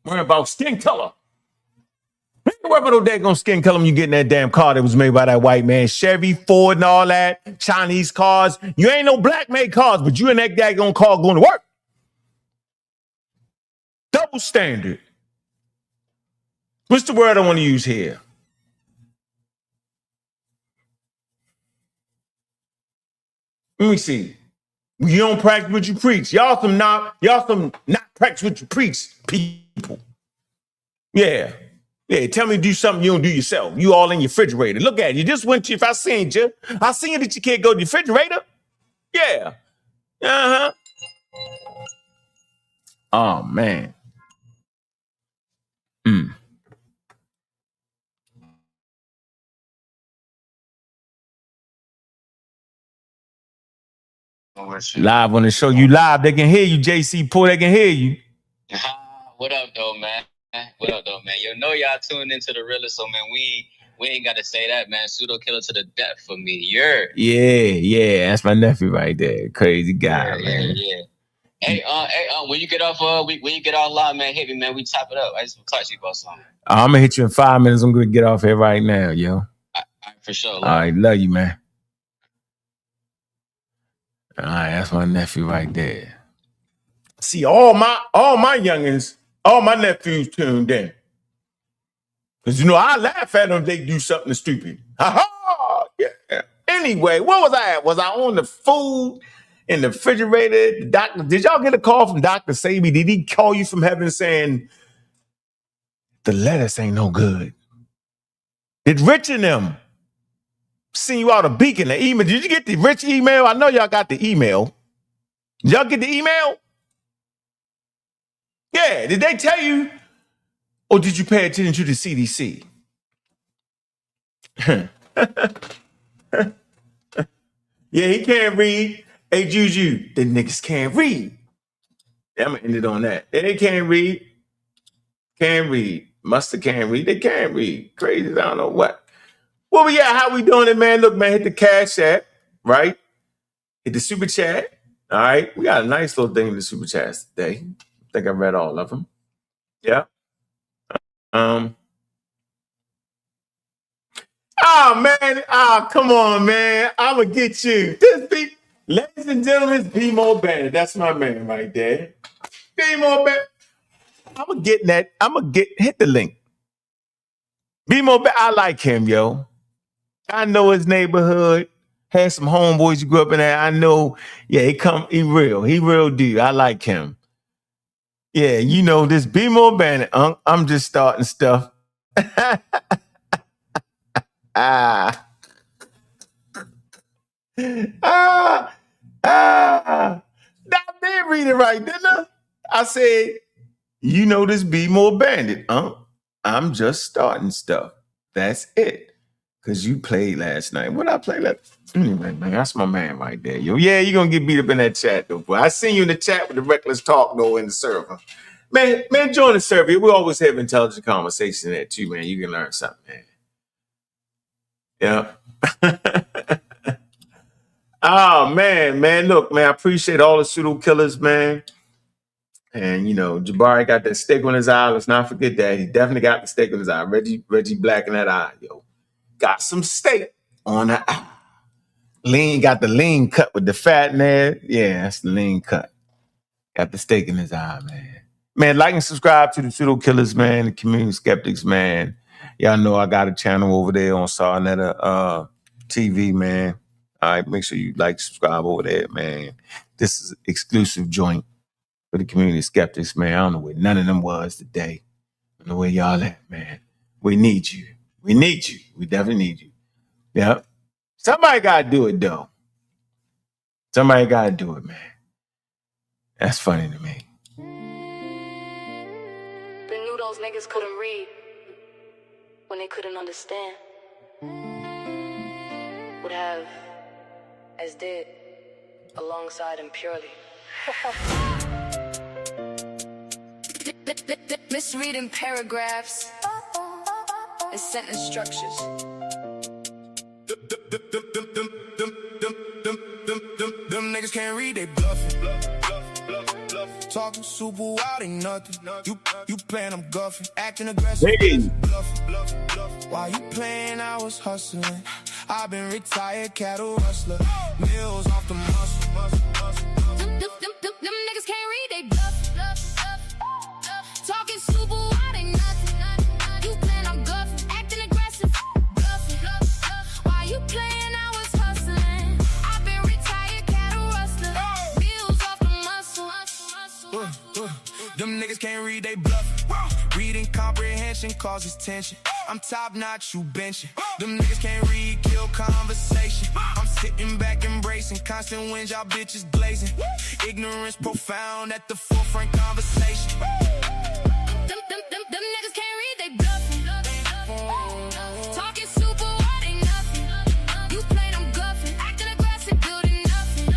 Worry about skin color. Worry about no daggone skin color when you get in that damn car that was made by that white man. Chevy, Ford, and all that. Chinese cars. You ain't no black made cars, but you in that daggone car going to work. Double standard. What's the word I want to use here? Let me see. You don't practice what you preach. Y'all some not practice what you preach, people. Yeah. Yeah, tell me to do something you don't do yourself. You all in your refrigerator. Look at you. Just went to, if I seen you that you can't go to the refrigerator. Yeah. Uh-huh. Oh, man. Live on the show. You live. They can hear you, JC Poor. They can hear you. What up, though, man? What up, though, man? You know y'all tuned into the realest, so, man, we ain't got to say that, man. Pseudo killer to the death for me. Yeah. That's my nephew right there. Crazy guy, man. Yeah. Hey, when you get off live, man, hit me, man. We top it up. I just want to talk to you about something. I'm going to hit you in 5 minutes. I'm going to get off here right now, yo. All right, for sure. All right, love you, man. All right, that's my nephew right there. See, all my youngins, all my nephews tuned in. Because, you know, I laugh at them if they do something stupid. Ha-ha! Yeah. Anyway, where was I at? Was I on the food in the refrigerator? The doctor, did y'all get a call from Dr. Sabi? Did he call you from heaven saying, the lettuce ain't no good? Did Rich and them send you out a beacon, the email? Did you get the Rich email? I know y'all got the email. Did y'all get the email? Yeah, did they tell you? Or did you pay attention to the CDC? Yeah, he can't read. Hey, Juju, the niggas can't read. Yeah, I'm going to end it on that. They can't read. Can't read. Mustard can't read. They can't read. Crazy, I don't know what. Well, yeah, how we doing it, man? Look, man, hit the cash app, right? Hit the super chat. All right. We got a nice little thing in the super chats today. I think I read all of them. Yeah. Oh, man. Oh, come on, man. I'm going to get you. Ladies and gentlemen, Be More Bandit. That's my man right there. Be More Bandit. I'm going to get that. Hit the link. Be More Bandit. I like him, yo. I know his neighborhood. Had some homeboys who grew up in there. I know. Yeah, he real. He real dude. I like him. Yeah, you know, this Be More Bandit. I'm just starting stuff. I did read it right, didn't I? I said, you know this Be More Bandit. I'm just starting stuff. That's it. Because you played last night. What I played last? Anyway, man, that's my man right there. Yo, yeah, you're going to get beat up in that chat, though, boy. I seen you in the chat with the reckless talk, though, in the server. Man, join the server. We always have intelligent conversation there, too, man. You can learn something, man. Yeah. Oh, man. Look, man, I appreciate all the pseudo killers, man. And, you know, Jabari got that steak on his eye. Let's not forget that. He definitely got the steak on his eye. Reggie Black in that eye, yo. Got some steak on the eye. Got the lean cut with the fat in there. Yeah, that's the lean cut. Got the steak in his eye, man. Man, like and subscribe to the Pseudo Killers, man, the Community Skeptics, man. Y'all know I got a channel over there on Sarnetta TV, man. All right, make sure you like, subscribe over there, man. This is exclusive joint. For the community skeptics, man, I don't know where none of them was today. I don't know where y'all at, man. We need you. We need you. We definitely need you. Yep. Somebody got to do it, though. Somebody got to do it, man. That's funny to me. They knew those niggas couldn't read when they couldn't understand. Would have, as did, alongside him purely. Misreading paragraphs and sentence structures. Them niggas can't read, they bluffing. Talking super wild, ain't nothing. You playing, I'm guffing. Acting aggressive, Hey. While you playing, I was hustling. I've been retired cattle rustler. Mills off the muscle. Them niggas can't read, they bluff. Talking super wild, ain't nothing. You playing, I'm guffing. Acting aggressive, bluffing. While you playing, I was hustling. I've been retired cattle rustler. Bills off the muscle. Them niggas can't read, they bluffing. Reading comprehension causes tension. I'm top notch, you benching. Them niggas can't read, kill conversation. I'm sitting back embracing constant winds, y'all bitches glazing. Ignorance profound at the forefront conversation. Them niggas can't read, they bluffing. Talking super wild, ain't nothing. You played, I'm guffing. Acting aggressive, building nothing.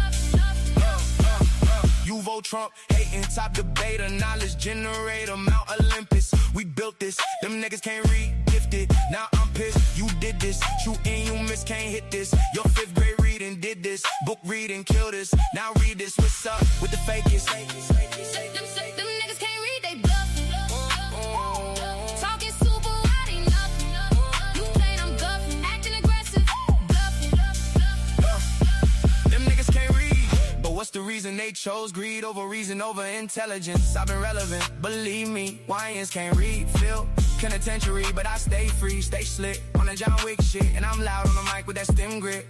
You vote Trump, hating, top debater, knowledge generator, Mount Olympus. We built this, them niggas can't read, gifted. Now I'm pissed, you did this. Shooting, you miss, can't hit this. Your 5th grade reading did this. Book reading, kill this. Now read this, what's up with the fakest? Them niggas can't read, they bluffing. Talking super wild, ain't nothing. You played, I'm guffing. Acting aggressive, bluffing. Them niggas can't read, but what's the reason they chose greed over reason over intelligence? I've been relevant, believe me. Wyans can't read, feel penitentiary, but I stay free, stay slick on the John Wick shit, and I'm loud on the mic with that stem grip.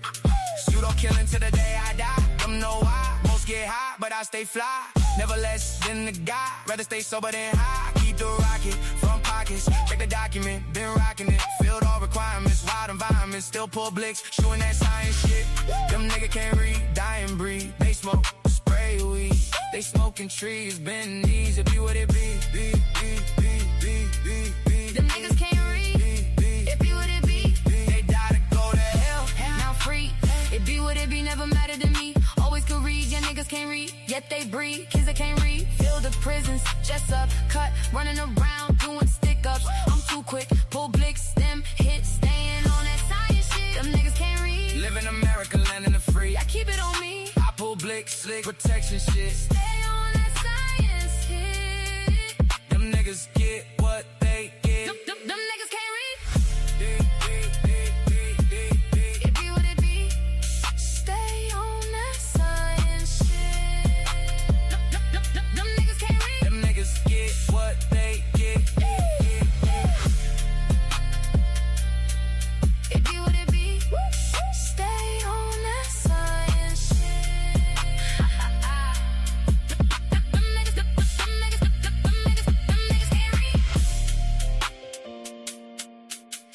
Pseudo killing till the day I die. Them know why. Most get high, but I stay fly. Never less than the guy. Rather stay sober than high. Keep the rocket from pockets. Check the document, been rocking it. Filled all requirements, wild environments. Still pull blicks, shooting that science shit. Them nigga can't read, die and breathe. They smoke, spray weed. They smoking trees, bend knees. It be what it be. Them niggas can't read. It be what it be. They die to go to hell. Now free. It be what it be, never mattered to me. Always could read, yeah, niggas can't read. Yet they breed, kids that can't read. Fill the prisons, just up, cut, running around, doing stick-ups. I'm too quick, pull blicks, them hits, staying on that science shit. Them niggas can't read. Live in America, land in the free. I keep it on me. I pull blicks, slick, protection shit. Stay on that science shit. Them niggas get what they get. Them niggas can't read. It be what it be. Stay on that science shit. Them niggas can't read. Them niggas get what they get. It be what it be. Stay on that science shit. Them niggas can't read.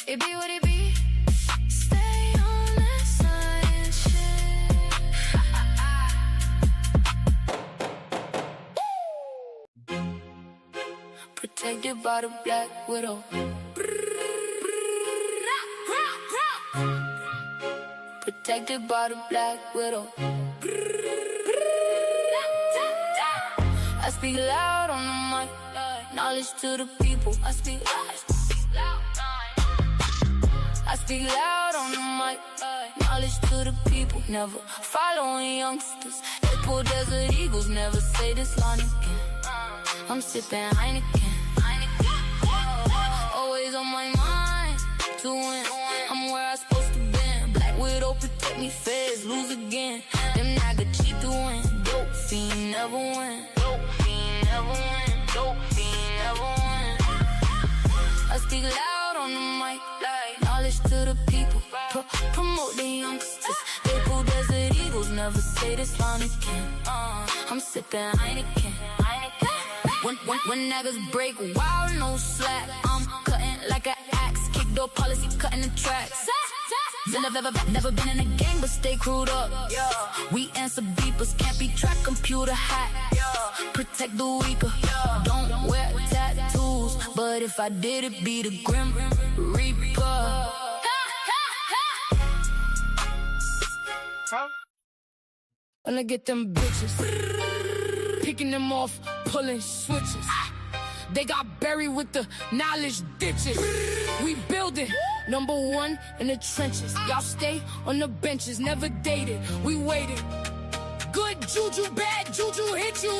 It be what it be. Stay on that science shit. Protected by the Black Widow. Protected by the Black Widow. I speak loud on the mic. Knowledge to the people. I speak loud. I speak loud on the mic. Knowledge to the people. Never following youngsters. They pull Desert Eagles. Never say this line again. I'm sipping Heineken. Always on my mind to win. I'm where I supposed to be. Black Widow protect me. Feds lose again. Them nigga cheat to win. Dope fiend never win. Dope fiend never win. Dope fiend never win. I speak loud on the mic. Like knowledge to the people. Promote the youngsters. They pull Desert Eagles. Never say this line again. I'm sipping Heineken. When niggas break wild, no slack. I'm cutting like an axe. Kick door policy, cutting the tracks. Never been in a gang, but stay crewed up. Yeah. We answer beepers, can't be tracked, computer hack. Yeah. Protect the weaker. Yeah. Don't wear tattoos, but if I did, it be the Grim Reaper. When I get them bitches, picking them off, pulling switches. They got buried with the knowledge ditches. We building, number one in the trenches. Y'all stay on the benches, never dated, we waited. Good juju, bad juju hit you.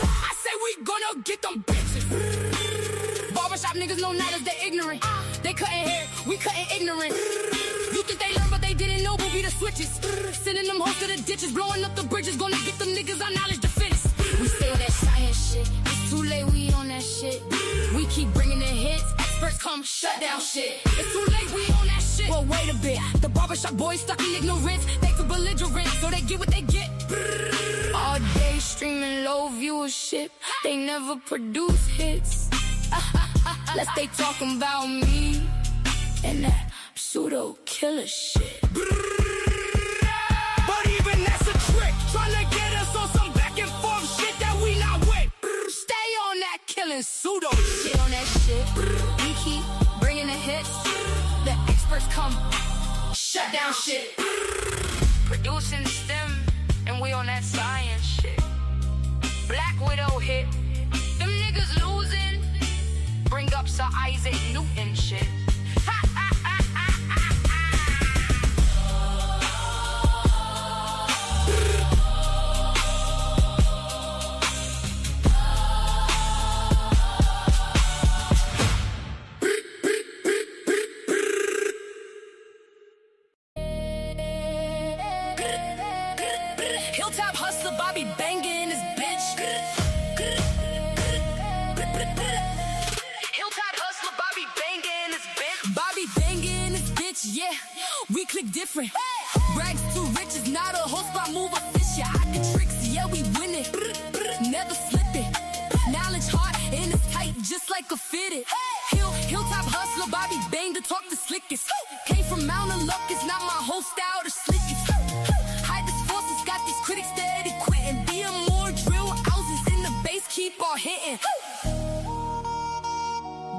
I say we gonna get them bitches. Barbershop niggas know knowledge, they ignorant. They cutting hair, we cutting ignorant. You think they learn, but they didn't know, we'll be the switches. Sending them hoes to the ditches, blowing up the bridges. Gonna get them niggas our knowledge the fittest. We stay on that science shit. It's too late, we on that shit. We keep bringing the hits. Experts come shut down shit. It's too late, we on that shit. Well, wait a bit. The barbershop boys stuck in ignorance. They too belligerent, so they get what they get. All day streaming low viewership. They never produce hits. Unless they talking about me and that pseudo killer shit. But even that's a trick. Tryna get us on some back and forth shit that we not with. Stay on that killing pseudo shit. On that shit. We keep bringing the hits. The experts come shut down shit. Producing STEM and we on that science shit. Black Widow hit. Them niggas losing. Bring up Sir Isaac Newton shit. Hilltop hustler Bobby banging his bitch. Hilltop hustler Bobby banging his bitch. Bobby banging his bitch, yeah. We click different. Rags too rich is not a whole spot move a fish. Yeah, I can tricks, yeah, we winning. Never slipping. Knowledge hard and it's tight, just like a fitted. Hilltop hustler Bobby bang to talk the slickest. Came from Mount of Luck, it's not my whole style, the slickest. Got these critics steady quitting. Being more drill houses in the base, keep on hitting.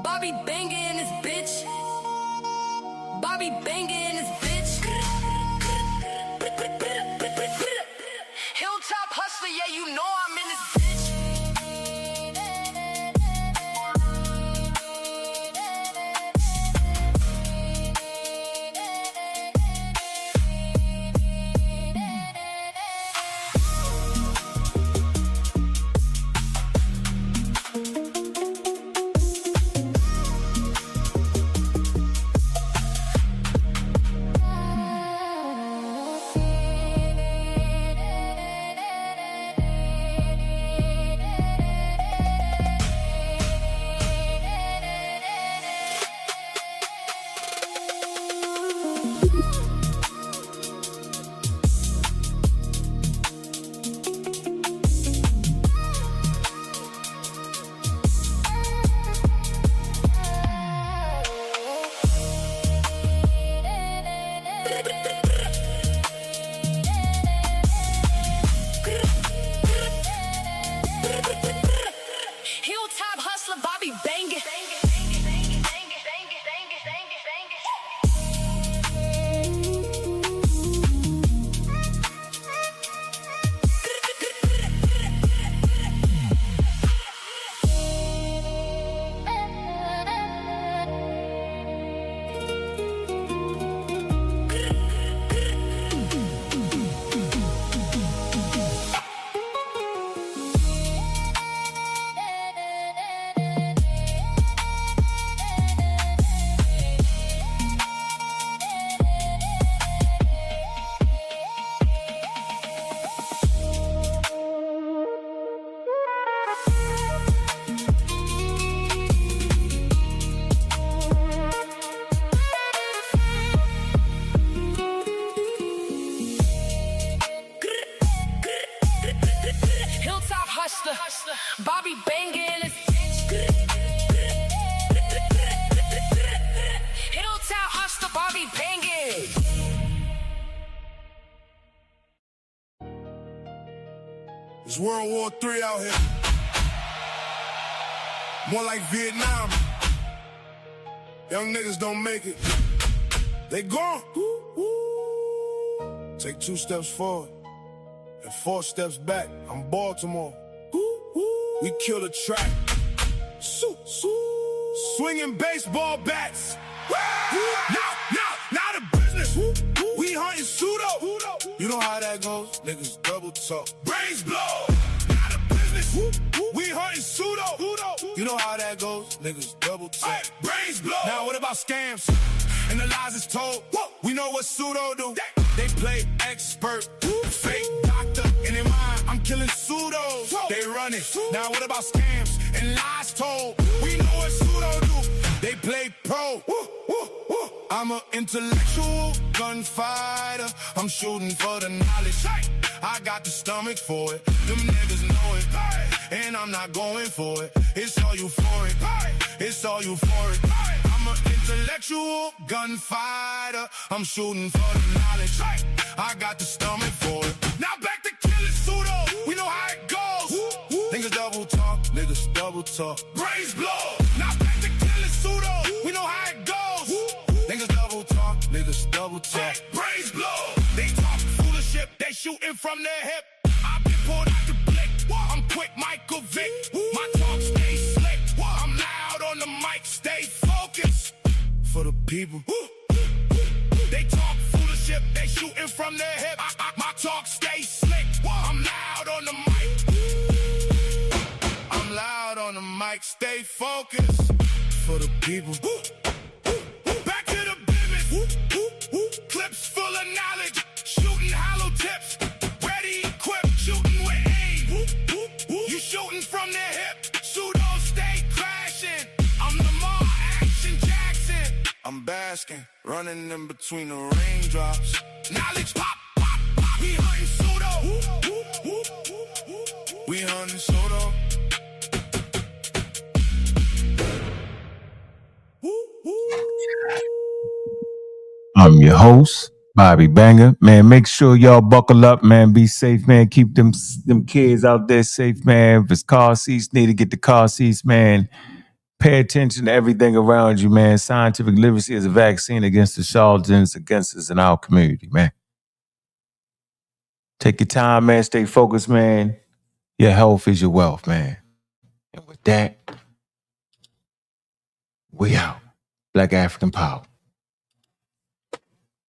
Bobby banging his bitch. Bobby banging his bitch. Hilltop hustler, yeah, you know I'm in this bitch. It's World War III out here. More like Vietnam. Young niggas don't make it. They gone. Take 2 steps forward and 4 steps back. I'm Baltimore. We kill the track. Swinging baseball bats. Now the business. We hunting pseudo. You know how that goes. Niggas double talk. Brains blow. Now the business. We hunting pseudo. You know how that goes. Niggas double talk. Brains blow. Now what about scams? And the lies is told. We know what pseudo do. They play expert. Fake doctor in their mind. I'm killing pseudos. They run it. Now what about scams and lies told? We know what pseudo do. They play pro. I'm an intellectual gunfighter. I'm shooting for the knowledge. I got the stomach for it. Them niggas know it. And I'm not going for it. It's all euphoric. It's all euphoric. I'm an intellectual gunfighter. I'm shooting for the knowledge. I got the stomach for it. Now back to killing pseudo. We know how it goes. Niggas double talk. Niggas double talk. Brains blow. Now back to killing pseudo. We know how it goes. Niggas double talk. Niggas double talk. Brains blow. They talk foolish shit. They shooting from their hip. I've been pulled out the blick. I'm quick, Michael Vick. My talk stay slick. I'm loud on the mic. Stay focused. For the people. They talk foolish shit. They shooting from their hip. My talk stay slick. I'm loud on the mic. I'm loud on the mic. Stay focused. For the people. Back to the business. Clips full of knowledge. Shooting hollow tips. Ready, equipped. Shooting with aim. You shooting from their hip. Pseudo stay crashing. I'm Lamar Action Jackson. I'm basking. Running in between the raindrops. Knowledge pop, pop, pop. We hunting pseudo. We hunting pseudo. I'm your host, Bobby Banger. Man, make sure y'all buckle up, man. Be safe, man. Keep them kids out there safe, man. If it's car seats, need to get the car seats, man. Pay attention to everything around you, man. Scientific literacy is a vaccine against the charlatans, against us in our community, man. Take your time, man. Stay focused, man. Your health is your wealth, man. And with that, we out. Black African Power.